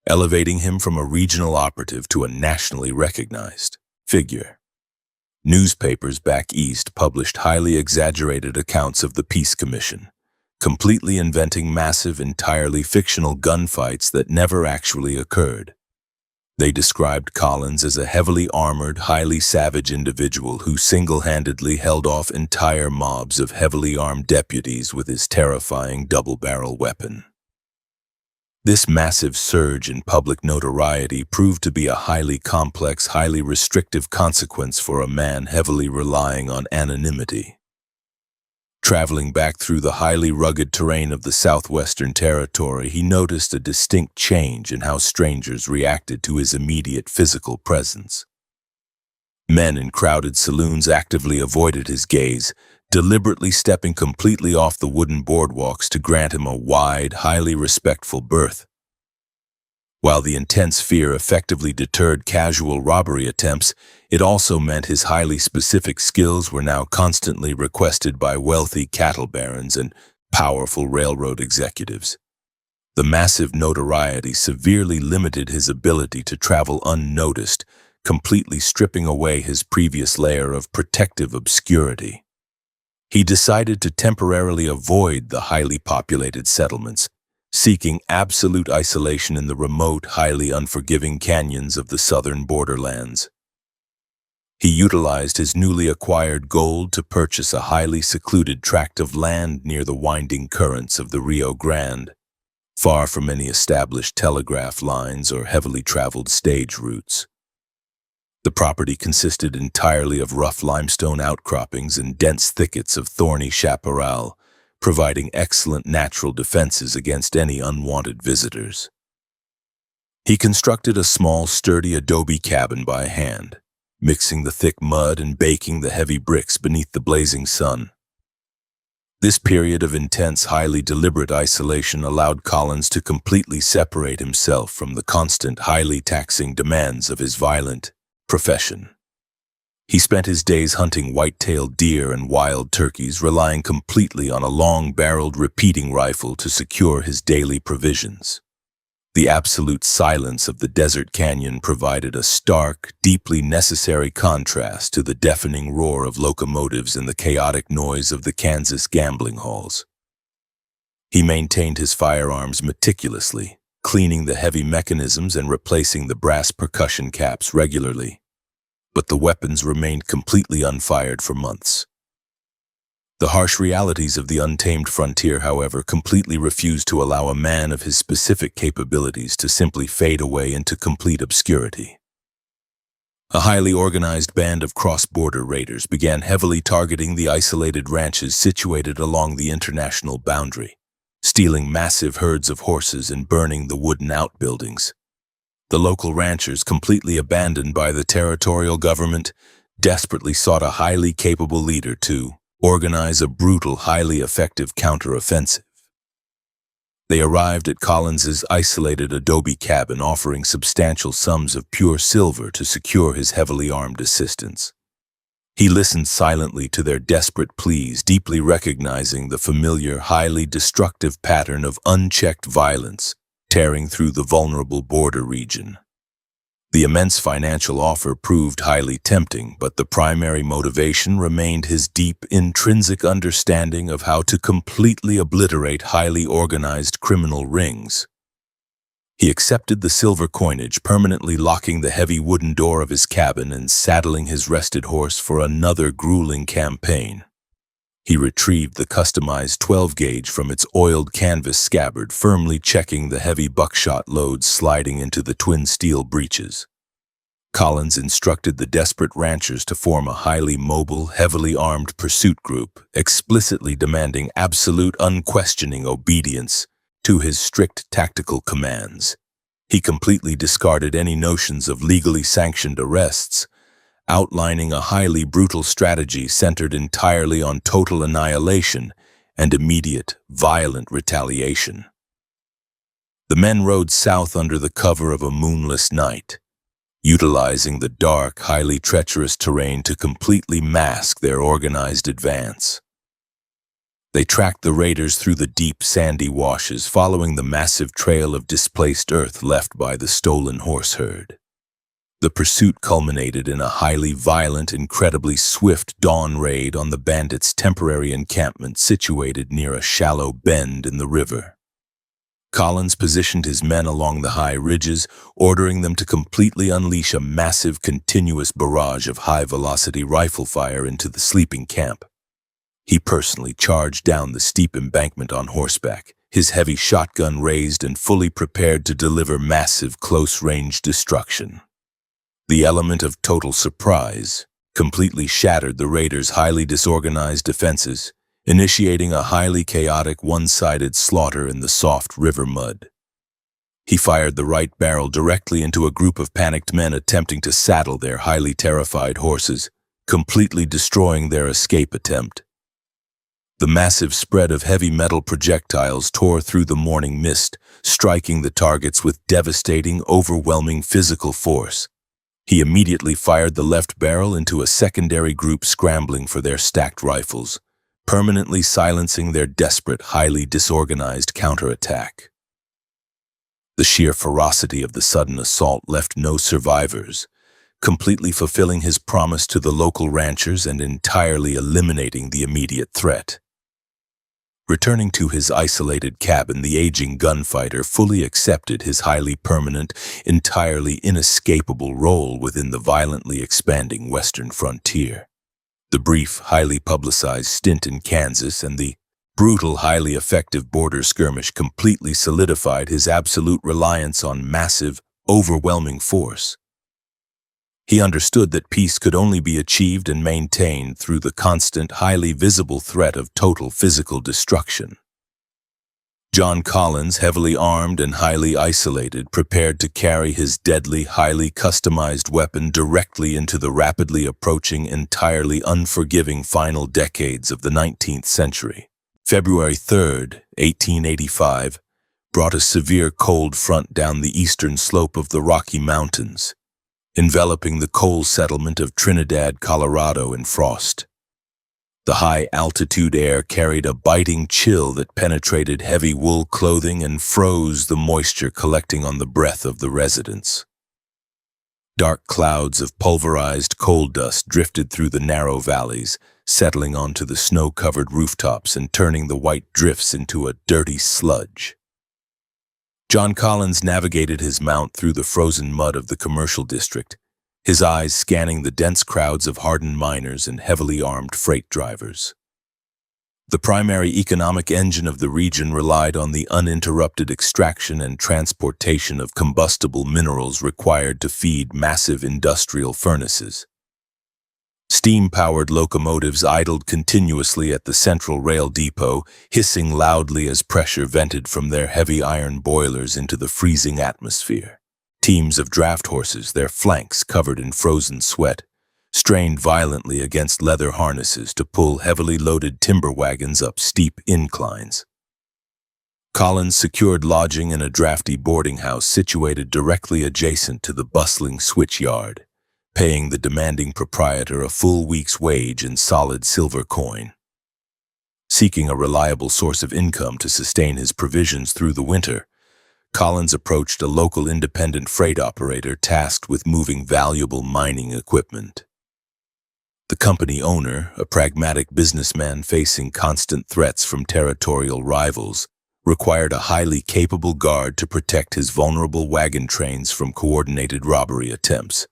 elevating him from a regional operative to a nationally recognized figure. Newspapers back east published highly exaggerated accounts of the Peace Commission, completely inventing massive, entirely fictional gunfights that never actually occurred. They described Collins as a heavily armored, highly savage individual who single-handedly held off entire mobs of heavily armed deputies with his terrifying double-barrel weapon. This massive surge in public notoriety proved to be a highly complex, highly restrictive consequence for a man heavily relying on anonymity. Traveling back through the highly rugged terrain of the southwestern territory, he noticed a distinct change in how strangers reacted to his immediate physical presence. Men in crowded saloons actively avoided his gaze, deliberately stepping completely off the wooden boardwalks to grant him a wide, highly respectful berth. While the intense fear effectively deterred casual robbery attempts, it also meant his highly specific skills were now constantly requested by wealthy cattle barons and powerful railroad executives. The massive notoriety severely limited his ability to travel unnoticed, completely stripping away his previous layer of protective obscurity. He decided to temporarily avoid the highly populated settlements, seeking absolute isolation in the remote, highly unforgiving canyons of the southern borderlands. He utilized his newly acquired gold to purchase a highly secluded tract of land near the winding currents of the Rio Grande, far from any established telegraph lines or heavily traveled stage routes. The property consisted entirely of rough limestone outcroppings and dense thickets of thorny chaparral, providing excellent natural defenses against any unwanted visitors. He constructed a small, sturdy adobe cabin by hand, mixing the thick mud and baking the heavy bricks beneath the blazing sun. This period of intense, highly deliberate isolation allowed Collins to completely separate himself from the constant, highly taxing demands of his violent profession. He spent his days hunting white-tailed deer and wild turkeys, relying completely on a long-barreled repeating rifle to secure his daily provisions. The absolute silence of the desert canyon provided a stark, deeply necessary contrast to the deafening roar of locomotives and the chaotic noise of the Kansas gambling halls. He maintained his firearms meticulously, cleaning the heavy mechanisms and replacing the brass percussion caps regularly. But the weapons remained completely unfired for months. The harsh realities of the untamed frontier, however, completely refused to allow a man of his specific capabilities to simply fade away into complete obscurity. A highly organized band of cross-border raiders began heavily targeting the isolated ranches situated along the international boundary, stealing massive herds of horses and burning the wooden outbuildings. The local ranchers, completely abandoned by the territorial government, desperately sought a highly capable leader to organize a brutal, highly effective counteroffensive. They arrived at Collins's isolated adobe cabin, offering substantial sums of pure silver to secure his heavily armed assistance. He listened silently to their desperate pleas, deeply recognizing the familiar, highly destructive pattern of unchecked violence tearing through the vulnerable border region. The immense financial offer proved highly tempting, but the primary motivation remained his deep, intrinsic understanding of how to completely obliterate highly organized criminal rings. He accepted the silver coinage, permanently locking the heavy wooden door of his cabin and saddling his rested horse for another grueling campaign. He retrieved the customized 12-gauge from its oiled canvas scabbard, firmly checking the heavy buckshot loads sliding into the twin steel breeches. Collins instructed the desperate ranchers to form a highly mobile, heavily armed pursuit group, explicitly demanding absolute, unquestioning obedience to his strict tactical commands. He completely discarded any notions of legally sanctioned arrests, outlining a highly brutal strategy centered entirely on total annihilation and immediate, violent retaliation. The men rode south under the cover of a moonless night, utilizing the dark, highly treacherous terrain to completely mask their organized advance. They tracked the raiders through the deep, sandy washes, following the massive trail of displaced earth left by the stolen horse herd. The pursuit culminated in a highly violent, incredibly swift dawn raid on the bandits' temporary encampment situated near a shallow bend in the river. Collins positioned his men along the high ridges, ordering them to completely unleash a massive, continuous barrage of high-velocity rifle fire into the sleeping camp. He personally charged down the steep embankment on horseback, his heavy shotgun raised and fully prepared to deliver massive close-range destruction. The element of total surprise completely shattered the raiders' highly disorganized defenses, initiating a highly chaotic, one-sided slaughter in the soft river mud. He fired the right barrel directly into a group of panicked men attempting to saddle their highly terrified horses, completely destroying their escape attempt. The massive spread of heavy metal projectiles tore through the morning mist, striking the targets with devastating, overwhelming physical force. He immediately fired the left barrel into a secondary group scrambling for their stacked rifles, permanently silencing their desperate, highly disorganized counterattack. The sheer ferocity of the sudden assault left no survivors, completely fulfilling his promise to the local ranchers and entirely eliminating the immediate threat. Returning to his isolated cabin, the aging gunfighter fully accepted his highly permanent, entirely inescapable role within the violently expanding western frontier. The brief, highly publicized stint in Kansas and the brutal, highly effective border skirmish completely solidified his absolute reliance on massive, overwhelming force. He understood that peace could only be achieved and maintained through the constant, highly visible threat of total physical destruction. John Collins, heavily armed and highly isolated, prepared to carry his deadly, highly customized weapon directly into the rapidly approaching, entirely unforgiving final decades of the 19th century. February 3rd, 1885, brought a severe cold front down the eastern slope of the Rocky Mountains, enveloping the coal settlement of Trinidad, Colorado, in frost. The high-altitude air carried a biting chill that penetrated heavy wool clothing and froze the moisture collecting on the breath of the residents. Dark clouds of pulverized coal dust drifted through the narrow valleys, settling onto the snow-covered rooftops and turning the white drifts into a dirty sludge. John Collins navigated his mount through the frozen mud of the commercial district, his eyes scanning the dense crowds of hardened miners and heavily armed freight drivers. The primary economic engine of the region relied on the uninterrupted extraction and transportation of combustible minerals required to feed massive industrial furnaces. Steam-powered locomotives idled continuously at the central rail depot, hissing loudly as pressure vented from their heavy iron boilers into the freezing atmosphere. Teams of draft horses, their flanks covered in frozen sweat, strained violently against leather harnesses to pull heavily loaded timber wagons up steep inclines. Collins secured lodging in a drafty boarding house situated directly adjacent to the bustling switch yard, paying the demanding proprietor a full week's wage in solid silver coin. Seeking a reliable source of income to sustain his provisions through the winter, Collins approached a local independent freight operator tasked with moving valuable mining equipment. The company owner, a pragmatic businessman facing constant threats from territorial rivals, required a highly capable guard to protect his vulnerable wagon trains from coordinated robbery attempts.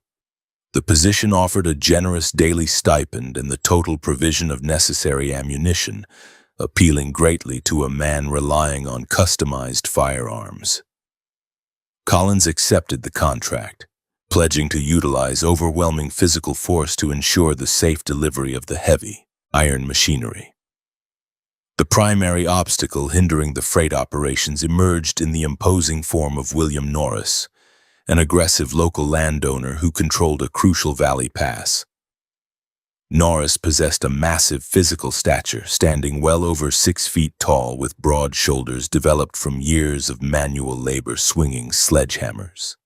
The position offered a generous daily stipend and the total provision of necessary ammunition, appealing greatly to a man relying on customized firearms. Collins accepted the contract, pledging to utilize overwhelming physical force to ensure the safe delivery of the heavy, iron machinery. The primary obstacle hindering the freight operations emerged in the imposing form of William Norris, an aggressive local landowner who controlled a crucial valley pass. Norris possessed a massive physical stature, standing well over 6 feet tall with broad shoulders developed from years of manual labor swinging sledgehammers.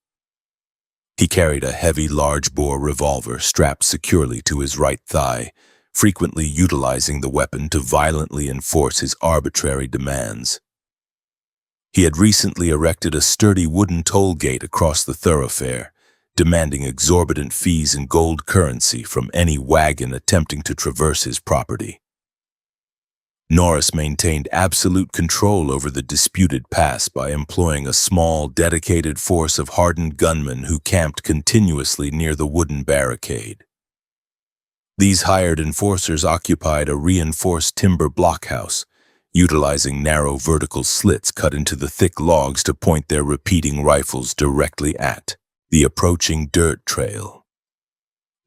He carried a heavy large-bore revolver strapped securely to his right thigh, frequently utilizing the weapon to violently enforce his arbitrary demands. He had recently erected a sturdy wooden toll gate across the thoroughfare, demanding exorbitant fees in gold currency from any wagon attempting to traverse his property. Norris maintained absolute control over the disputed pass by employing a small, dedicated force of hardened gunmen who camped continuously near the wooden barricade. These hired enforcers occupied a reinforced timber blockhouse, utilizing narrow vertical slits cut into the thick logs to point their repeating rifles directly at the approaching dirt trail.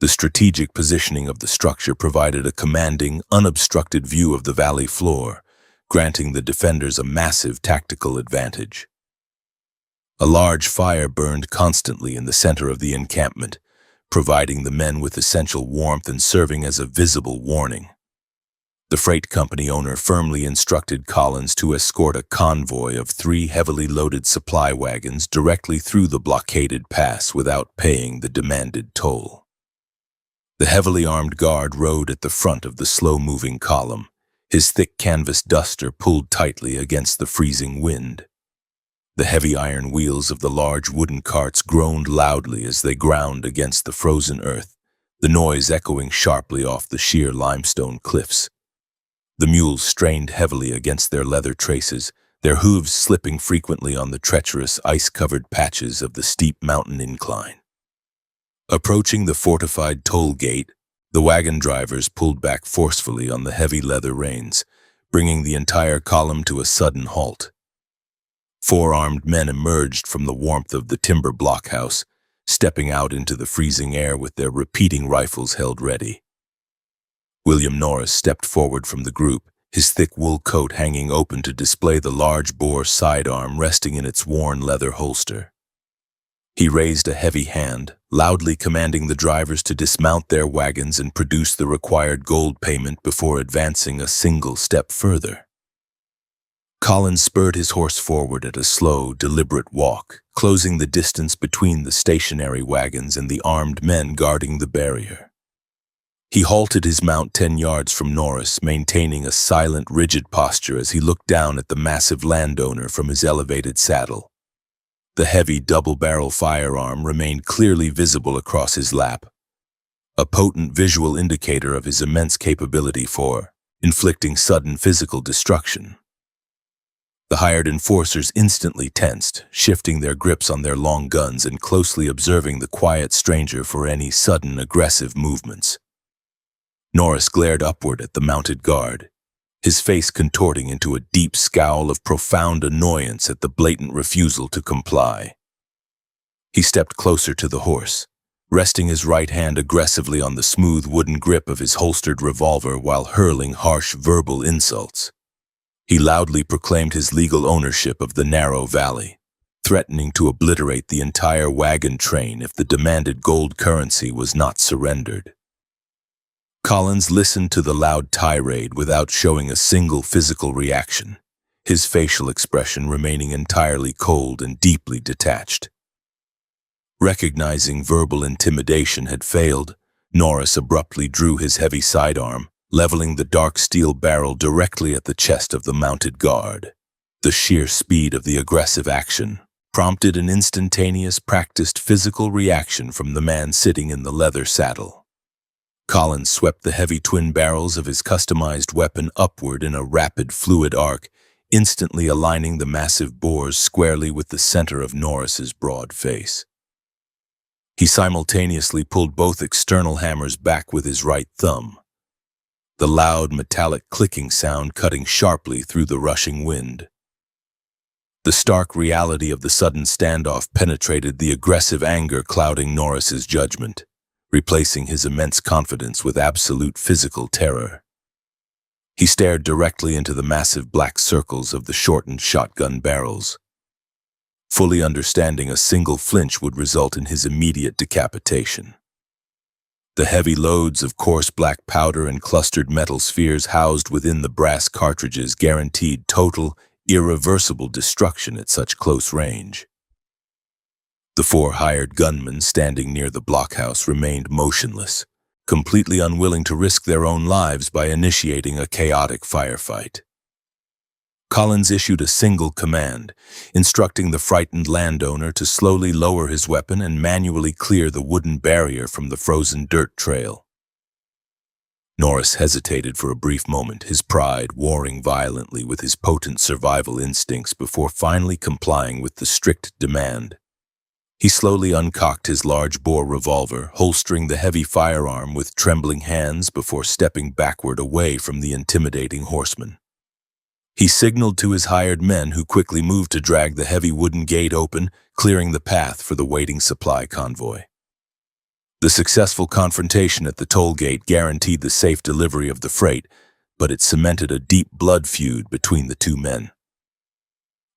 The strategic positioning of the structure provided a commanding, unobstructed view of the valley floor, granting the defenders a massive tactical advantage. A large fire burned constantly in the center of the encampment, providing the men with essential warmth and serving as a visible warning. The freight company owner firmly instructed Collins to escort a convoy of 3 heavily loaded supply wagons directly through the blockaded pass without paying the demanded toll. The heavily armed guard rode at the front of the slow-moving column, his thick canvas duster pulled tightly against the freezing wind. The heavy iron wheels of the large wooden carts groaned loudly as they ground against the frozen earth, the noise echoing sharply off the sheer limestone cliffs. The mules strained heavily against their leather traces, their hooves slipping frequently on the treacherous, ice-covered patches of the steep mountain incline. Approaching the fortified toll gate, the wagon drivers pulled back forcefully on the heavy leather reins, bringing the entire column to a sudden halt. 4 armed men emerged from the warmth of the timber blockhouse, stepping out into the freezing air with their repeating rifles held ready. William Norris stepped forward from the group, his thick wool coat hanging open to display the large-bore sidearm resting in its worn leather holster. He raised a heavy hand, loudly commanding the drivers to dismount their wagons and produce the required gold payment before advancing a single step further. Collins spurred his horse forward at a slow, deliberate walk, closing the distance between the stationary wagons and the armed men guarding the barrier. He halted his mount 10 yards from Norris, maintaining a silent, rigid posture as he looked down at the massive landowner from his elevated saddle. The heavy double-barrel firearm remained clearly visible across his lap, a potent visual indicator of his immense capability for inflicting sudden physical destruction. The hired enforcers instantly tensed, shifting their grips on their long guns and closely observing the quiet stranger for any sudden aggressive movements. Norris glared upward at the mounted guard, his face contorting into a deep scowl of profound annoyance at the blatant refusal to comply. He stepped closer to the horse, resting his right hand aggressively on the smooth wooden grip of his holstered revolver while hurling harsh verbal insults. He loudly proclaimed his legal ownership of the narrow valley, threatening to obliterate the entire wagon train if the demanded gold currency was not surrendered. Collins listened to the loud tirade without showing a single physical reaction, his facial expression remaining entirely cold and deeply detached. Recognizing verbal intimidation had failed, Norris abruptly drew his heavy sidearm, leveling the dark steel barrel directly at the chest of the mounted guard. The sheer speed of the aggressive action prompted an instantaneous, practiced physical reaction from the man sitting in the leather saddle. Collins swept the heavy twin barrels of his customized weapon upward in a rapid, fluid arc, instantly aligning the massive bores squarely with the center of Norris's broad face. He simultaneously pulled both external hammers back with his right thumb, the loud metallic clicking sound cutting sharply through the rushing wind. The stark reality of the sudden standoff penetrated the aggressive anger clouding Norris's judgment, replacing his immense confidence with absolute physical terror. He stared directly into the massive black circles of the shortened shotgun barrels, fully understanding a single flinch would result in his immediate decapitation. The heavy loads of coarse black powder and clustered metal spheres housed within the brass cartridges guaranteed total, irreversible destruction at such close range. The 4 hired gunmen standing near the blockhouse remained motionless, completely unwilling to risk their own lives by initiating a chaotic firefight. Collins issued a single command, instructing the frightened landowner to slowly lower his weapon and manually clear the wooden barrier from the frozen dirt trail. Norris hesitated for a brief moment, his pride warring violently with his potent survival instincts before finally complying with the strict demand. He slowly uncocked his large-bore revolver, holstering the heavy firearm with trembling hands before stepping backward away from the intimidating horseman. He signaled to his hired men, who quickly moved to drag the heavy wooden gate open, clearing the path for the waiting supply convoy. The successful confrontation at the toll gate guaranteed the safe delivery of the freight, but it cemented a deep blood feud between the two men.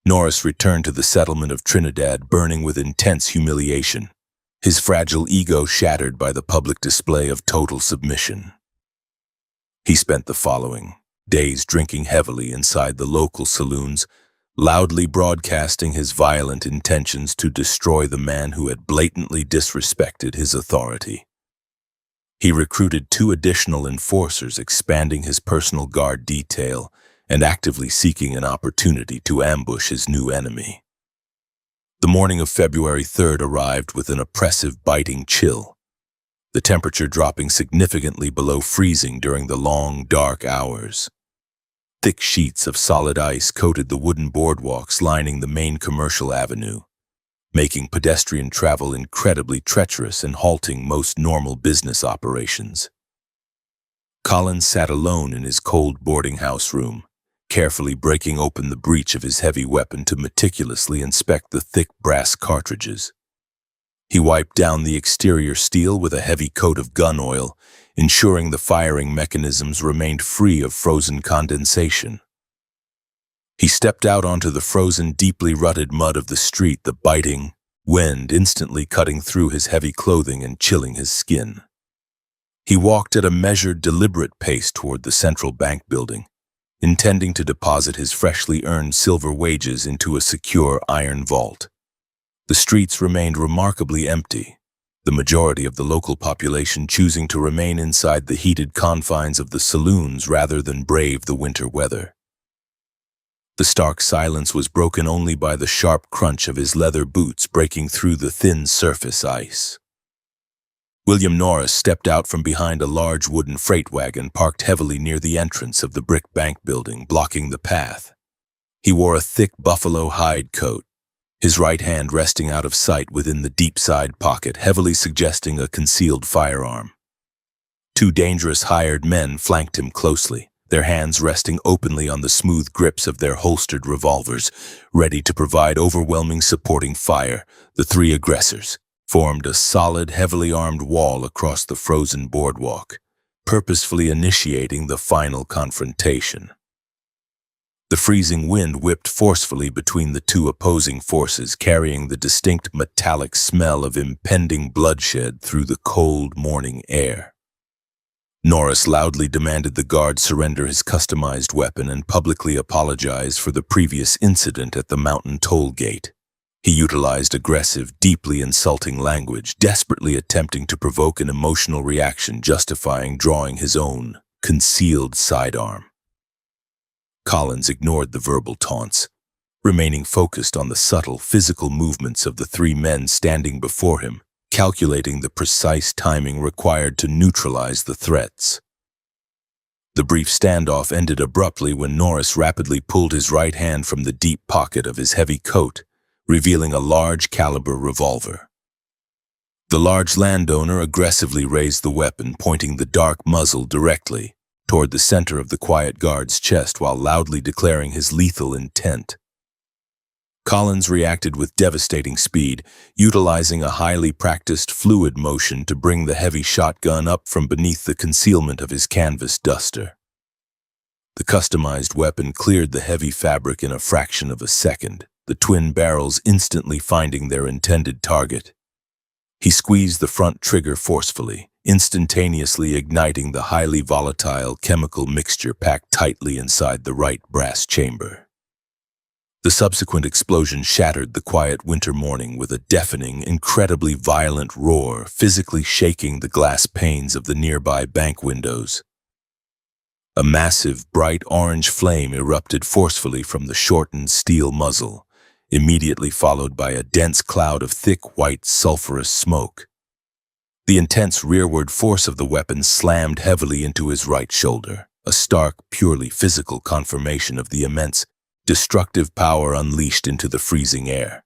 Norris returned to the settlement of Trinidad burning with intense humiliation, his fragile ego shattered by the public display of total submission. He spent the following days drinking heavily inside the local saloons, loudly broadcasting his violent intentions to destroy the man who had blatantly disrespected his authority. He recruited 2 additional enforcers, expanding his personal guard detail and actively seeking an opportunity to ambush his new enemy. The morning of February 3rd arrived with an oppressive, biting chill, the temperature dropping significantly below freezing during the long, dark hours. Thick sheets of solid ice coated the wooden boardwalks lining the main commercial avenue, making pedestrian travel incredibly treacherous and halting most normal business operations. Collins sat alone in his cold boarding house room, carefully breaking open the breech of his heavy weapon to meticulously inspect the thick brass cartridges. He wiped down the exterior steel with a heavy coat of gun oil, ensuring the firing mechanisms remained free of frozen condensation. He stepped out onto the frozen, deeply rutted mud of the street, the biting wind instantly cutting through his heavy clothing and chilling his skin. He walked at a measured, deliberate pace toward the central bank building, intending to deposit his freshly earned silver wages into a secure iron vault. The streets remained remarkably empty, the majority of the local population choosing to remain inside the heated confines of the saloons rather than brave the winter weather. The stark silence was broken only by the sharp crunch of his leather boots breaking through the thin surface ice. William Norris stepped out from behind a large wooden freight wagon parked heavily near the entrance of the brick bank building, blocking the path. He wore a thick buffalo hide coat, his right hand resting out of sight within the deep side pocket, heavily suggesting a concealed firearm. Two dangerous hired men flanked him closely, their hands resting openly on the smooth grips of their holstered revolvers, ready to provide overwhelming supporting fire. The three aggressors formed a solid, heavily armed wall across the frozen boardwalk, purposefully initiating the final confrontation. The freezing wind whipped forcefully between the two opposing forces, carrying the distinct metallic smell of impending bloodshed through the cold morning air. Norris loudly demanded the guard surrender his customized weapon and publicly apologize for the previous incident at the mountain toll gate. He utilized aggressive, deeply insulting language, desperately attempting to provoke an emotional reaction, justifying drawing his own concealed sidearm. Collins ignored the verbal taunts, remaining focused on the subtle physical movements of the three men standing before him, calculating the precise timing required to neutralize the threats. The brief standoff ended abruptly when Norris rapidly pulled his right hand from the deep pocket of his heavy coat, revealing a large-caliber revolver. The large landowner aggressively raised the weapon, pointing the dark muzzle directly toward the center of the quiet guard's chest while loudly declaring his lethal intent. Collins reacted with devastating speed, utilizing a highly practiced fluid motion to bring the heavy shotgun up from beneath the concealment of his canvas duster. The customized weapon cleared the heavy fabric in a fraction of a second, the twin barrels instantly finding their intended target. He squeezed the front trigger forcefully, instantaneously igniting the highly volatile chemical mixture packed tightly inside the right brass chamber. The subsequent explosion shattered the quiet winter morning with a deafening, incredibly violent roar, physically shaking the glass panes of the nearby bank windows. A massive, bright orange flame erupted forcefully from the shortened steel muzzle, immediately followed by a dense cloud of thick, white, sulfurous smoke. The intense rearward force of the weapon slammed heavily into his right shoulder, a stark, purely physical confirmation of the immense, destructive power unleashed into the freezing air.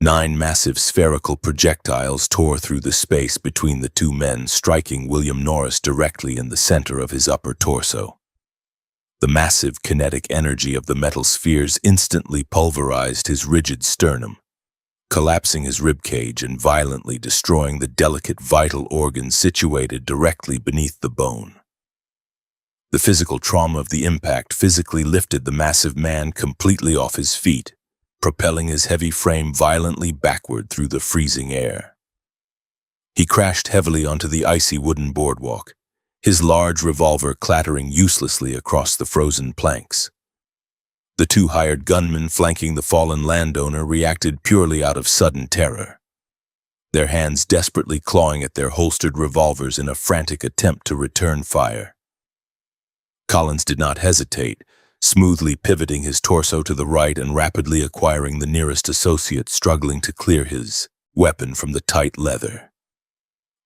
9 massive spherical projectiles tore through the space between the two men, striking William Norris directly in the center of his upper torso. The massive kinetic energy of the metal spheres instantly pulverized his rigid sternum, collapsing his ribcage and violently destroying the delicate vital organs situated directly beneath the bone. The physical trauma of the impact physically lifted the massive man completely off his feet, propelling his heavy frame violently backward through the freezing air. He crashed heavily onto the icy wooden boardwalk, his large revolver clattering uselessly across the frozen planks. The two hired gunmen flanking the fallen landowner reacted purely out of sudden terror, their hands desperately clawing at their holstered revolvers in a frantic attempt to return fire. Collins did not hesitate, smoothly pivoting his torso to the right and rapidly acquiring the nearest associate struggling to clear his weapon from the tight leather.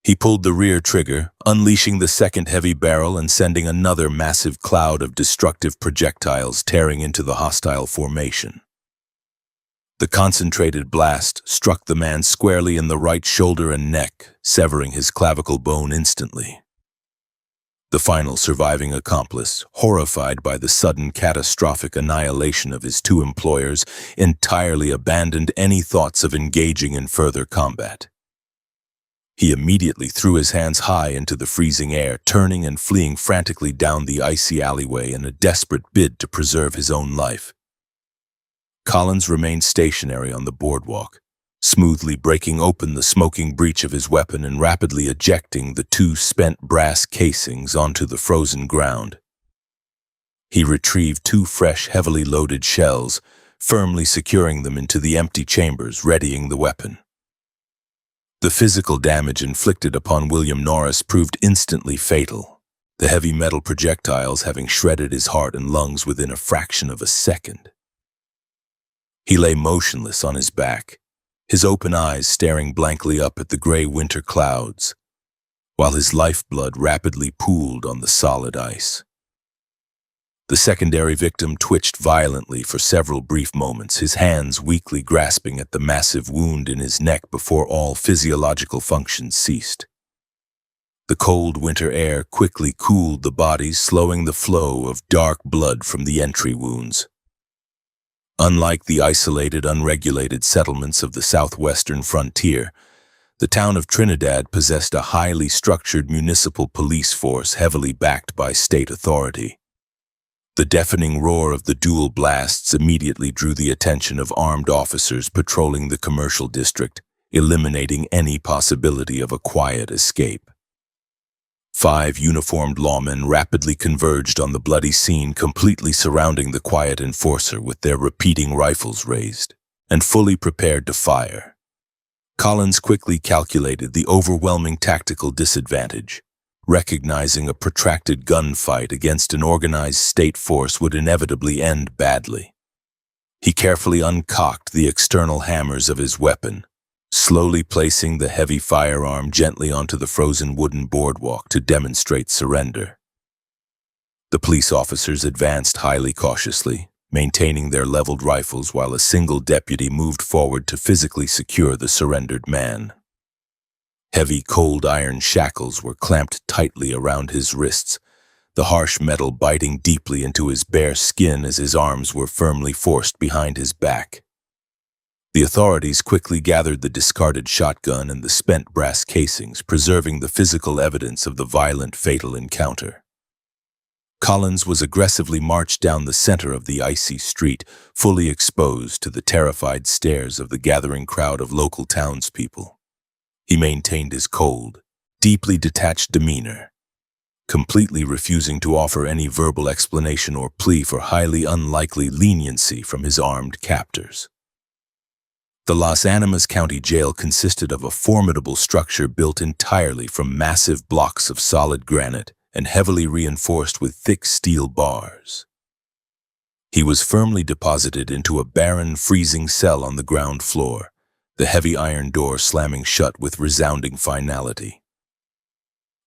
He pulled the rear trigger, unleashing the second heavy barrel and sending another massive cloud of destructive projectiles tearing into the hostile formation. The concentrated blast struck the man squarely in the right shoulder and neck, severing his clavicle bone instantly. The final surviving accomplice, horrified by the sudden catastrophic annihilation of his two employers, entirely abandoned any thoughts of engaging in further combat. He immediately threw his hands high into the freezing air, turning and fleeing frantically down the icy alleyway in a desperate bid to preserve his own life. Collins remained stationary on the boardwalk, smoothly breaking open the smoking breech of his weapon and rapidly ejecting the 2 spent brass casings onto the frozen ground. He retrieved 2 fresh, heavily loaded shells, firmly securing them into the empty chambers, readying the weapon. The physical damage inflicted upon William Norris proved instantly fatal, the heavy metal projectiles having shredded his heart and lungs within a fraction of a second. He lay motionless on his back, his open eyes staring blankly up at the gray winter clouds, while his lifeblood rapidly pooled on the solid ice. The secondary victim twitched violently for several brief moments, his hands weakly grasping at the massive wound in his neck before all physiological functions ceased. The cold winter air quickly cooled the bodies, slowing the flow of dark blood from the entry wounds. Unlike the isolated, unregulated settlements of the southwestern frontier, the town of Trinidad possessed a highly structured municipal police force heavily backed by state authority. The deafening roar of the dual blasts immediately drew the attention of armed officers patrolling the commercial district, eliminating any possibility of a quiet escape. 5 uniformed lawmen rapidly converged on the bloody scene, completely surrounding the quiet enforcer with their repeating rifles raised and fully prepared to fire. Collins quickly calculated the overwhelming tactical disadvantage, recognizing a protracted gunfight against an organized state force would inevitably end badly. He carefully uncocked the external hammers of his weapon, slowly placing the heavy firearm gently onto the frozen wooden boardwalk to demonstrate surrender. The police officers advanced highly cautiously, maintaining their leveled rifles while a single deputy moved forward to physically secure the surrendered man. Heavy cold iron shackles were clamped tightly around his wrists, the harsh metal biting deeply into his bare skin as his arms were firmly forced behind his back. The authorities quickly gathered the discarded shotgun and the spent brass casings, preserving the physical evidence of the violent, fatal encounter. Collins was aggressively marched down the center of the icy street, fully exposed to the terrified stares of the gathering crowd of local townspeople. He maintained his cold, deeply detached demeanor, completely refusing to offer any verbal explanation or plea for highly unlikely leniency from his armed captors. The Las Animas County Jail consisted of a formidable structure built entirely from massive blocks of solid granite and heavily reinforced with thick steel bars. He was firmly deposited into a barren, freezing cell on the ground floor, the heavy iron door slamming shut with resounding finality.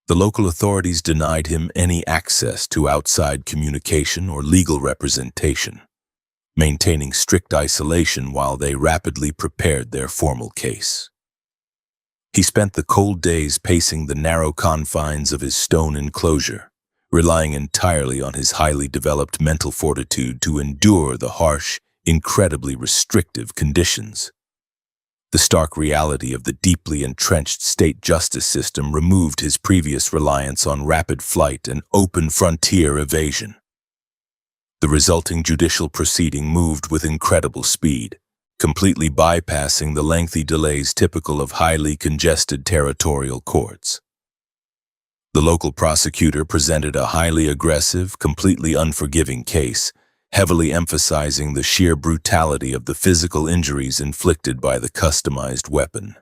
The local authorities denied him any access to outside communication or legal representation, maintaining strict isolation while they rapidly prepared their formal case. He spent the cold days pacing the narrow confines of his stone enclosure, relying entirely on his highly developed mental fortitude to endure the harsh, incredibly restrictive conditions. The stark reality of the deeply entrenched state justice system removed his previous reliance on rapid flight and open frontier evasion. The resulting judicial proceeding moved with incredible speed, completely bypassing the lengthy delays typical of highly congested territorial courts. The local prosecutor presented a highly aggressive, completely unforgiving case, heavily emphasizing the sheer brutality of the physical injuries inflicted by the customized weapon.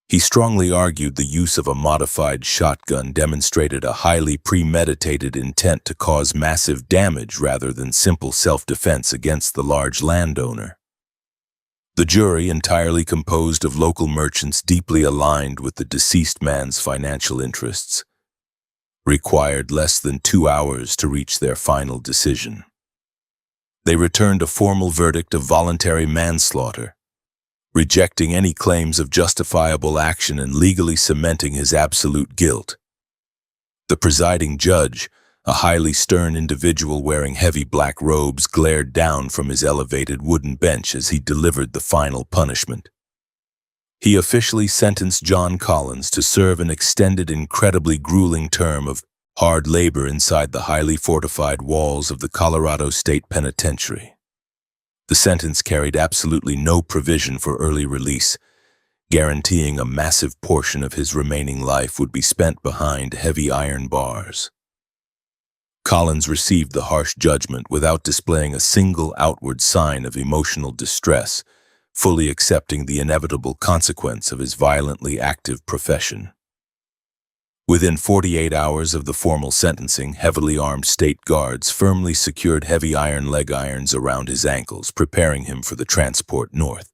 He strongly argued the use of a modified shotgun demonstrated a highly premeditated intent to cause massive damage rather than simple self-defense against the large landowner. The jury, entirely composed of local merchants deeply aligned with the deceased man's financial interests, required less than 2 hours to reach their final decision. They returned a formal verdict of voluntary manslaughter, rejecting any claims of justifiable action and legally cementing his absolute guilt. The presiding judge, a highly stern individual wearing heavy black robes, glared down from his elevated wooden bench as he delivered the final punishment. He officially sentenced John Collins to serve an extended, incredibly grueling term of hard labor inside the highly fortified walls of the Colorado State Penitentiary. The sentence carried absolutely no provision for early release, guaranteeing a massive portion of his remaining life would be spent behind heavy iron bars. Collins received the harsh judgment without displaying a single outward sign of emotional distress, fully accepting the inevitable consequence of his violently active profession. Within 48 hours of the formal sentencing, heavily armed state guards firmly secured heavy iron leg irons around his ankles, preparing him for the transport north.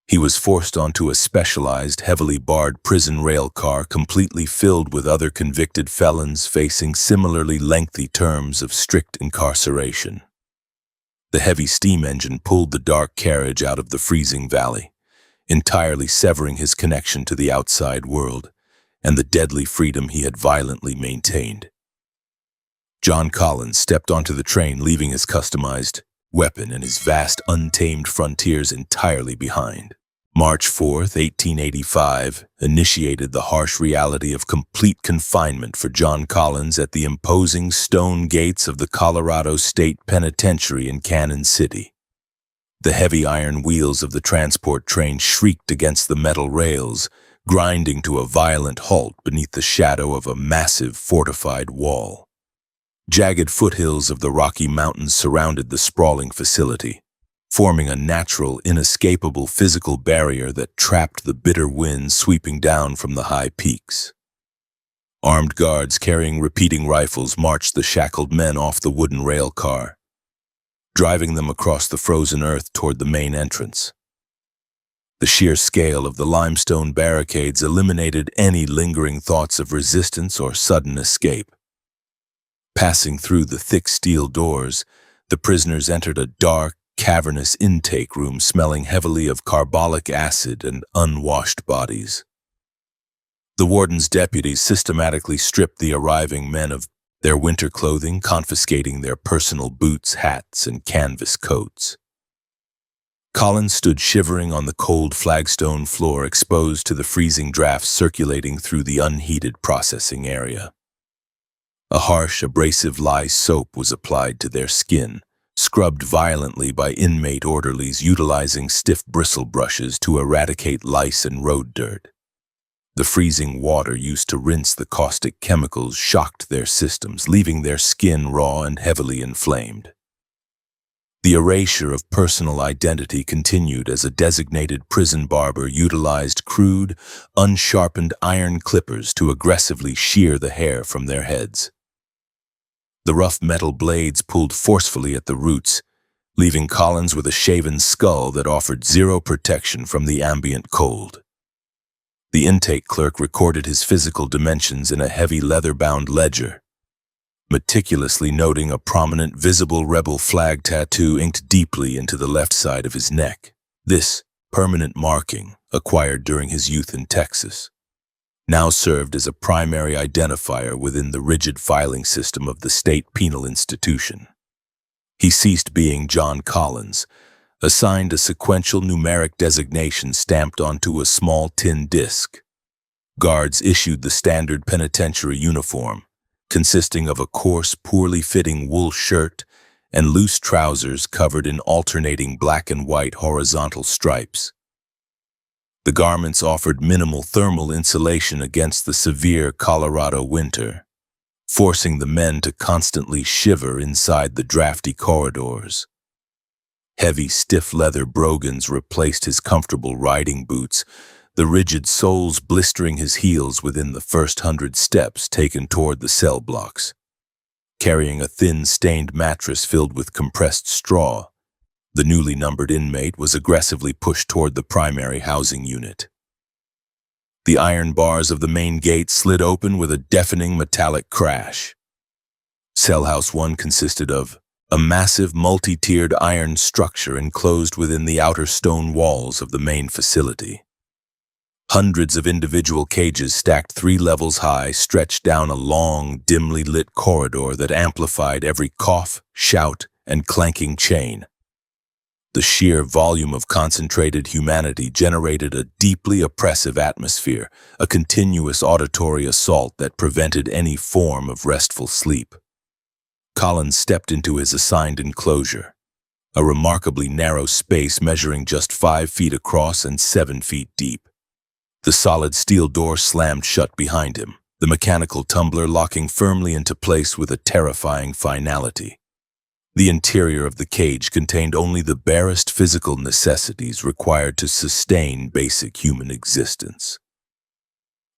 He was forced onto a specialized, heavily barred prison rail car completely filled with other convicted felons facing similarly lengthy terms of strict incarceration. The heavy steam engine pulled the dark carriage out of the freezing valley, entirely severing his connection to the outside world and the deadly freedom he had violently maintained. John Collins stepped onto the train, leaving his customized weapon and his vast, untamed frontiers entirely behind. March 4th, 1885, initiated the harsh reality of complete confinement for John Collins at the imposing stone gates of the Colorado State Penitentiary in Cannon City. The heavy iron wheels of the transport train shrieked against the metal rails, grinding to a violent halt beneath the shadow of a massive fortified wall. Jagged foothills of the Rocky Mountains surrounded the sprawling facility, forming a natural, inescapable physical barrier that trapped the bitter winds sweeping down from the high peaks. Armed guards carrying repeating rifles marched the shackled men off the wooden rail car, driving them across the frozen earth toward the main entrance. The sheer scale of the limestone barricades eliminated any lingering thoughts of resistance or sudden escape. Passing through the thick steel doors, the prisoners entered a dark, cavernous intake room smelling heavily of carbolic acid and unwashed bodies. The warden's deputies systematically stripped the arriving men of their winter clothing, confiscating their personal boots, hats, and canvas coats. Collins stood shivering on the cold flagstone floor, exposed to the freezing drafts circulating through the unheated processing area. A harsh, abrasive lye soap was applied to their skin, scrubbed violently by inmate orderlies utilizing stiff bristle brushes to eradicate lice and road dirt. The freezing water used to rinse the caustic chemicals shocked their systems, leaving their skin raw and heavily inflamed. The erasure of personal identity continued as a designated prison barber utilized crude, unsharpened iron clippers to aggressively shear the hair from their heads. The rough metal blades pulled forcefully at the roots, leaving Collins with a shaven skull that offered zero protection from the ambient cold. The intake clerk recorded his physical dimensions in a heavy leather-bound ledger, meticulously noting a prominent visible rebel flag tattoo inked deeply into the left side of his neck. This permanent marking, acquired during his youth in Texas, now served as a primary identifier within the rigid filing system of the state penal institution. He ceased being John Collins, assigned a sequential numeric designation stamped onto a small tin disc. Guards issued the standard penitentiary uniform, consisting of a coarse, poorly fitting wool shirt and loose trousers covered in alternating black and white horizontal stripes. The garments offered minimal thermal insulation against the severe Colorado winter, forcing the men to constantly shiver inside the drafty corridors. Heavy, stiff leather brogans replaced his comfortable riding boots, the rigid soles blistering his heels within the first 100 steps taken toward the cell blocks. Carrying a thin, stained mattress filled with compressed straw, the newly numbered inmate was aggressively pushed toward the primary housing unit. The iron bars of the main gate slid open with a deafening metallic crash. Cell House 1 consisted of a massive multi-tiered iron structure enclosed within the outer stone walls of the main facility. Hundreds of individual cages stacked 3 levels high stretched down a long, dimly lit corridor that amplified every cough, shout, and clanking chain. The sheer volume of concentrated humanity generated a deeply oppressive atmosphere, a continuous auditory assault that prevented any form of restful sleep. Collins stepped into his assigned enclosure, a remarkably narrow space measuring just 5 feet across and 7 feet deep. The solid steel door slammed shut behind him, the mechanical tumbler locking firmly into place with a terrifying finality. The interior of the cage contained only the barest physical necessities required to sustain basic human existence.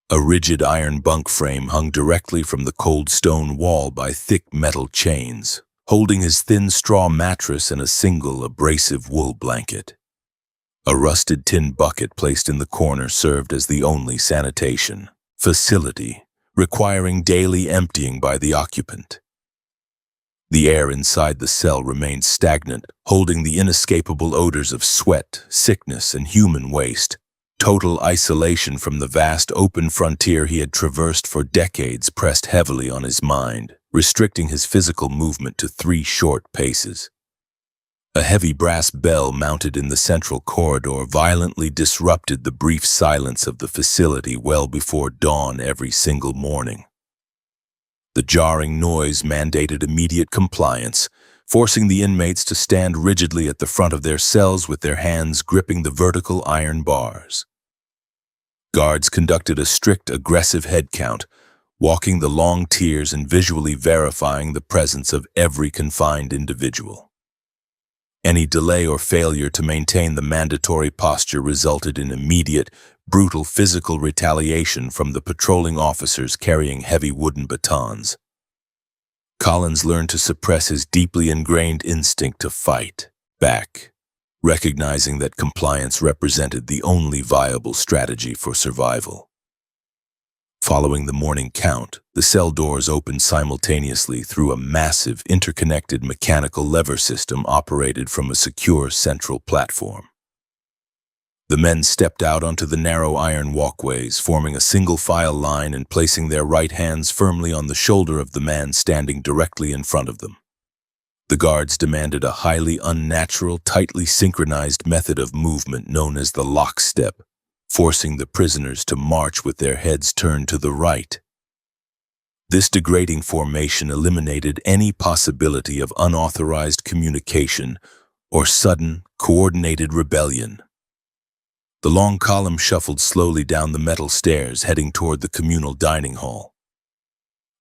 A rigid iron bunk frame hung directly from the cold stone wall by thick metal chains, holding his thin straw mattress and a single abrasive wool blanket. A rusted tin bucket placed in the corner served as the only sanitation facility, requiring daily emptying by the occupant. The air inside the cell remained stagnant, holding the inescapable odors of sweat, sickness, and human waste. Total isolation from the vast open frontier he had traversed for decades pressed heavily on his mind, restricting his physical movement to 3 short paces. A heavy brass bell mounted in the central corridor violently disrupted the brief silence of the facility well before dawn every single morning. The jarring noise mandated immediate compliance, forcing the inmates to stand rigidly at the front of their cells with their hands gripping the vertical iron bars. Guards conducted a strict, aggressive head count, walking the long tiers and visually verifying the presence of every confined individual. Any delay or failure to maintain the mandatory posture resulted in immediate, brutal physical retaliation from the patrolling officers carrying heavy wooden batons. Collins learned to suppress his deeply ingrained instinct to fight back, recognizing that compliance represented the only viable strategy for survival. Following the morning count, the cell doors opened simultaneously through a massive, interconnected mechanical lever system operated from a secure central platform. The men stepped out onto the narrow iron walkways, forming a single file line and placing their right hands firmly on the shoulder of the man standing directly in front of them. The guards demanded a highly unnatural, tightly synchronized method of movement known as the lockstep, forcing the prisoners to march with their heads turned to the right. This degrading formation eliminated any possibility of unauthorized communication or sudden, coordinated rebellion. The long column shuffled slowly down the metal stairs, heading toward the communal dining hall.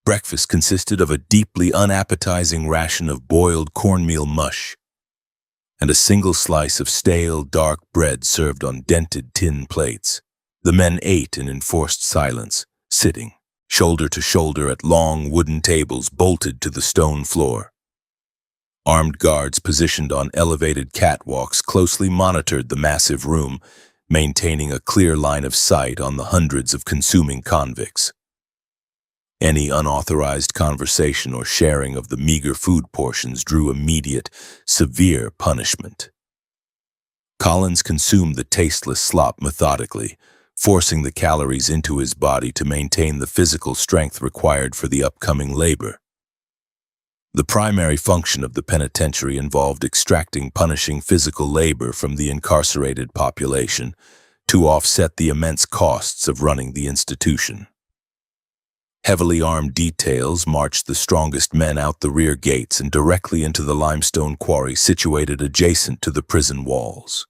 Breakfast consisted of a deeply unappetizing ration of boiled cornmeal mush and a single slice of stale, dark bread served on dented tin plates. The men ate in enforced silence, sitting, shoulder to shoulder at long wooden tables bolted to the stone floor. Armed guards positioned on elevated catwalks closely monitored the massive room, maintaining a clear line of sight on the hundreds of consuming convicts. Any unauthorized conversation or sharing of the meager food portions drew immediate, severe punishment. Collins consumed the tasteless slop methodically, forcing the calories into his body to maintain the physical strength required for the upcoming labor. The primary function of the penitentiary involved extracting punishing physical labor from the incarcerated population to offset the immense costs of running the institution. Heavily armed details marched the strongest men out the rear gates and directly into the limestone quarry situated adjacent to the prison walls.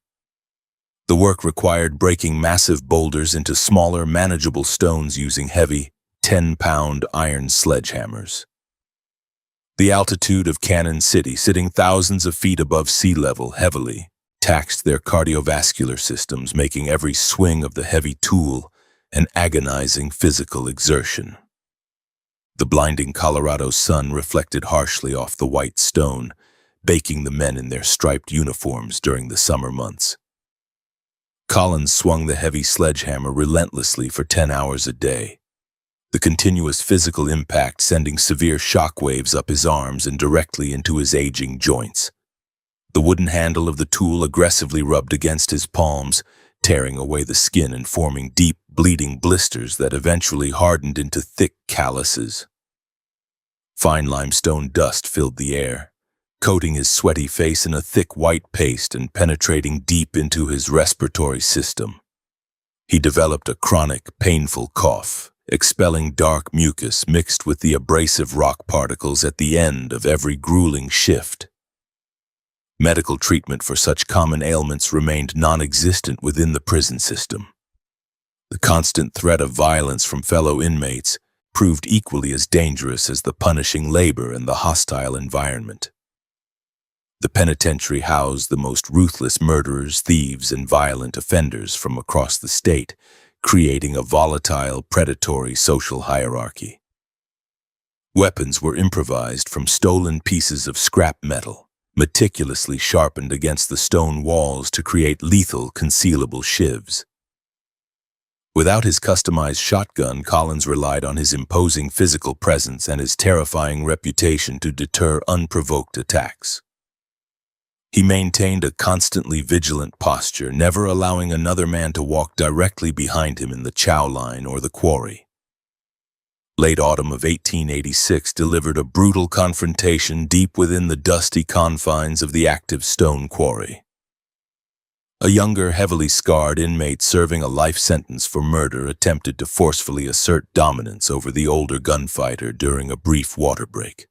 The work required breaking massive boulders into smaller, manageable stones using heavy, 10-pound iron sledgehammers. The altitude of Cannon City, sitting thousands of feet above sea level, heavily taxed their cardiovascular systems, making every swing of the heavy tool an agonizing physical exertion. The blinding Colorado sun reflected harshly off the white stone, baking the men in their striped uniforms during the summer months. Collins swung the heavy sledgehammer relentlessly for 10 hours a day, the continuous physical impact sending severe shock waves up his arms and directly into his aging joints. The wooden handle of the tool aggressively rubbed against his palms, tearing away the skin and forming deep, bleeding blisters that eventually hardened into thick calluses. Fine limestone dust filled the air, coating his sweaty face in a thick white paste and penetrating deep into his respiratory system. He developed a chronic, painful cough, expelling dark mucus mixed with the abrasive rock particles at the end of every grueling shift. Medical treatment for such common ailments remained non-existent within the prison system. The constant threat of violence from fellow inmates proved equally as dangerous as the punishing labor and the hostile environment. The penitentiary housed the most ruthless murderers, thieves, and violent offenders from across the state, creating a volatile, predatory social hierarchy. Weapons were improvised from stolen pieces of scrap metal, meticulously sharpened against the stone walls to create lethal, concealable shivs. Without his customized shotgun, Collins relied on his imposing physical presence and his terrifying reputation to deter unprovoked attacks. He maintained a constantly vigilant posture, never allowing another man to walk directly behind him in the chow line or the quarry. Late autumn of 1886 delivered a brutal confrontation deep within the dusty confines of the active stone quarry. A younger, heavily scarred inmate serving a life sentence for murder attempted to forcefully assert dominance over the older gunfighter during a brief water break.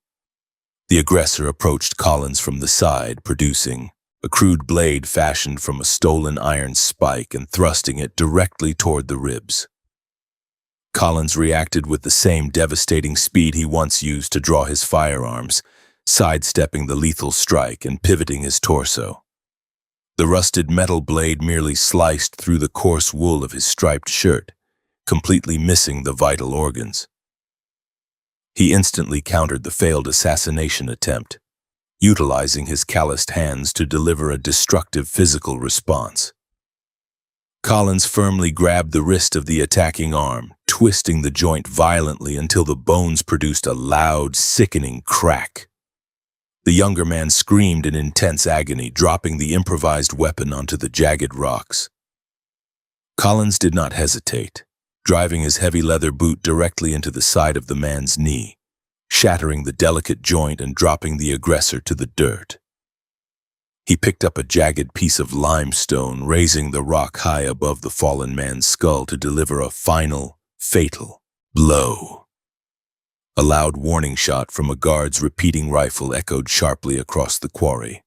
The aggressor approached Collins from the side, producing a crude blade fashioned from a stolen iron spike and thrusting it directly toward the ribs. Collins reacted with the same devastating speed he once used to draw his firearms, sidestepping the lethal strike and pivoting his torso. The rusted metal blade merely sliced through the coarse wool of his striped shirt, completely missing the vital organs. He instantly countered the failed assassination attempt, utilizing his calloused hands to deliver a destructive physical response. Collins firmly grabbed the wrist of the attacking arm, twisting the joint violently until the bones produced a loud, sickening crack. The younger man screamed in intense agony, dropping the improvised weapon onto the jagged rocks. Collins did not hesitate, driving his heavy leather boot directly into the side of the man's knee, shattering the delicate joint and dropping the aggressor to the dirt. He picked up a jagged piece of limestone, raising the rock high above the fallen man's skull to deliver a final, fatal blow. A loud warning shot from a guard's repeating rifle echoed sharply across the quarry,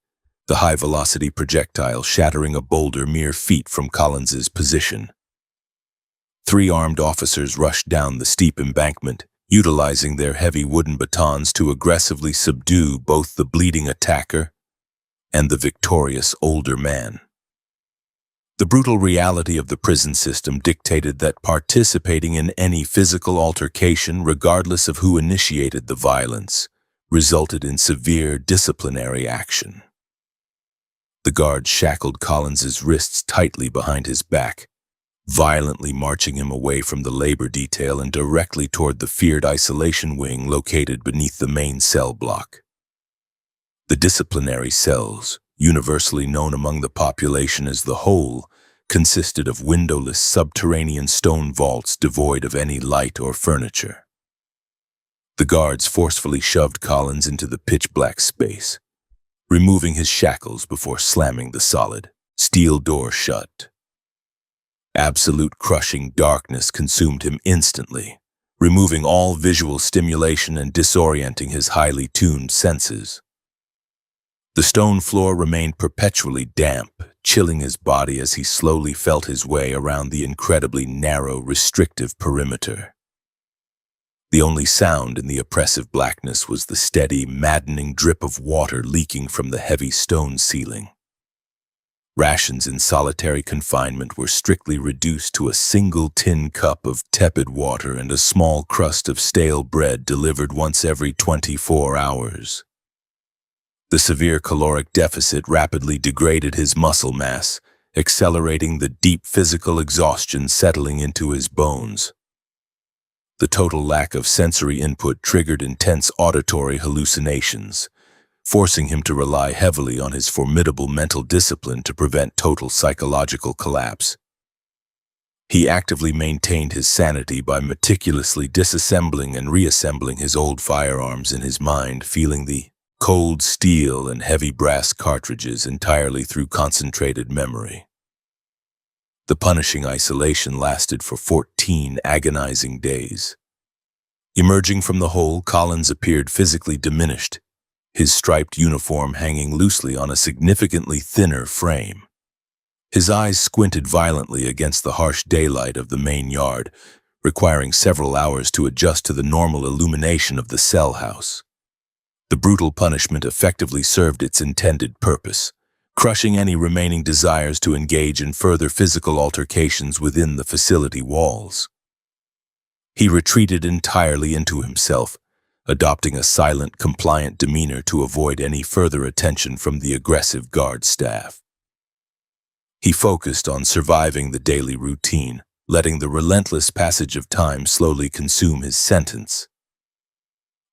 the high-velocity projectile shattering a boulder mere feet from Collins's position. 3 armed officers rushed down the steep embankment, utilizing their heavy wooden batons to aggressively subdue both the bleeding attacker and the victorious older man. The brutal reality of the prison system dictated that participating in any physical altercation, regardless of who initiated the violence, resulted in severe disciplinary action. The guards shackled Collins's wrists tightly behind his back, violently marching him away from the labor detail and directly toward the feared isolation wing located beneath the main cell block. The disciplinary cells, universally known among the population as the Hole, consisted of windowless subterranean stone vaults devoid of any light or furniture. The guards forcefully shoved Collins into the pitch-black space, removing his shackles before slamming the solid steel door shut. Absolute crushing darkness consumed him instantly, removing all visual stimulation and disorienting his highly tuned senses. The stone floor remained perpetually damp, chilling his body as he slowly felt his way around the incredibly narrow, restrictive perimeter. The only sound in the oppressive blackness was the steady, maddening drip of water leaking from the heavy stone ceiling. Rations in solitary confinement were strictly reduced to a single tin cup of tepid water and a small crust of stale bread delivered once every 24 hours. The severe caloric deficit rapidly degraded his muscle mass, accelerating the deep physical exhaustion settling into his bones. The total lack of sensory input triggered intense auditory hallucinations, forcing him to rely heavily on his formidable mental discipline to prevent total psychological collapse. He actively maintained his sanity by meticulously disassembling and reassembling his old firearms in his mind, feeling the cold steel and heavy brass cartridges entirely through concentrated memory. The punishing isolation lasted for 14 agonizing days. Emerging from the hole, Collins appeared physically diminished, his striped uniform hanging loosely on a significantly thinner frame. His eyes squinted violently against the harsh daylight of the main yard, requiring several hours to adjust to the normal illumination of the cell house. The brutal punishment effectively served its intended purpose, crushing any remaining desires to engage in further physical altercations within the facility walls. He retreated entirely into himself, adopting a silent, compliant demeanor to avoid any further attention from the aggressive guard staff. He focused on surviving the daily routine, letting the relentless passage of time slowly consume his sentence.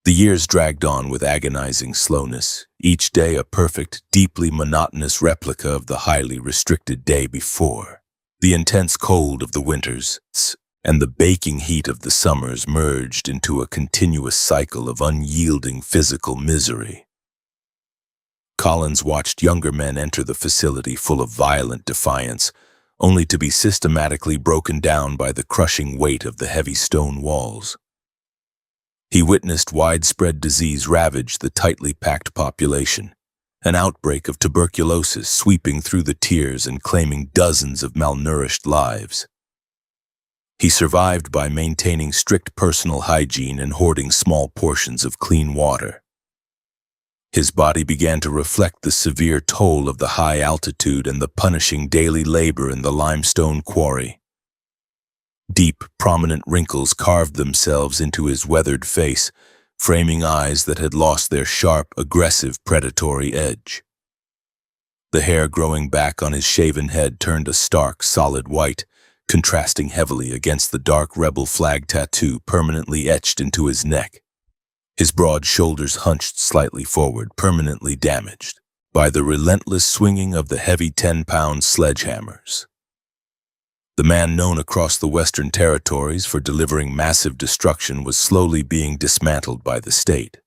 The years dragged on with agonizing slowness, each day a perfect, deeply monotonous replica of the highly restricted day before. The intense cold of the winters and the baking heat of the summers merged into a continuous cycle of unyielding physical misery. Collins watched younger men enter the facility full of violent defiance, only to be systematically broken down by the crushing weight of the heavy stone walls. He witnessed widespread disease ravage the tightly packed population, an outbreak of tuberculosis sweeping through the tiers and claiming dozens of malnourished lives. He survived by maintaining strict personal hygiene and hoarding small portions of clean water. His body began to reflect the severe toll of the high altitude and the punishing daily labor in the limestone quarry. Deep, prominent wrinkles carved themselves into his weathered face, framing eyes that had lost their sharp, aggressive, predatory edge. The hair growing back on his shaven head turned a stark, solid white, contrasting heavily against the dark rebel flag tattoo permanently etched into his neck. His broad shoulders hunched slightly forward, permanently damaged by the relentless swinging of the heavy 10-pound sledgehammers. The man known across the Western Territories for delivering massive destruction was slowly being dismantled by the state.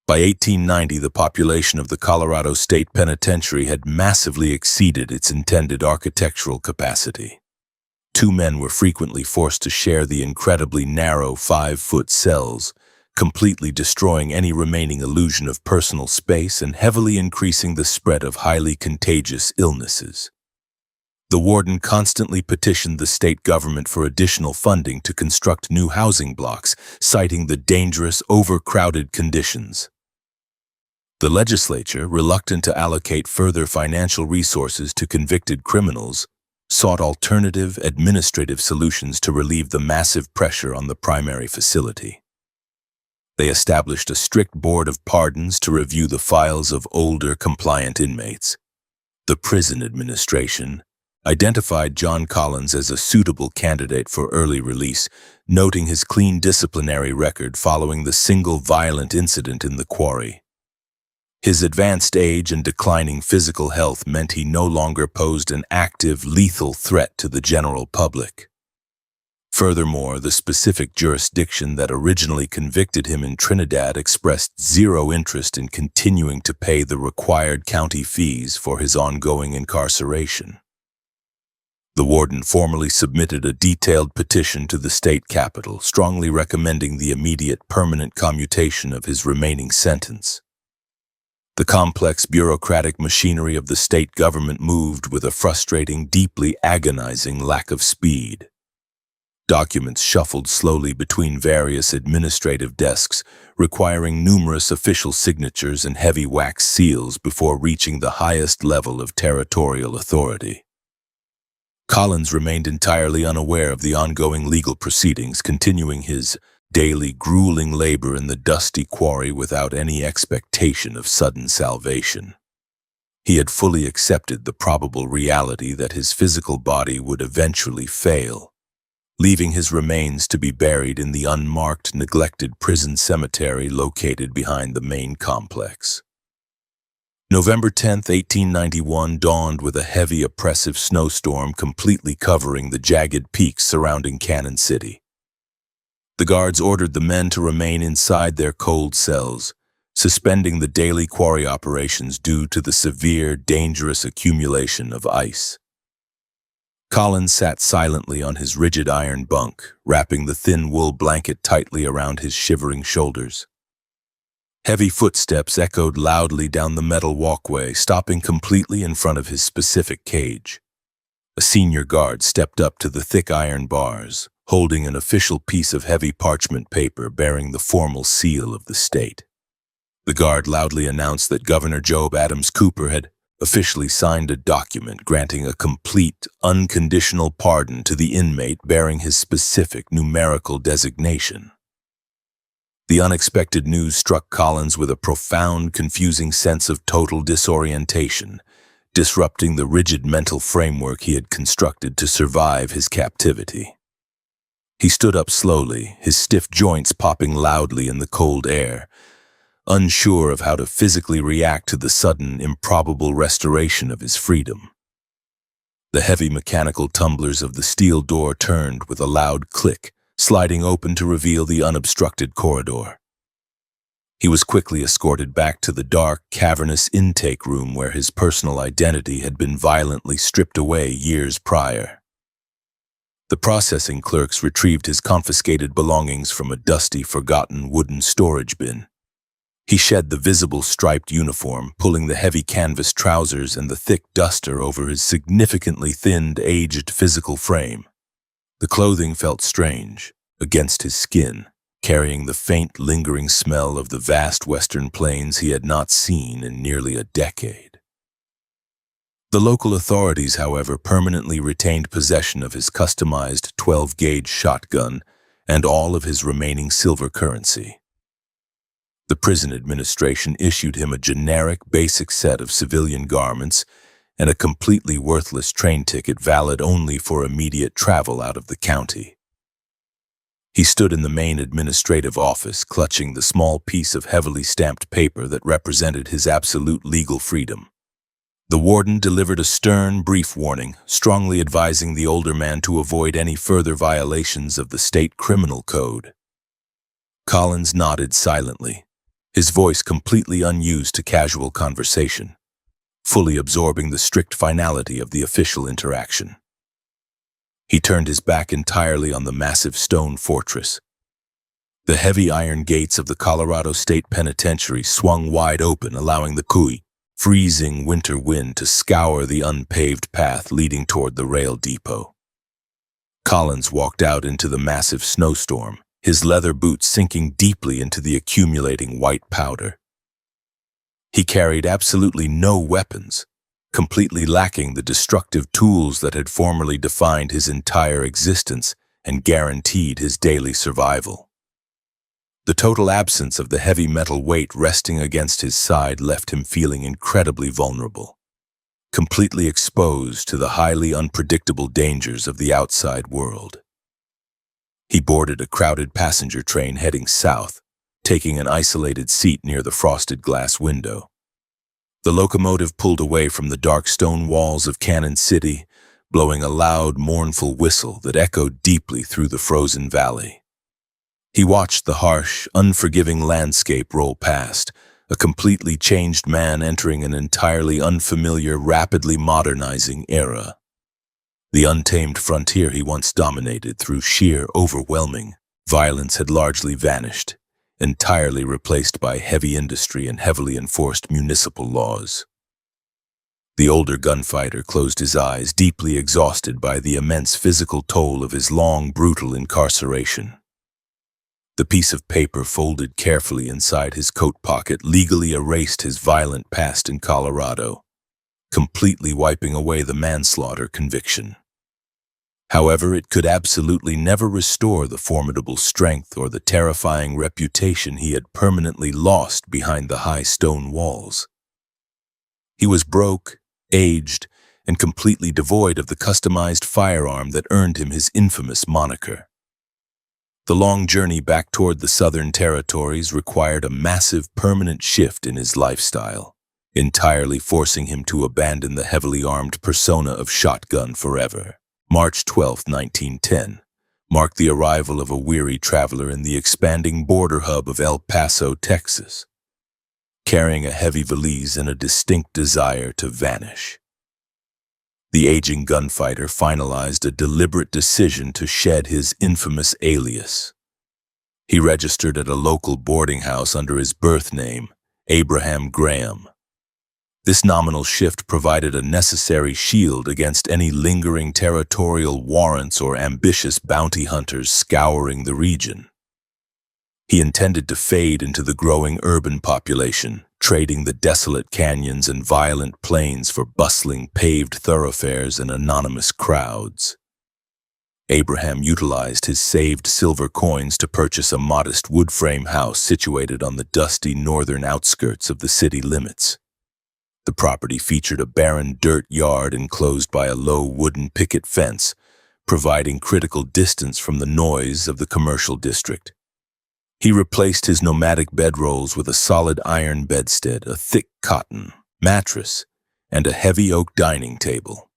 By 1890, the population of the Colorado State Penitentiary had massively exceeded its intended architectural capacity. 2 men were frequently forced to share the incredibly narrow 5-foot cells, completely destroying any remaining illusion of personal space and heavily increasing the spread of highly contagious illnesses. The warden constantly petitioned the state government for additional funding to construct new housing blocks, citing the dangerous, overcrowded conditions. The legislature, reluctant to allocate further financial resources to convicted criminals, sought alternative administrative solutions to relieve the massive pressure on the primary facility. They established a strict board of pardons to review the files of older, compliant inmates. The prison administration identified John Collins as a suitable candidate for early release, noting his clean disciplinary record following the single violent incident in the quarry. His advanced age and declining physical health meant he no longer posed an active, lethal threat to the general public. Furthermore, the specific jurisdiction that originally convicted him in Trinidad expressed zero interest in continuing to pay the required county fees for his ongoing incarceration. The warden formally submitted a detailed petition to the state capitol, strongly recommending the immediate permanent commutation of his remaining sentence. The complex bureaucratic machinery of the state government moved with a frustrating, deeply agonizing lack of speed. Documents shuffled slowly between various administrative desks, requiring numerous official signatures and heavy wax seals before reaching the highest level of territorial authority. Collins remained entirely unaware of the ongoing legal proceedings, continuing his daily grueling labor in the dusty quarry without any expectation of sudden salvation. He had fully accepted the probable reality that his physical body would eventually fail, leaving his remains to be buried in the unmarked, neglected prison cemetery located behind the main complex. November 10, 1891 dawned with a heavy, oppressive snowstorm completely covering the jagged peaks surrounding Cannon City. The guards ordered the men to remain inside their cold cells, suspending the daily quarry operations due to the severe, dangerous accumulation of ice. Collins sat silently on his rigid iron bunk, wrapping the thin wool blanket tightly around his shivering shoulders. Heavy footsteps echoed loudly down the metal walkway, stopping completely in front of his specific cage. A senior guard stepped up to the thick iron bars, holding an official piece of heavy parchment paper bearing the formal seal of the state. The guard loudly announced that Governor Job Adams Cooper had officially signed a document granting a complete, unconditional pardon to the inmate bearing his specific numerical designation. The unexpected news struck Collins with a profound, confusing sense of total disorientation, disrupting the rigid mental framework he had constructed to survive his captivity. He stood up slowly, his stiff joints popping loudly in the cold air, unsure of how to physically react to the sudden, improbable restoration of his freedom. The heavy mechanical tumblers of the steel door turned with a loud click, sliding open to reveal the unobstructed corridor. He was quickly escorted back to the dark, cavernous intake room where his personal identity had been violently stripped away years prior. The processing clerks retrieved his confiscated belongings from a dusty, forgotten wooden storage bin. He shed the visible striped uniform, pulling the heavy canvas trousers and the thick duster over his significantly thinned, aged physical frame. The clothing felt strange, against his skin, carrying the faint, lingering smell of the vast western plains he had not seen in nearly a decade. The local authorities, however, permanently retained possession of his customized 12-gauge shotgun and all of his remaining silver currency. The prison administration issued him a generic, basic set of civilian garments and a completely worthless train ticket valid only for immediate travel out of the county. He stood in the main administrative office, clutching the small piece of heavily stamped paper that represented his absolute legal freedom. The warden delivered a stern, brief warning, strongly advising the older man to avoid any further violations of the state criminal code. Collins nodded silently, his voice completely unused to casual conversation, fully absorbing the strict finality of the official interaction. He turned his back entirely on the massive stone fortress. The heavy iron gates of the Colorado State Penitentiary swung wide open, allowing the freezing winter wind to scour the unpaved path leading toward the rail depot. Collins walked out into the massive snowstorm, his leather boots sinking deeply into the accumulating white powder. He carried absolutely no weapons, completely lacking the destructive tools that had formerly defined his entire existence and guaranteed his daily survival. The total absence of the heavy metal weight resting against his side left him feeling incredibly vulnerable, completely exposed to the highly unpredictable dangers of the outside world. He boarded a crowded passenger train heading south, taking an isolated seat near the frosted glass window. The locomotive pulled away from the dark stone walls of Cannon City, blowing a loud, mournful whistle that echoed deeply through the frozen valley. He watched the harsh, unforgiving landscape roll past, a completely changed man entering an entirely unfamiliar, rapidly modernizing era. The untamed frontier he once dominated through sheer, overwhelming violence had largely vanished, entirely replaced by heavy industry and heavily enforced municipal laws. The older gunfighter closed his eyes, deeply exhausted by the immense physical toll of his long, brutal incarceration. The piece of paper folded carefully inside his coat pocket legally erased his violent past in Colorado, completely wiping away the manslaughter conviction. However, it could absolutely never restore the formidable strength or the terrifying reputation he had permanently lost behind the high stone walls. He was broke, aged, and completely devoid of the customized firearm that earned him his infamous moniker. The long journey back toward the Southern Territories required a massive, permanent shift in his lifestyle, entirely forcing him to abandon the heavily armed persona of shotgun forever. March 12, 1910, marked the arrival of a weary traveler in the expanding border hub of El Paso, Texas, carrying a heavy valise and a distinct desire to vanish. The aging gunfighter finalized a deliberate decision to shed his infamous alias. He registered at a local boarding house under his birth name, Abraham Graham. This nominal shift provided a necessary shield against any lingering territorial warrants or ambitious bounty hunters scouring the region. He intended to fade into the growing urban population, trading the desolate canyons and violent plains for bustling paved thoroughfares and anonymous crowds. Abraham utilized his saved silver coins to purchase a modest wood frame house situated on the dusty northern outskirts of the city limits. The property featured a barren dirt yard enclosed by a low wooden picket fence, providing critical distance from the noise of the commercial district. He replaced his nomadic bedrolls with a solid iron bedstead, a thick cotton mattress, and a heavy oak dining table.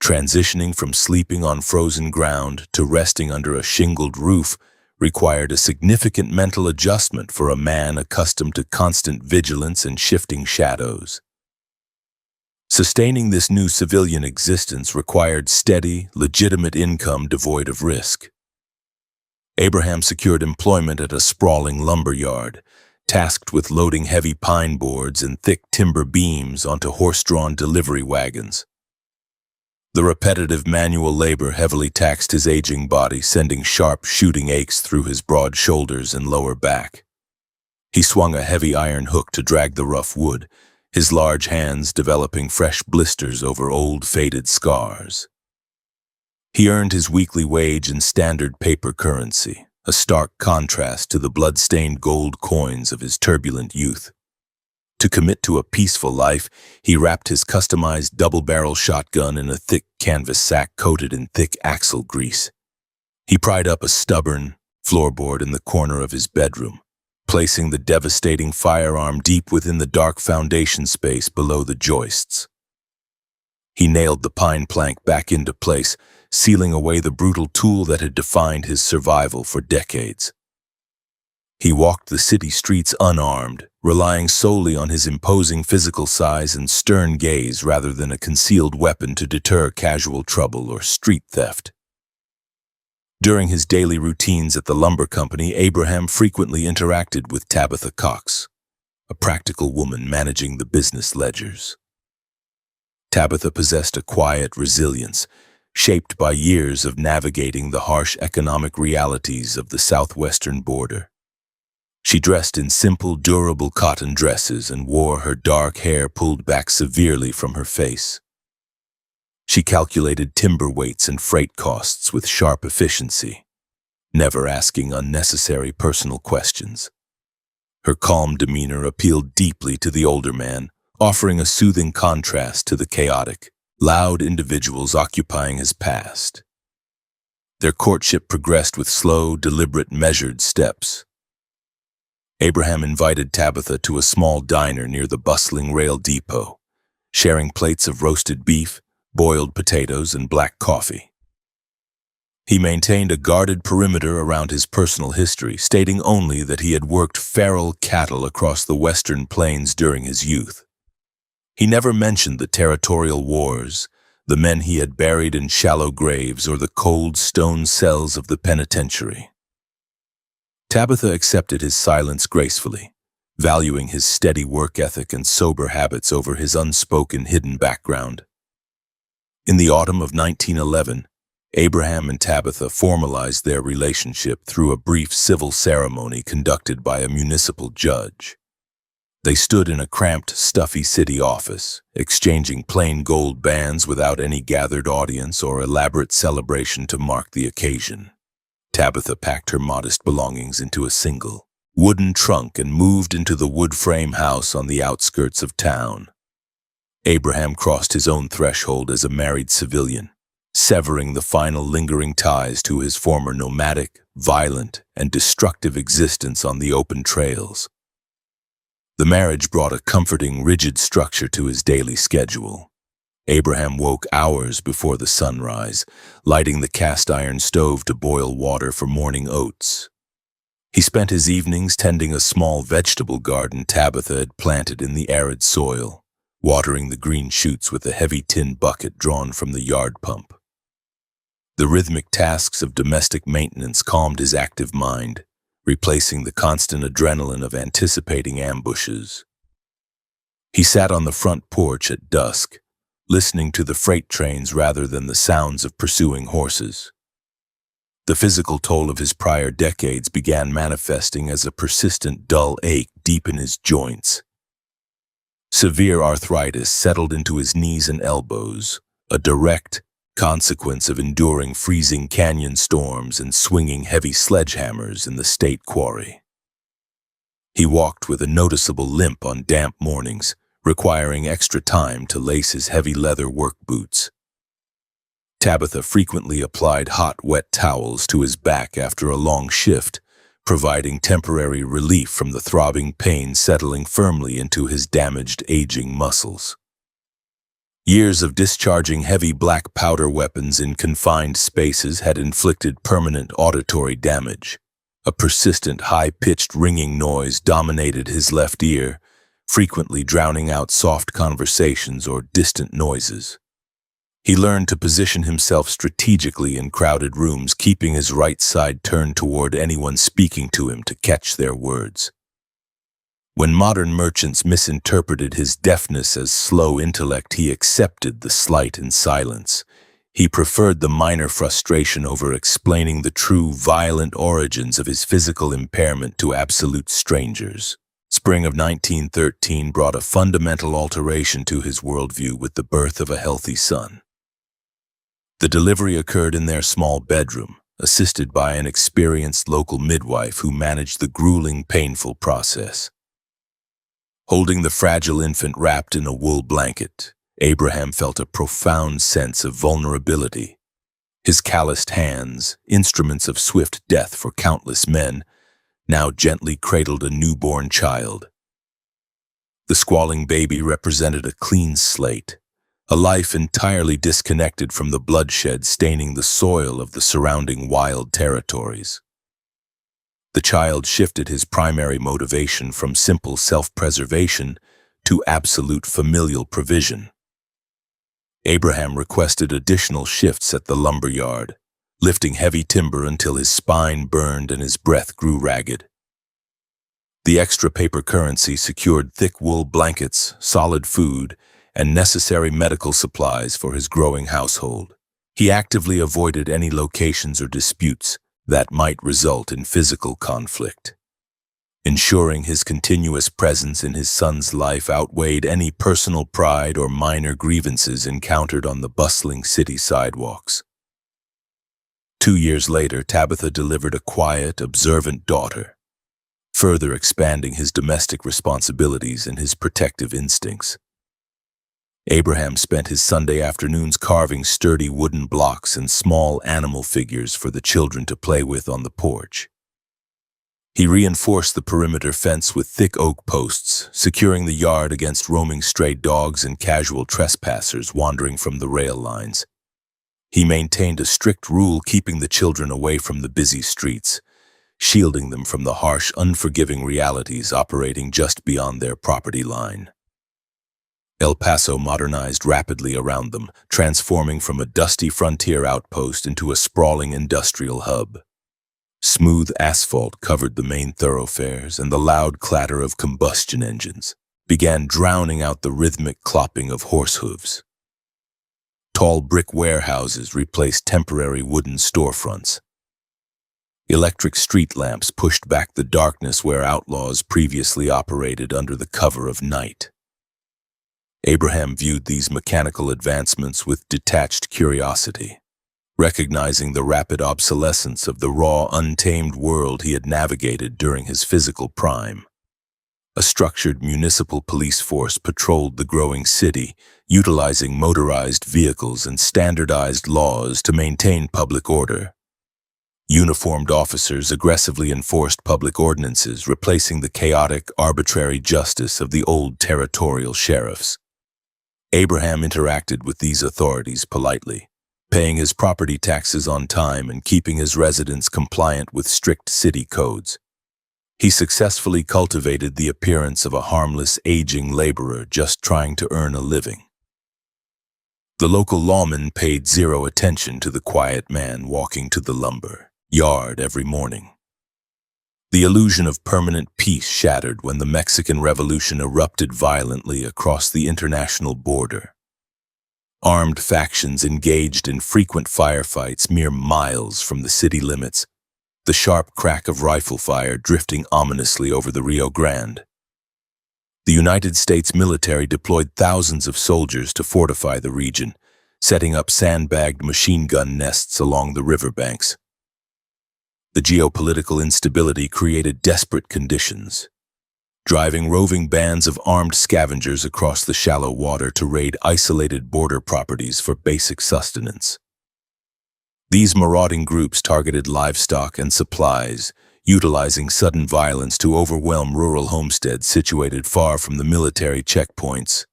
Transitioning from sleeping on frozen ground to resting under a shingled roof required a significant mental adjustment for a man accustomed to constant vigilance and shifting shadows. Sustaining this new civilian existence required steady, legitimate income devoid of risk. Abraham secured employment at a sprawling lumber yard, tasked with loading heavy pine boards and thick timber beams onto horse-drawn delivery wagons. The repetitive manual labor heavily taxed his aging body, sending sharp shooting aches through his broad shoulders and lower back. He swung a heavy iron hook to drag the rough wood, his large hands developing fresh blisters over old faded scars. He earned his weekly wage in standard paper currency, a stark contrast to the blood-stained gold coins of his turbulent youth. To commit to a peaceful life, he wrapped his customized double-barrel shotgun in a thick canvas sack coated in thick axle grease. He pried up a stubborn floorboard in the corner of his bedroom, placing the devastating firearm deep within the dark foundation space below the joists. He nailed the pine plank back into place, sealing away the brutal tool that had defined his survival for decades. He walked the city streets unarmed, relying solely on his imposing physical size and stern gaze rather than a concealed weapon to deter casual trouble or street theft. During his daily routines at the lumber company, Abraham frequently interacted with Tabitha Cox, a practical woman managing the business ledgers. Tabitha possessed a quiet resilience, shaped by years of navigating the harsh economic realities of the southwestern border. She dressed in simple, durable cotton dresses and wore her dark hair pulled back severely from her face. She calculated timber weights and freight costs with sharp efficiency, never asking unnecessary personal questions. Her calm demeanor appealed deeply to the older man, offering a soothing contrast to the chaotic, loud individuals occupying his past. Their courtship progressed with slow, deliberate, measured steps. Abraham invited Tabitha to a small diner near the bustling rail depot, sharing plates of roasted beef, boiled potatoes, and black coffee. He maintained a guarded perimeter around his personal history, stating only that he had worked feral cattle across the western plains during his youth. He never mentioned the territorial wars, the men he had buried in shallow graves, or the cold stone cells of the penitentiary. Tabitha accepted his silence gracefully, valuing his steady work ethic and sober habits over his unspoken hidden background. In the autumn of 1911, Abraham and Tabitha formalized their relationship through a brief civil ceremony conducted by a municipal judge. They stood in a cramped, stuffy city office, exchanging plain gold bands without any gathered audience or elaborate celebration to mark the occasion. Tabitha packed her modest belongings into a single, wooden trunk and moved into the wood frame house on the outskirts of town. Abraham crossed his own threshold as a married civilian, severing the final lingering ties to his former nomadic, violent, and destructive existence on the open trails. The marriage brought a comforting, rigid structure to his daily schedule. Abraham woke hours before the sunrise, lighting the cast-iron stove to boil water for morning oats. He spent his evenings tending a small vegetable garden Tabitha had planted in the arid soil, watering the green shoots with a heavy tin bucket drawn from the yard pump. The rhythmic tasks of domestic maintenance calmed his active mind, replacing the constant adrenaline of anticipating ambushes. He sat on the front porch at dusk, listening to the freight trains rather than the sounds of pursuing horses. The physical toll of his prior decades began manifesting as a persistent dull ache deep in his joints. Severe arthritis settled into his knees and elbows, a direct consequence of enduring freezing canyon storms and swinging heavy sledgehammers in the state quarry. He walked with a noticeable limp on damp mornings, requiring extra time to lace his heavy leather work boots. Tabitha frequently applied hot, wet towels to his back after a long shift, providing temporary relief from the throbbing pain settling firmly into his damaged, aging muscles. Years of discharging heavy black powder weapons in confined spaces had inflicted permanent auditory damage. A persistent, high-pitched ringing noise dominated his left ear, frequently drowning out soft conversations or distant noises. He learned to position himself strategically in crowded rooms, keeping his right side turned toward anyone speaking to him to catch their words. When modern merchants misinterpreted his deafness as slow intellect, he accepted the slight in silence. He preferred the minor frustration over explaining the true violent origins of his physical impairment to absolute strangers. Spring of 1913 brought a fundamental alteration to his worldview with the birth of a healthy son. The delivery occurred in their small bedroom, assisted by an experienced local midwife who managed the grueling, painful process. Holding the fragile infant wrapped in a wool blanket, Abraham felt a profound sense of vulnerability. His calloused hands, instruments of swift death for countless men, now gently cradled a newborn child. The squalling baby represented a clean slate, a life entirely disconnected from the bloodshed staining the soil of the surrounding wild territories. The child shifted his primary motivation from simple self-preservation to absolute familial provision. Abraham requested additional shifts at the lumber yard, lifting heavy timber until his spine burned and his breath grew ragged. The extra paper currency secured thick wool blankets, solid food, and necessary medical supplies for his growing household. He actively avoided any locations or disputes that might result in physical conflict. Ensuring his continuous presence in his son's life outweighed any personal pride or minor grievances encountered on the bustling city sidewalks. 2 years later, Tabitha delivered a quiet, observant daughter, further expanding his domestic responsibilities and his protective instincts. Abraham spent his Sunday afternoons carving sturdy wooden blocks and small animal figures for the children to play with on the porch. He reinforced the perimeter fence with thick oak posts, securing the yard against roaming stray dogs and casual trespassers wandering from the rail lines. He maintained a strict rule keeping the children away from the busy streets, shielding them from the harsh, unforgiving realities operating just beyond their property line. El Paso modernized rapidly around them, transforming from a dusty frontier outpost into a sprawling industrial hub. Smooth asphalt covered the main thoroughfares, and the loud clatter of combustion engines began drowning out the rhythmic clopping of horse hooves. Tall brick warehouses replaced temporary wooden storefronts. Electric street lamps pushed back the darkness where Outlaws previously operated under the cover of night. Abraham viewed these mechanical advancements with detached curiosity, recognizing the rapid obsolescence of the raw, untamed world he had navigated during his physical prime. A structured municipal police force patrolled the growing city, utilizing motorized vehicles and standardized laws to maintain public order. Uniformed officers aggressively enforced public ordinances, replacing the chaotic, arbitrary justice of the old territorial sheriffs. Abraham interacted with these authorities politely, paying his property taxes on time and keeping his residents compliant with strict city codes. He successfully cultivated the appearance of a harmless, aging laborer just trying to earn a living. The local lawman paid zero attention to the quiet man walking to the lumber yard every morning. The illusion of permanent peace shattered when the Mexican Revolution erupted violently across the international border. Armed factions engaged in frequent firefights mere miles from the city limits, the sharp crack of rifle fire drifting ominously over the Rio Grande. The United States military deployed thousands of soldiers to fortify the region, setting up sandbagged machine gun nests along the riverbanks. The geopolitical instability created desperate conditions, driving roving bands of armed scavengers across the shallow water to raid isolated border properties for basic sustenance. These marauding groups targeted livestock and supplies, utilizing sudden violence to overwhelm rural homesteads situated far from the military checkpoints.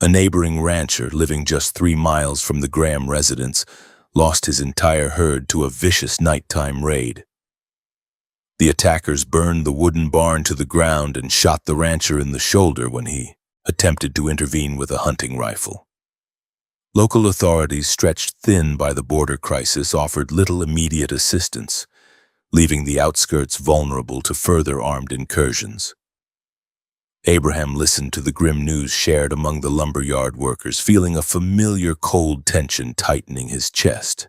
A neighboring rancher living just 3 miles from the Graham residence lost his entire herd to a vicious nighttime raid. The attackers burned the wooden barn to the ground and shot the rancher in the shoulder when he attempted to intervene with a hunting rifle. Local authorities, stretched thin by the border crisis, offered little immediate assistance, leaving the outskirts vulnerable to further armed incursions. Abraham listened to the grim news shared among the lumberyard workers, feeling a familiar cold tension tightening his chest.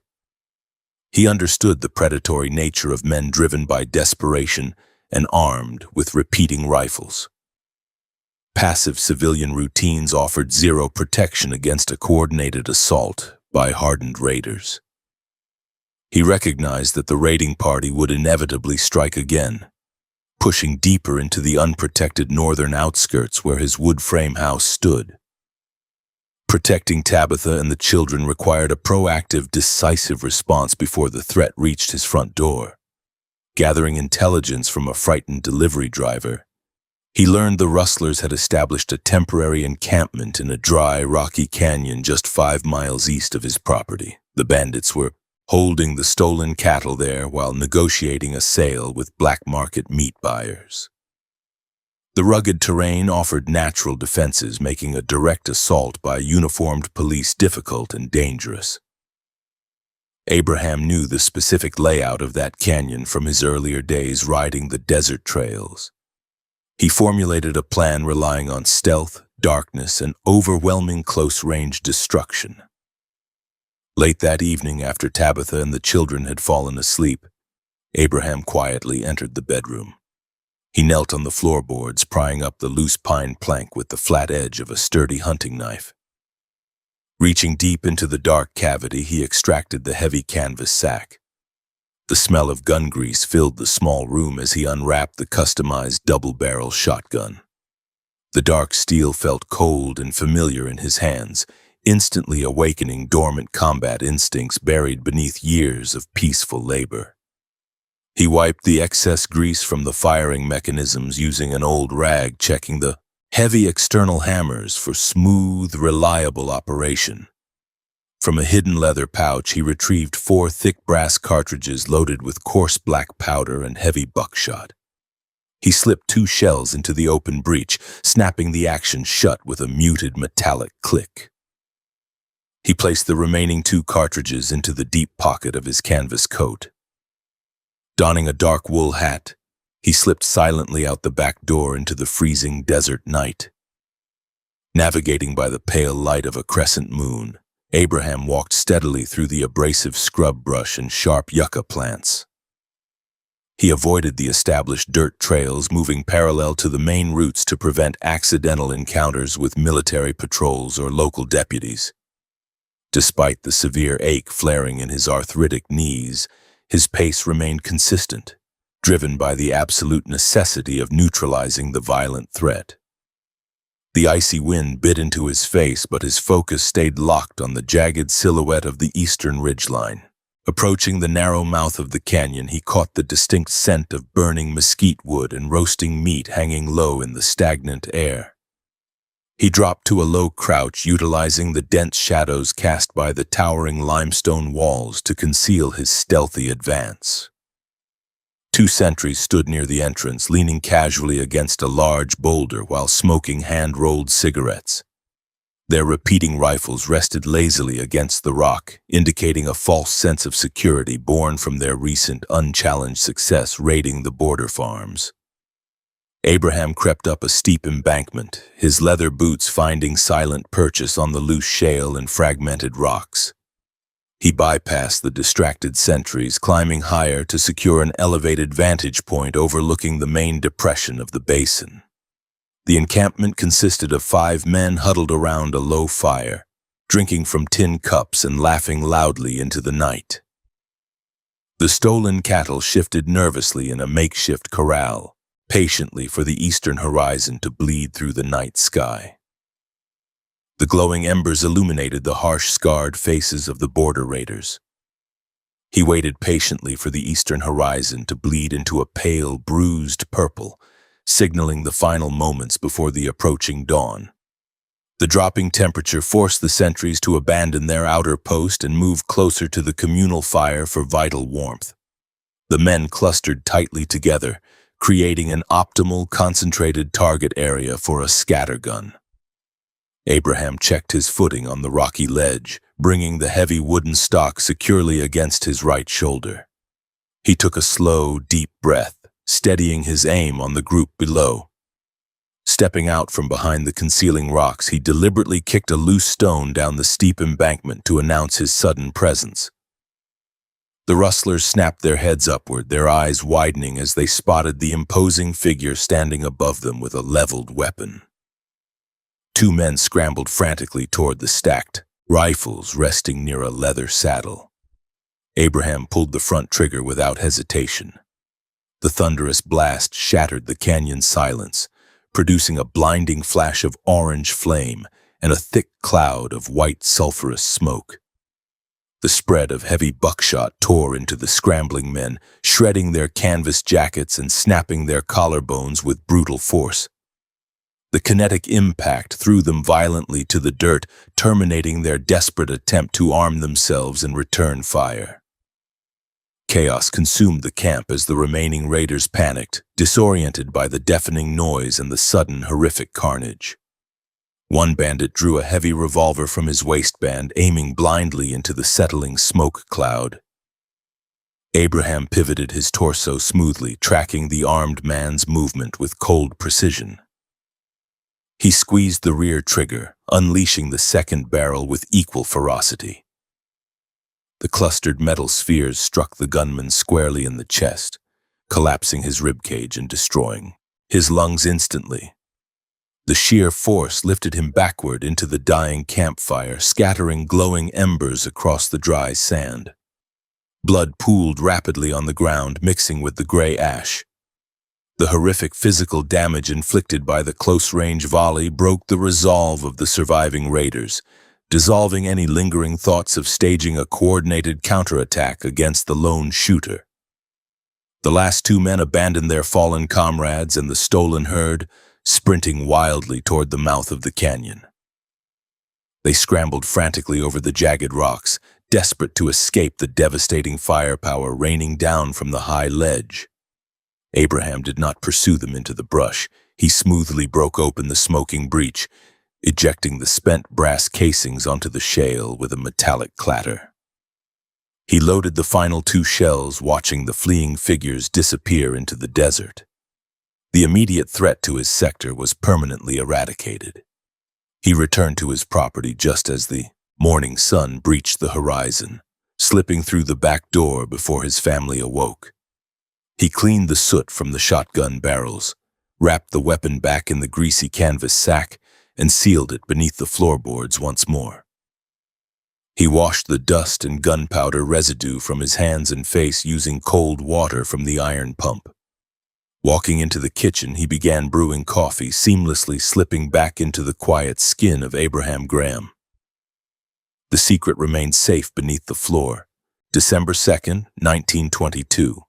He understood the predatory nature of men driven by desperation and armed with repeating rifles. Passive civilian routines offered zero protection against a coordinated assault by hardened raiders. He recognized that the raiding party would inevitably strike again, pushing deeper into the unprotected northern outskirts where his wood frame house stood. Protecting Tabitha and the children required a proactive, decisive response before the threat reached his front door. Gathering intelligence from a frightened delivery driver, he learned the rustlers had established a temporary encampment in a dry, rocky canyon just 5 miles east of his property. The bandits were holding the stolen cattle there while negotiating a sale with black market meat buyers. The rugged terrain offered natural defenses, making a direct assault by uniformed police difficult and dangerous. Abraham knew the specific layout of that canyon from his earlier days riding the desert trails. He formulated a plan relying on stealth, darkness, and overwhelming close-range destruction. Late that evening, after Tabitha and the children had fallen asleep, Abraham quietly entered the bedroom. He knelt on the floorboards, prying up the loose pine plank with the flat edge of a sturdy hunting knife. Reaching deep into the dark cavity, he extracted the heavy canvas sack. The smell of gun grease filled the small room as he unwrapped the customized double-barrel shotgun. The dark steel felt cold and familiar in his hands, instantly awakening dormant combat instincts buried beneath years of peaceful labor. He wiped the excess grease from the firing mechanisms using an old rag, checking the heavy external hammers for smooth, reliable operation. From a hidden leather pouch, he retrieved 4 thick brass cartridges loaded with coarse black powder and heavy buckshot. He slipped 2 shells into the open breech, snapping the action shut with a muted metallic click. He placed the remaining 2 cartridges into the deep pocket of his canvas coat. Donning a dark wool hat, he slipped silently out the back door into the freezing desert night. Navigating by the pale light of a crescent moon, Abraham walked steadily through the abrasive scrub brush and sharp yucca plants. He avoided the established dirt trails, moving parallel to the main routes to prevent accidental encounters with military patrols or local deputies. Despite the severe ache flaring in his arthritic knees, his pace remained consistent, driven by the absolute necessity of neutralizing the violent threat. The icy wind bit into his face, but his focus stayed locked on the jagged silhouette of the eastern ridgeline. Approaching the narrow mouth of the canyon, he caught the distinct scent of burning mesquite wood and roasting meat hanging low in the stagnant air. He dropped to a low crouch, utilizing the dense shadows cast by the towering limestone walls to conceal his stealthy advance. 2 sentries stood near the entrance, leaning casually against a large boulder while smoking hand-rolled cigarettes. Their repeating rifles rested lazily against the rock, indicating a false sense of security born from their recent unchallenged success raiding the border farms. Abraham crept up a steep embankment, his leather boots finding silent purchase on the loose shale and fragmented rocks. He bypassed the distracted sentries, climbing higher to secure an elevated vantage point overlooking the main depression of the basin. The encampment consisted of 5 men huddled around a low fire, drinking from tin cups and laughing loudly into the night. The stolen cattle shifted nervously in a makeshift corral, patiently for the eastern horizon to bleed through the night sky. The glowing embers illuminated the harsh, scarred faces of the border raiders. He waited patiently for the eastern horizon to bleed into a pale, bruised purple, signaling the final moments before the approaching dawn. The dropping temperature forced the sentries to abandon their outer post and move closer to the communal fire for vital warmth. The men clustered tightly together, creating an optimal, concentrated target area for a scattergun. Abraham checked his footing on the rocky ledge, bringing the heavy wooden stock securely against his right shoulder. He took a slow, deep breath, steadying his aim on the group below. Stepping out from behind the concealing rocks, he deliberately kicked a loose stone down the steep embankment to announce his sudden presence. The rustlers snapped their heads upward, their eyes widening as they spotted the imposing figure standing above them with a leveled weapon. 2 men scrambled frantically toward the stacked rifles resting near a leather saddle. Abraham pulled the front trigger without hesitation. The thunderous blast shattered the canyon's silence, producing a blinding flash of orange flame and a thick cloud of white sulfurous smoke. The spread of heavy buckshot tore into the scrambling men, shredding their canvas jackets and snapping their collarbones with brutal force. The kinetic impact threw them violently to the dirt, terminating their desperate attempt to arm themselves and return fire. Chaos consumed the camp as the remaining raiders panicked, disoriented by the deafening noise and the sudden, horrific carnage. One bandit drew a heavy revolver from his waistband, aiming blindly into the settling smoke cloud. Abraham pivoted his torso smoothly, tracking the armed man's movement with cold precision. He squeezed the rear trigger, unleashing the second barrel with equal ferocity. The clustered metal spheres struck the gunman squarely in the chest, collapsing his ribcage and destroying his lungs instantly. The sheer force lifted him backward into the dying campfire, scattering glowing embers across the dry sand. Blood pooled rapidly on the ground, mixing with the gray ash. The horrific physical damage inflicted by the close-range volley broke the resolve of the surviving raiders, dissolving any lingering thoughts of staging a coordinated counterattack against the lone shooter. The last 2 men abandoned their fallen comrades and the stolen herd, sprinting wildly toward the mouth of the canyon. They scrambled frantically over the jagged rocks, desperate to escape the devastating firepower raining down from the high ledge. Abraham did not pursue them into the brush. He smoothly broke open the smoking breach, ejecting the spent brass casings onto the shale with a metallic clatter. He loaded the final 2 shells, watching the fleeing figures disappear into the desert. The immediate threat to his sector was permanently eradicated. He returned to his property just as the morning sun breached the horizon, slipping through the back door before his family awoke. He cleaned the soot from the shotgun barrels, wrapped the weapon back in the greasy canvas sack, and sealed it beneath the floorboards once more. He washed the dust and gunpowder residue from his hands and face using cold water from the iron pump. Walking into the kitchen, he began brewing coffee, seamlessly slipping back into the quiet skin of Abraham Graham. The secret remained safe beneath the floor. December 2nd, 1922.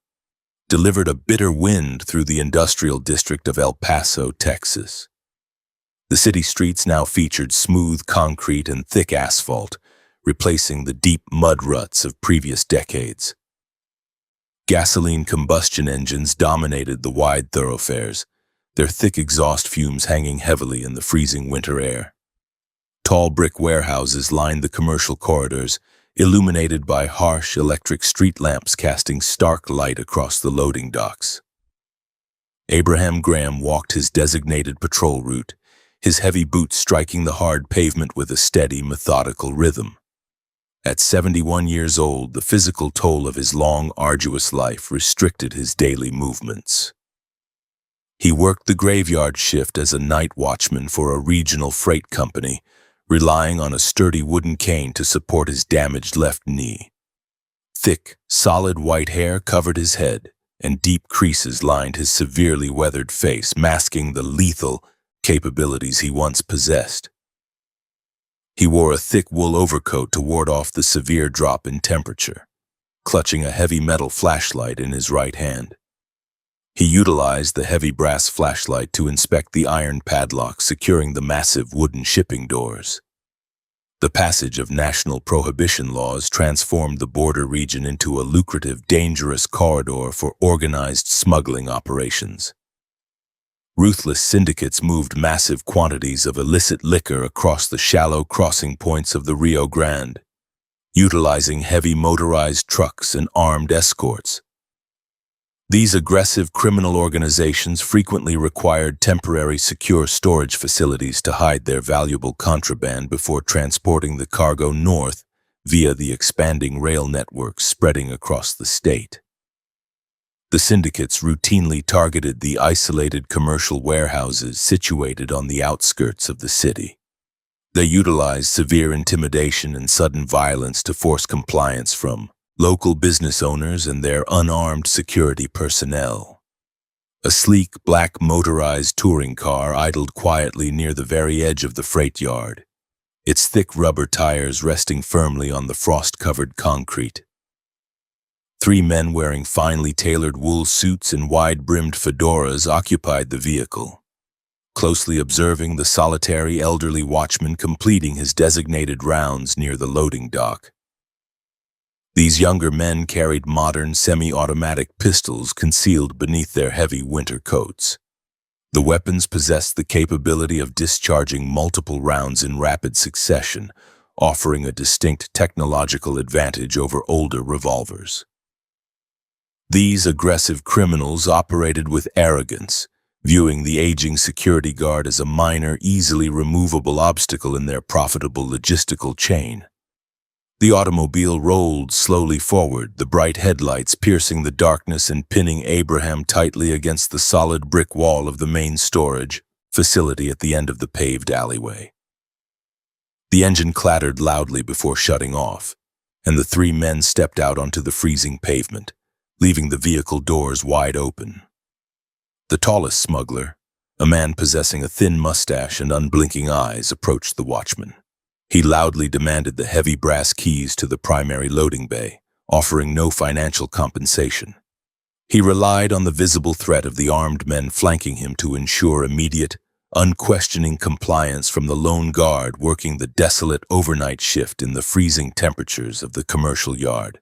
Delivered a bitter wind through the industrial district of El Paso, Texas. The city streets now featured smooth concrete and thick asphalt, replacing the deep mud ruts of previous decades. Gasoline combustion engines dominated the wide thoroughfares, their thick exhaust fumes hanging heavily in the freezing winter air. Tall brick warehouses lined the commercial corridors, illuminated by harsh electric street lamps casting stark light across the loading docks. Abraham Graham walked his designated patrol route, his heavy boots striking the hard pavement with a steady, methodical rhythm. At 71 years old, the physical toll of his long, arduous life restricted his daily movements. He worked the graveyard shift as a night watchman for a regional freight company, relying on a sturdy wooden cane to support his damaged left knee. Thick, solid white hair covered his head, and deep creases lined his severely weathered face, masking the lethal capabilities he once possessed. He wore a thick wool overcoat to ward off the severe drop in temperature, clutching a heavy metal flashlight in his right hand. He utilized the heavy brass flashlight to inspect the iron padlocks securing the massive wooden shipping doors. The passage of national prohibition laws transformed the border region into a lucrative, dangerous corridor for organized smuggling operations. Ruthless syndicates moved massive quantities of illicit liquor across the shallow crossing points of the Rio Grande, utilizing heavy motorized trucks and armed escorts. These aggressive criminal organizations frequently required temporary secure storage facilities to hide their valuable contraband before transporting the cargo north via the expanding rail networks spreading across the state. The syndicates routinely targeted the isolated commercial warehouses situated on the outskirts of the city. They utilized severe intimidation and sudden violence to force compliance from local business owners and their unarmed security personnel. A sleek, black motorized touring car idled quietly near the very edge of the freight yard, its thick rubber tires resting firmly on the frost-covered concrete. 3 men wearing finely tailored wool suits and wide-brimmed fedoras occupied the vehicle, closely observing the solitary elderly watchman completing his designated rounds near the loading dock. These younger men carried modern semi-automatic pistols concealed beneath their heavy winter coats. The weapons possessed the capability of discharging multiple rounds in rapid succession, offering a distinct technological advantage over older revolvers. These aggressive criminals operated with arrogance, viewing the aging security guard as a minor, easily removable obstacle in their profitable logistical chain. The automobile rolled slowly forward, the bright headlights piercing the darkness and pinning Abraham tightly against the solid brick wall of the main storage facility at the end of the paved alleyway. The engine clattered loudly before shutting off, and the 3 men stepped out onto the freezing pavement, leaving the vehicle doors wide open. The tallest smuggler, a man possessing a thin mustache and unblinking eyes, approached the watchman. He loudly demanded the heavy brass keys to the primary loading bay, offering no financial compensation. He relied on the visible threat of the armed men flanking him to ensure immediate, unquestioning compliance from the lone guard working the desolate overnight shift in the freezing temperatures of the commercial yard.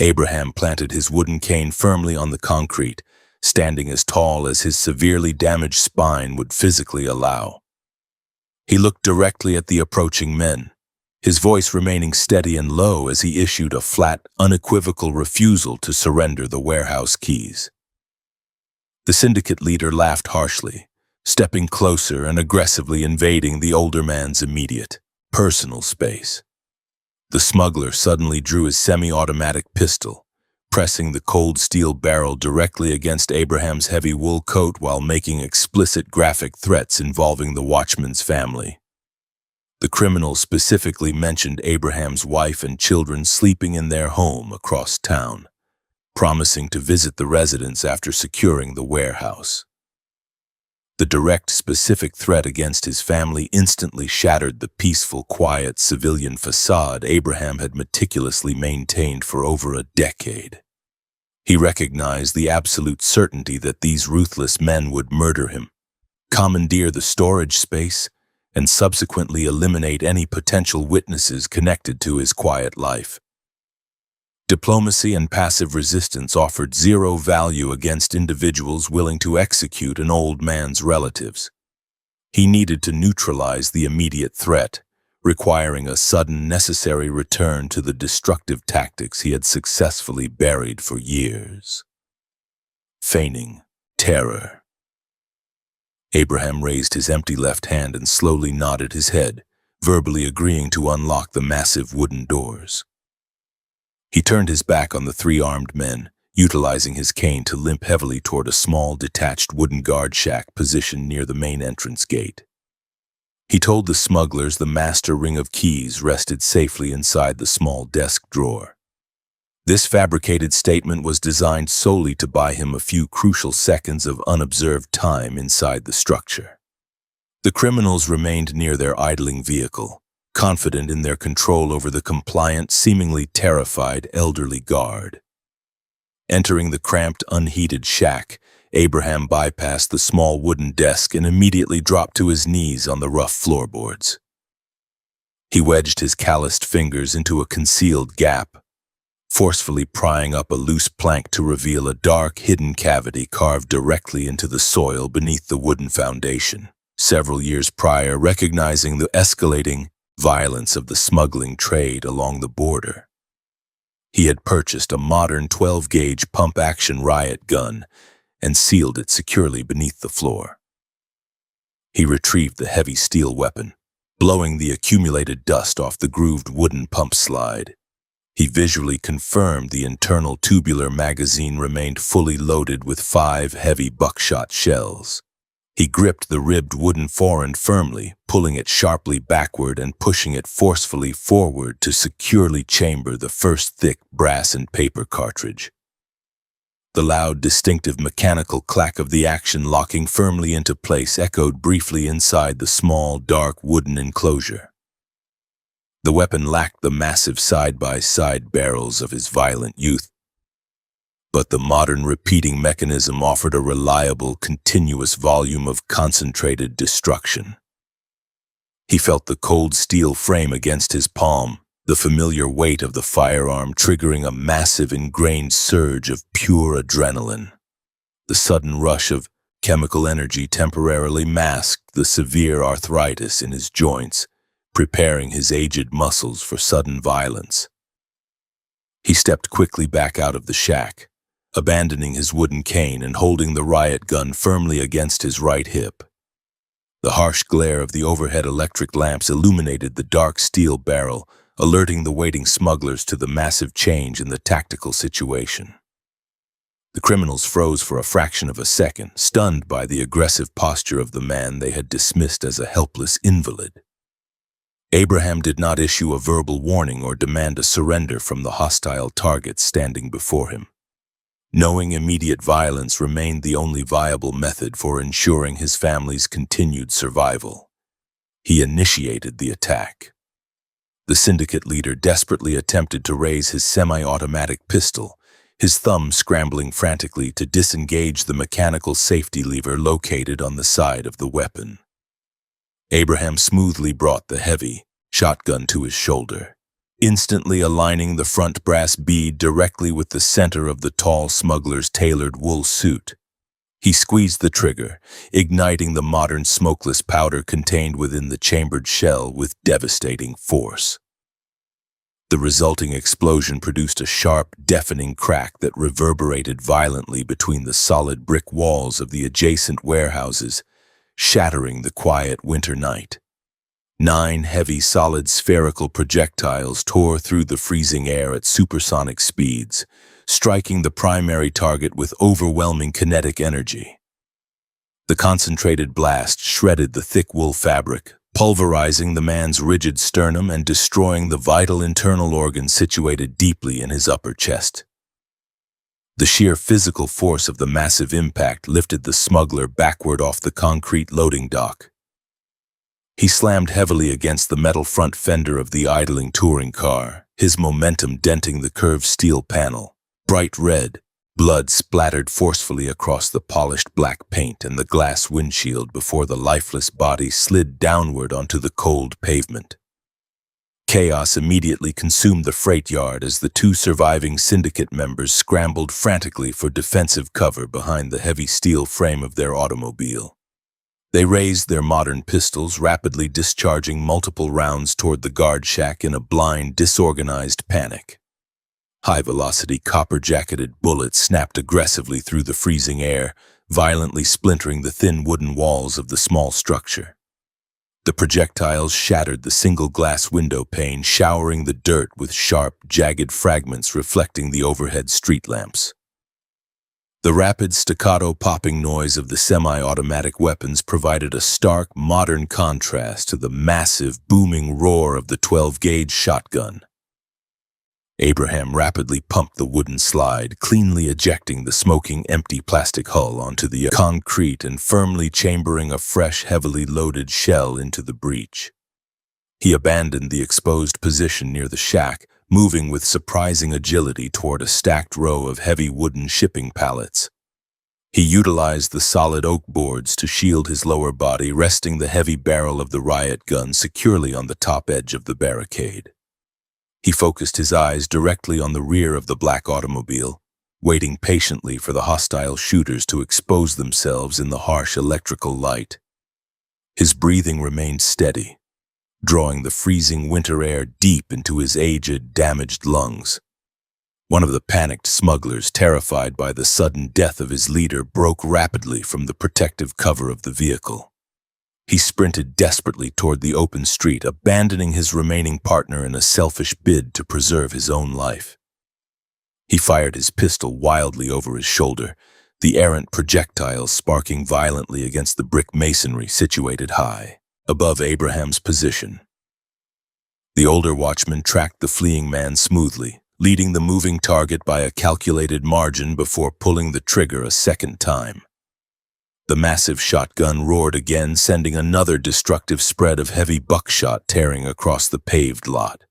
Abraham planted his wooden cane firmly on the concrete, standing as tall as his severely damaged spine would physically allow. He looked directly at the approaching men, his voice remaining steady and low as he issued a flat, unequivocal refusal to surrender the warehouse keys. The syndicate leader laughed harshly, stepping closer and aggressively invading the older man's immediate, personal space. The smuggler suddenly drew his semi-automatic pistol, pressing the cold steel barrel directly against Abraham's heavy wool coat while making explicit graphic threats involving the watchman's family. The criminal specifically mentioned Abraham's wife and children sleeping in their home across town, promising to visit the residence after securing the warehouse. The direct, specific threat against his family instantly shattered the peaceful, quiet civilian facade Abraham had meticulously maintained for over a decade. He recognized the absolute certainty that these ruthless men would murder him, commandeer the storage space, and subsequently eliminate any potential witnesses connected to his quiet life. Diplomacy and passive resistance offered zero value against individuals willing to execute an old man's relatives. He needed to neutralize the immediate threat, requiring a sudden, necessary return to the destructive tactics he had successfully buried for years. Feigning, terror. Abraham raised his empty left hand and slowly nodded his head, verbally agreeing to unlock the massive wooden doors. He turned his back on the three armed men, utilizing his cane to limp heavily toward a small, detached wooden guard shack positioned near the main entrance gate. He told the smugglers the master ring of keys rested safely inside the small desk drawer. This fabricated statement was designed solely to buy him a few crucial seconds of unobserved time inside the structure. The criminals remained near their idling vehicle, confident in their control over the compliant, seemingly terrified elderly guard. Entering the cramped, unheated shack, Abraham bypassed the small wooden desk and immediately dropped to his knees on the rough floorboards. He wedged his calloused fingers into a concealed gap, forcefully prying up a loose plank to reveal a dark, hidden cavity carved directly into the soil beneath the wooden foundation. Several years prior, recognizing the escalating violence of the smuggling trade along the border, he had purchased a modern 12-gauge pump-action riot gun and sealed it securely beneath the floor. He retrieved the heavy steel weapon, blowing the accumulated dust off the grooved wooden pump slide. He visually confirmed the internal tubular magazine remained fully loaded with 5 heavy buckshot shells. He gripped the ribbed wooden forend firmly, pulling it sharply backward and pushing it forcefully forward to securely chamber the first thick brass and paper cartridge. The loud, distinctive mechanical clack of the action locking firmly into place echoed briefly inside the small, dark wooden enclosure. The weapon lacked the massive side-by-side barrels of his violent youth, but the modern repeating mechanism offered a reliable, continuous volume of concentrated destruction. He felt the cold steel frame against his palm, the familiar weight of the firearm triggering a massive ingrained surge of pure adrenaline. The sudden rush of chemical energy temporarily masked the severe arthritis in his joints, preparing his aged muscles for sudden violence. He stepped quickly back out of the shack, abandoning his wooden cane and holding the riot gun firmly against his right hip. The harsh glare of the overhead electric lamps illuminated the dark steel barrel, alerting the waiting smugglers to the massive change in the tactical situation. The criminals froze for a fraction of a second, stunned by the aggressive posture of the man they had dismissed as a helpless invalid. Abraham did not issue a verbal warning or demand a surrender from the hostile targets standing before him. Knowing immediate violence remained the only viable method for ensuring his family's continued survival, he initiated the attack. The syndicate leader desperately attempted to raise his semi-automatic pistol, his thumb scrambling frantically to disengage the mechanical safety lever located on the side of the weapon. Abraham smoothly brought the heavy shotgun to his shoulder, instantly aligning the front brass bead directly with the center of the tall smuggler's tailored wool suit. He squeezed the trigger, igniting the modern smokeless powder contained within the chambered shell with devastating force. The resulting explosion produced a sharp, deafening crack that reverberated violently between the solid brick walls of the adjacent warehouses, shattering the quiet winter night. 9 heavy, solid spherical projectiles tore through the freezing air at supersonic speeds, striking the primary target with overwhelming kinetic energy. The concentrated blast shredded the thick wool fabric, pulverizing the man's rigid sternum and destroying the vital internal organs situated deeply in his upper chest. The sheer physical force of the massive impact lifted the smuggler backward off the concrete loading dock. He slammed heavily against the metal front fender of the idling touring car, his momentum denting the curved steel panel. Bright red, blood splattered forcefully across the polished black paint and the glass windshield before the lifeless body slid downward onto the cold pavement. Chaos immediately consumed the freight yard as the 2 surviving syndicate members scrambled frantically for defensive cover behind the heavy steel frame of their automobile. They raised their modern pistols, rapidly discharging multiple rounds toward the guard shack in a blind, disorganized panic. High-velocity, copper-jacketed bullets snapped aggressively through the freezing air, violently splintering the thin wooden walls of the small structure. The projectiles shattered the single glass window pane, showering the dirt with sharp, jagged fragments reflecting the overhead street lamps. The rapid staccato popping noise of the semi-automatic weapons provided a stark, modern contrast to the massive, booming roar of the 12-gauge shotgun. Abraham rapidly pumped the wooden slide, cleanly ejecting the smoking, empty plastic hull onto the concrete and firmly chambering a fresh, heavily loaded shell into the breech. He abandoned the exposed position near the shack, moving with surprising agility toward a stacked row of heavy wooden shipping pallets. He utilized the solid oak boards to shield his lower body, resting the heavy barrel of the riot gun securely on the top edge of the barricade. He focused his eyes directly on the rear of the black automobile, waiting patiently for the hostile shooters to expose themselves in the harsh electrical light. His breathing remained steady, drawing the freezing winter air deep into his aged, damaged lungs. One of the panicked smugglers, terrified by the sudden death of his leader, broke rapidly from the protective cover of the vehicle. He sprinted desperately toward the open street, abandoning his remaining partner in a selfish bid to preserve his own life. He fired his pistol wildly over his shoulder, the errant projectiles sparking violently against the brick masonry situated high above Abraham's position. The older watchman tracked the fleeing man smoothly, leading the moving target by a calculated margin before pulling the trigger a second time. The massive shotgun roared again, sending another destructive spread of heavy buckshot tearing across the paved lot.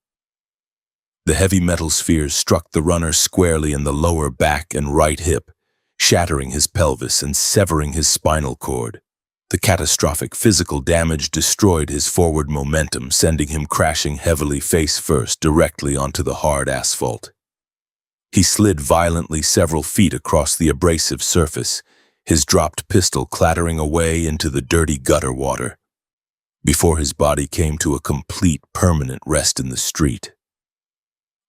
The heavy metal spheres struck the runner squarely in the lower back and right hip, shattering his pelvis and severing his spinal cord. The catastrophic physical damage destroyed his forward momentum, sending him crashing heavily face first directly onto the hard asphalt. He slid violently several feet across the abrasive surface, his dropped pistol clattering away into the dirty gutter water, before his body came to a complete, permanent rest in the street.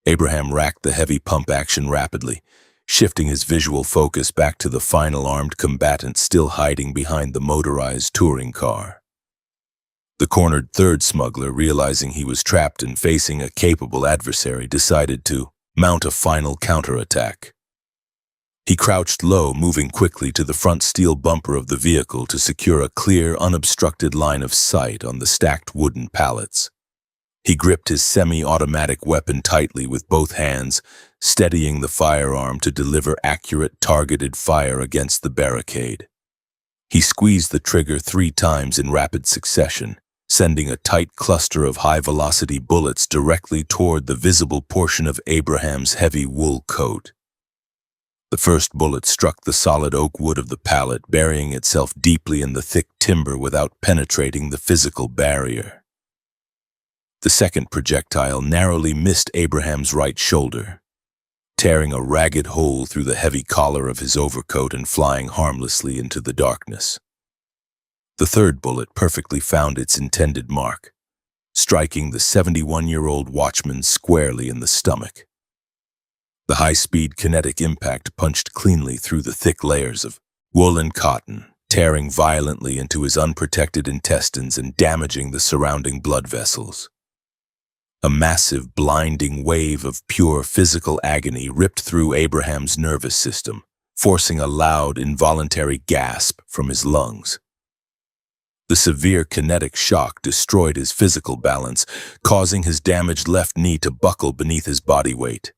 Abraham racked the heavy pump action rapidly, shifting his visual focus back to the final armed combatant still hiding behind the motorized touring car. The cornered third smuggler, realizing he was trapped and facing a capable adversary, decided to mount a final counterattack. He crouched low, moving quickly to the front steel bumper of the vehicle to secure a clear, unobstructed line of sight on the stacked wooden pallets. He gripped his semi-automatic weapon tightly with both hands, steadying the firearm to deliver accurate, targeted fire against the barricade. He squeezed the trigger 3 times in rapid succession, sending a tight cluster of high-velocity bullets directly toward the visible portion of Abraham's heavy wool coat. The first bullet struck the solid oak wood of the pallet, burying itself deeply in the thick timber without penetrating the physical barrier. The second projectile narrowly missed Abraham's right shoulder, tearing a ragged hole through the heavy collar of his overcoat and flying harmlessly into the darkness. The third bullet perfectly found its intended mark, striking the 71-year-old watchman squarely in the stomach. The high-speed kinetic impact punched cleanly through the thick layers of wool and cotton, tearing violently into his unprotected intestines and damaging the surrounding blood vessels. A massive, blinding wave of pure physical agony ripped through Abraham's nervous system, forcing a loud, involuntary gasp from his lungs. The severe kinetic shock destroyed his physical balance, causing his damaged left knee to buckle beneath his body weight.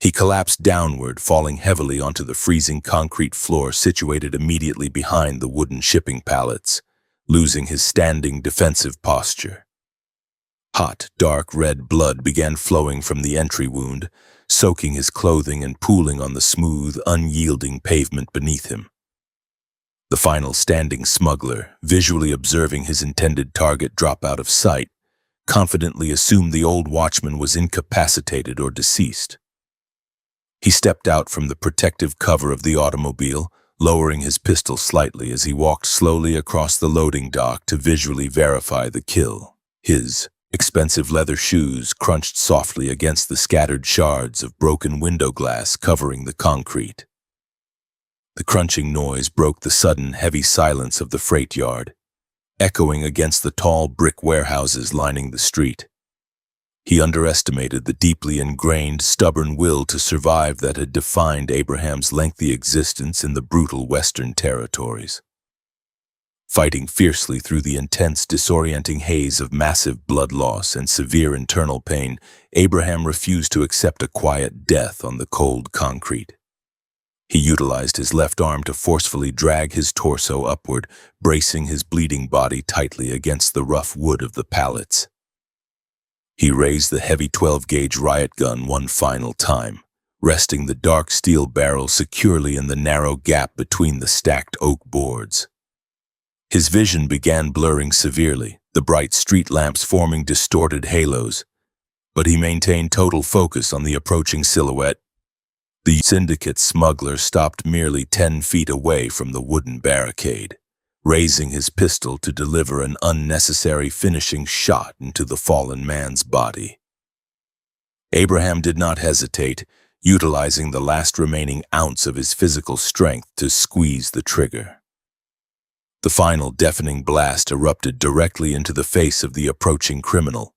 He collapsed downward, falling heavily onto the freezing concrete floor situated immediately behind the wooden shipping pallets, losing his standing defensive posture. Hot, dark red blood began flowing from the entry wound, soaking his clothing and pooling on the smooth, unyielding pavement beneath him. The final standing smuggler, visually observing his intended target drop out of sight, confidently assumed the old watchman was incapacitated or deceased. He stepped out from the protective cover of the automobile, lowering his pistol slightly as he walked slowly across the loading dock to visually verify the kill. His expensive leather shoes crunched softly against the scattered shards of broken window glass covering the concrete. The crunching noise broke the sudden, heavy silence of the freight yard, echoing against the tall brick warehouses lining the street. He underestimated the deeply ingrained, stubborn will to survive that had defined Abraham's lengthy existence in the brutal Western territories. Fighting fiercely through the intense, disorienting haze of massive blood loss and severe internal pain, Abraham refused to accept a quiet death on the cold concrete. He utilized his left arm to forcefully drag his torso upward, bracing his bleeding body tightly against the rough wood of the pallets. He raised the heavy 12-gauge riot gun one final time, resting the dark steel barrel securely in the narrow gap between the stacked oak boards. His vision began blurring severely, the bright street lamps forming distorted halos, but he maintained total focus on the approaching silhouette. The syndicate smuggler stopped merely 10 feet away from the wooden barricade, raising his pistol to deliver an unnecessary finishing shot into the fallen man's body. Abraham did not hesitate, utilizing the last remaining ounce of his physical strength to squeeze the trigger. The final deafening blast erupted directly into the face of the approaching criminal,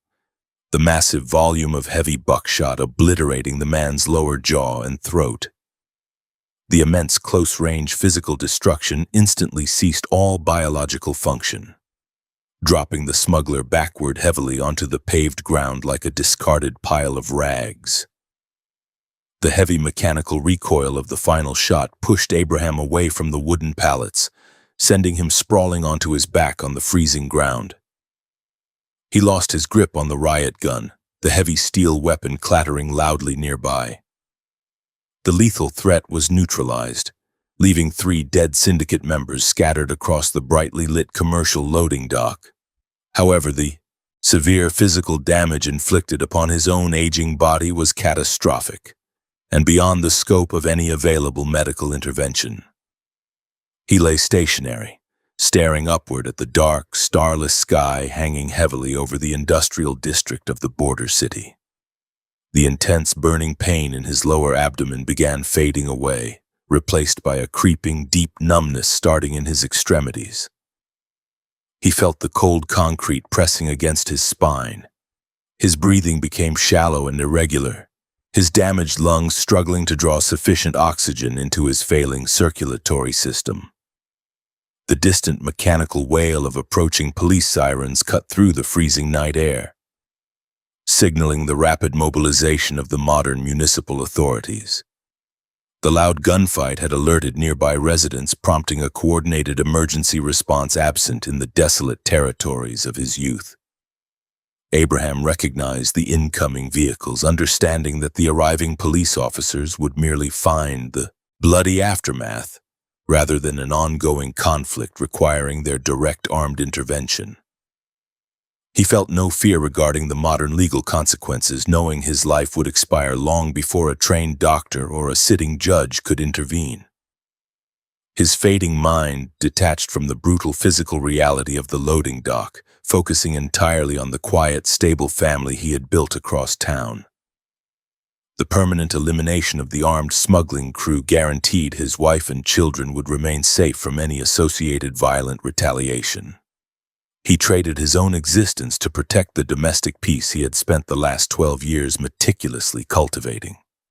the massive volume of heavy buckshot obliterating the man's lower jaw and throat. The immense close-range physical destruction instantly ceased all biological function, dropping the smuggler backward heavily onto the paved ground like a discarded pile of rags. The heavy mechanical recoil of the final shot pushed Abraham away from the wooden pallets, sending him sprawling onto his back on the freezing ground. He lost his grip on the riot gun, the heavy steel weapon clattering loudly nearby. The lethal threat was neutralized, leaving 3 dead syndicate members scattered across the brightly lit commercial loading dock. However, the severe physical damage inflicted upon his own aging body was catastrophic, and beyond the scope of any available medical intervention. He lay stationary, staring upward at the dark, starless sky hanging heavily over the industrial district of the border city. The intense burning pain in his lower abdomen began fading away, replaced by a creeping, deep numbness starting in his extremities. He felt the cold concrete pressing against his spine. His breathing became shallow and irregular, his damaged lungs struggling to draw sufficient oxygen into his failing circulatory system. The distant mechanical wail of approaching police sirens cut through the freezing night air, signaling the rapid mobilization of the modern municipal authorities. The loud gunfight had alerted nearby residents, prompting a coordinated emergency response absent in the desolate territories of his youth. Abraham recognized the incoming vehicles, understanding that the arriving police officers would merely find the bloody aftermath rather than an ongoing conflict requiring their direct armed intervention. He felt no fear regarding the modern legal consequences, knowing his life would expire long before a trained doctor or a sitting judge could intervene. His fading mind detached from the brutal physical reality of the loading dock, focusing entirely on the quiet, stable family he had built across town. The permanent elimination of the armed smuggling crew guaranteed his wife and children would remain safe from any associated violent retaliation. He traded his own existence to protect the domestic peace he had spent the last 12 years meticulously cultivating.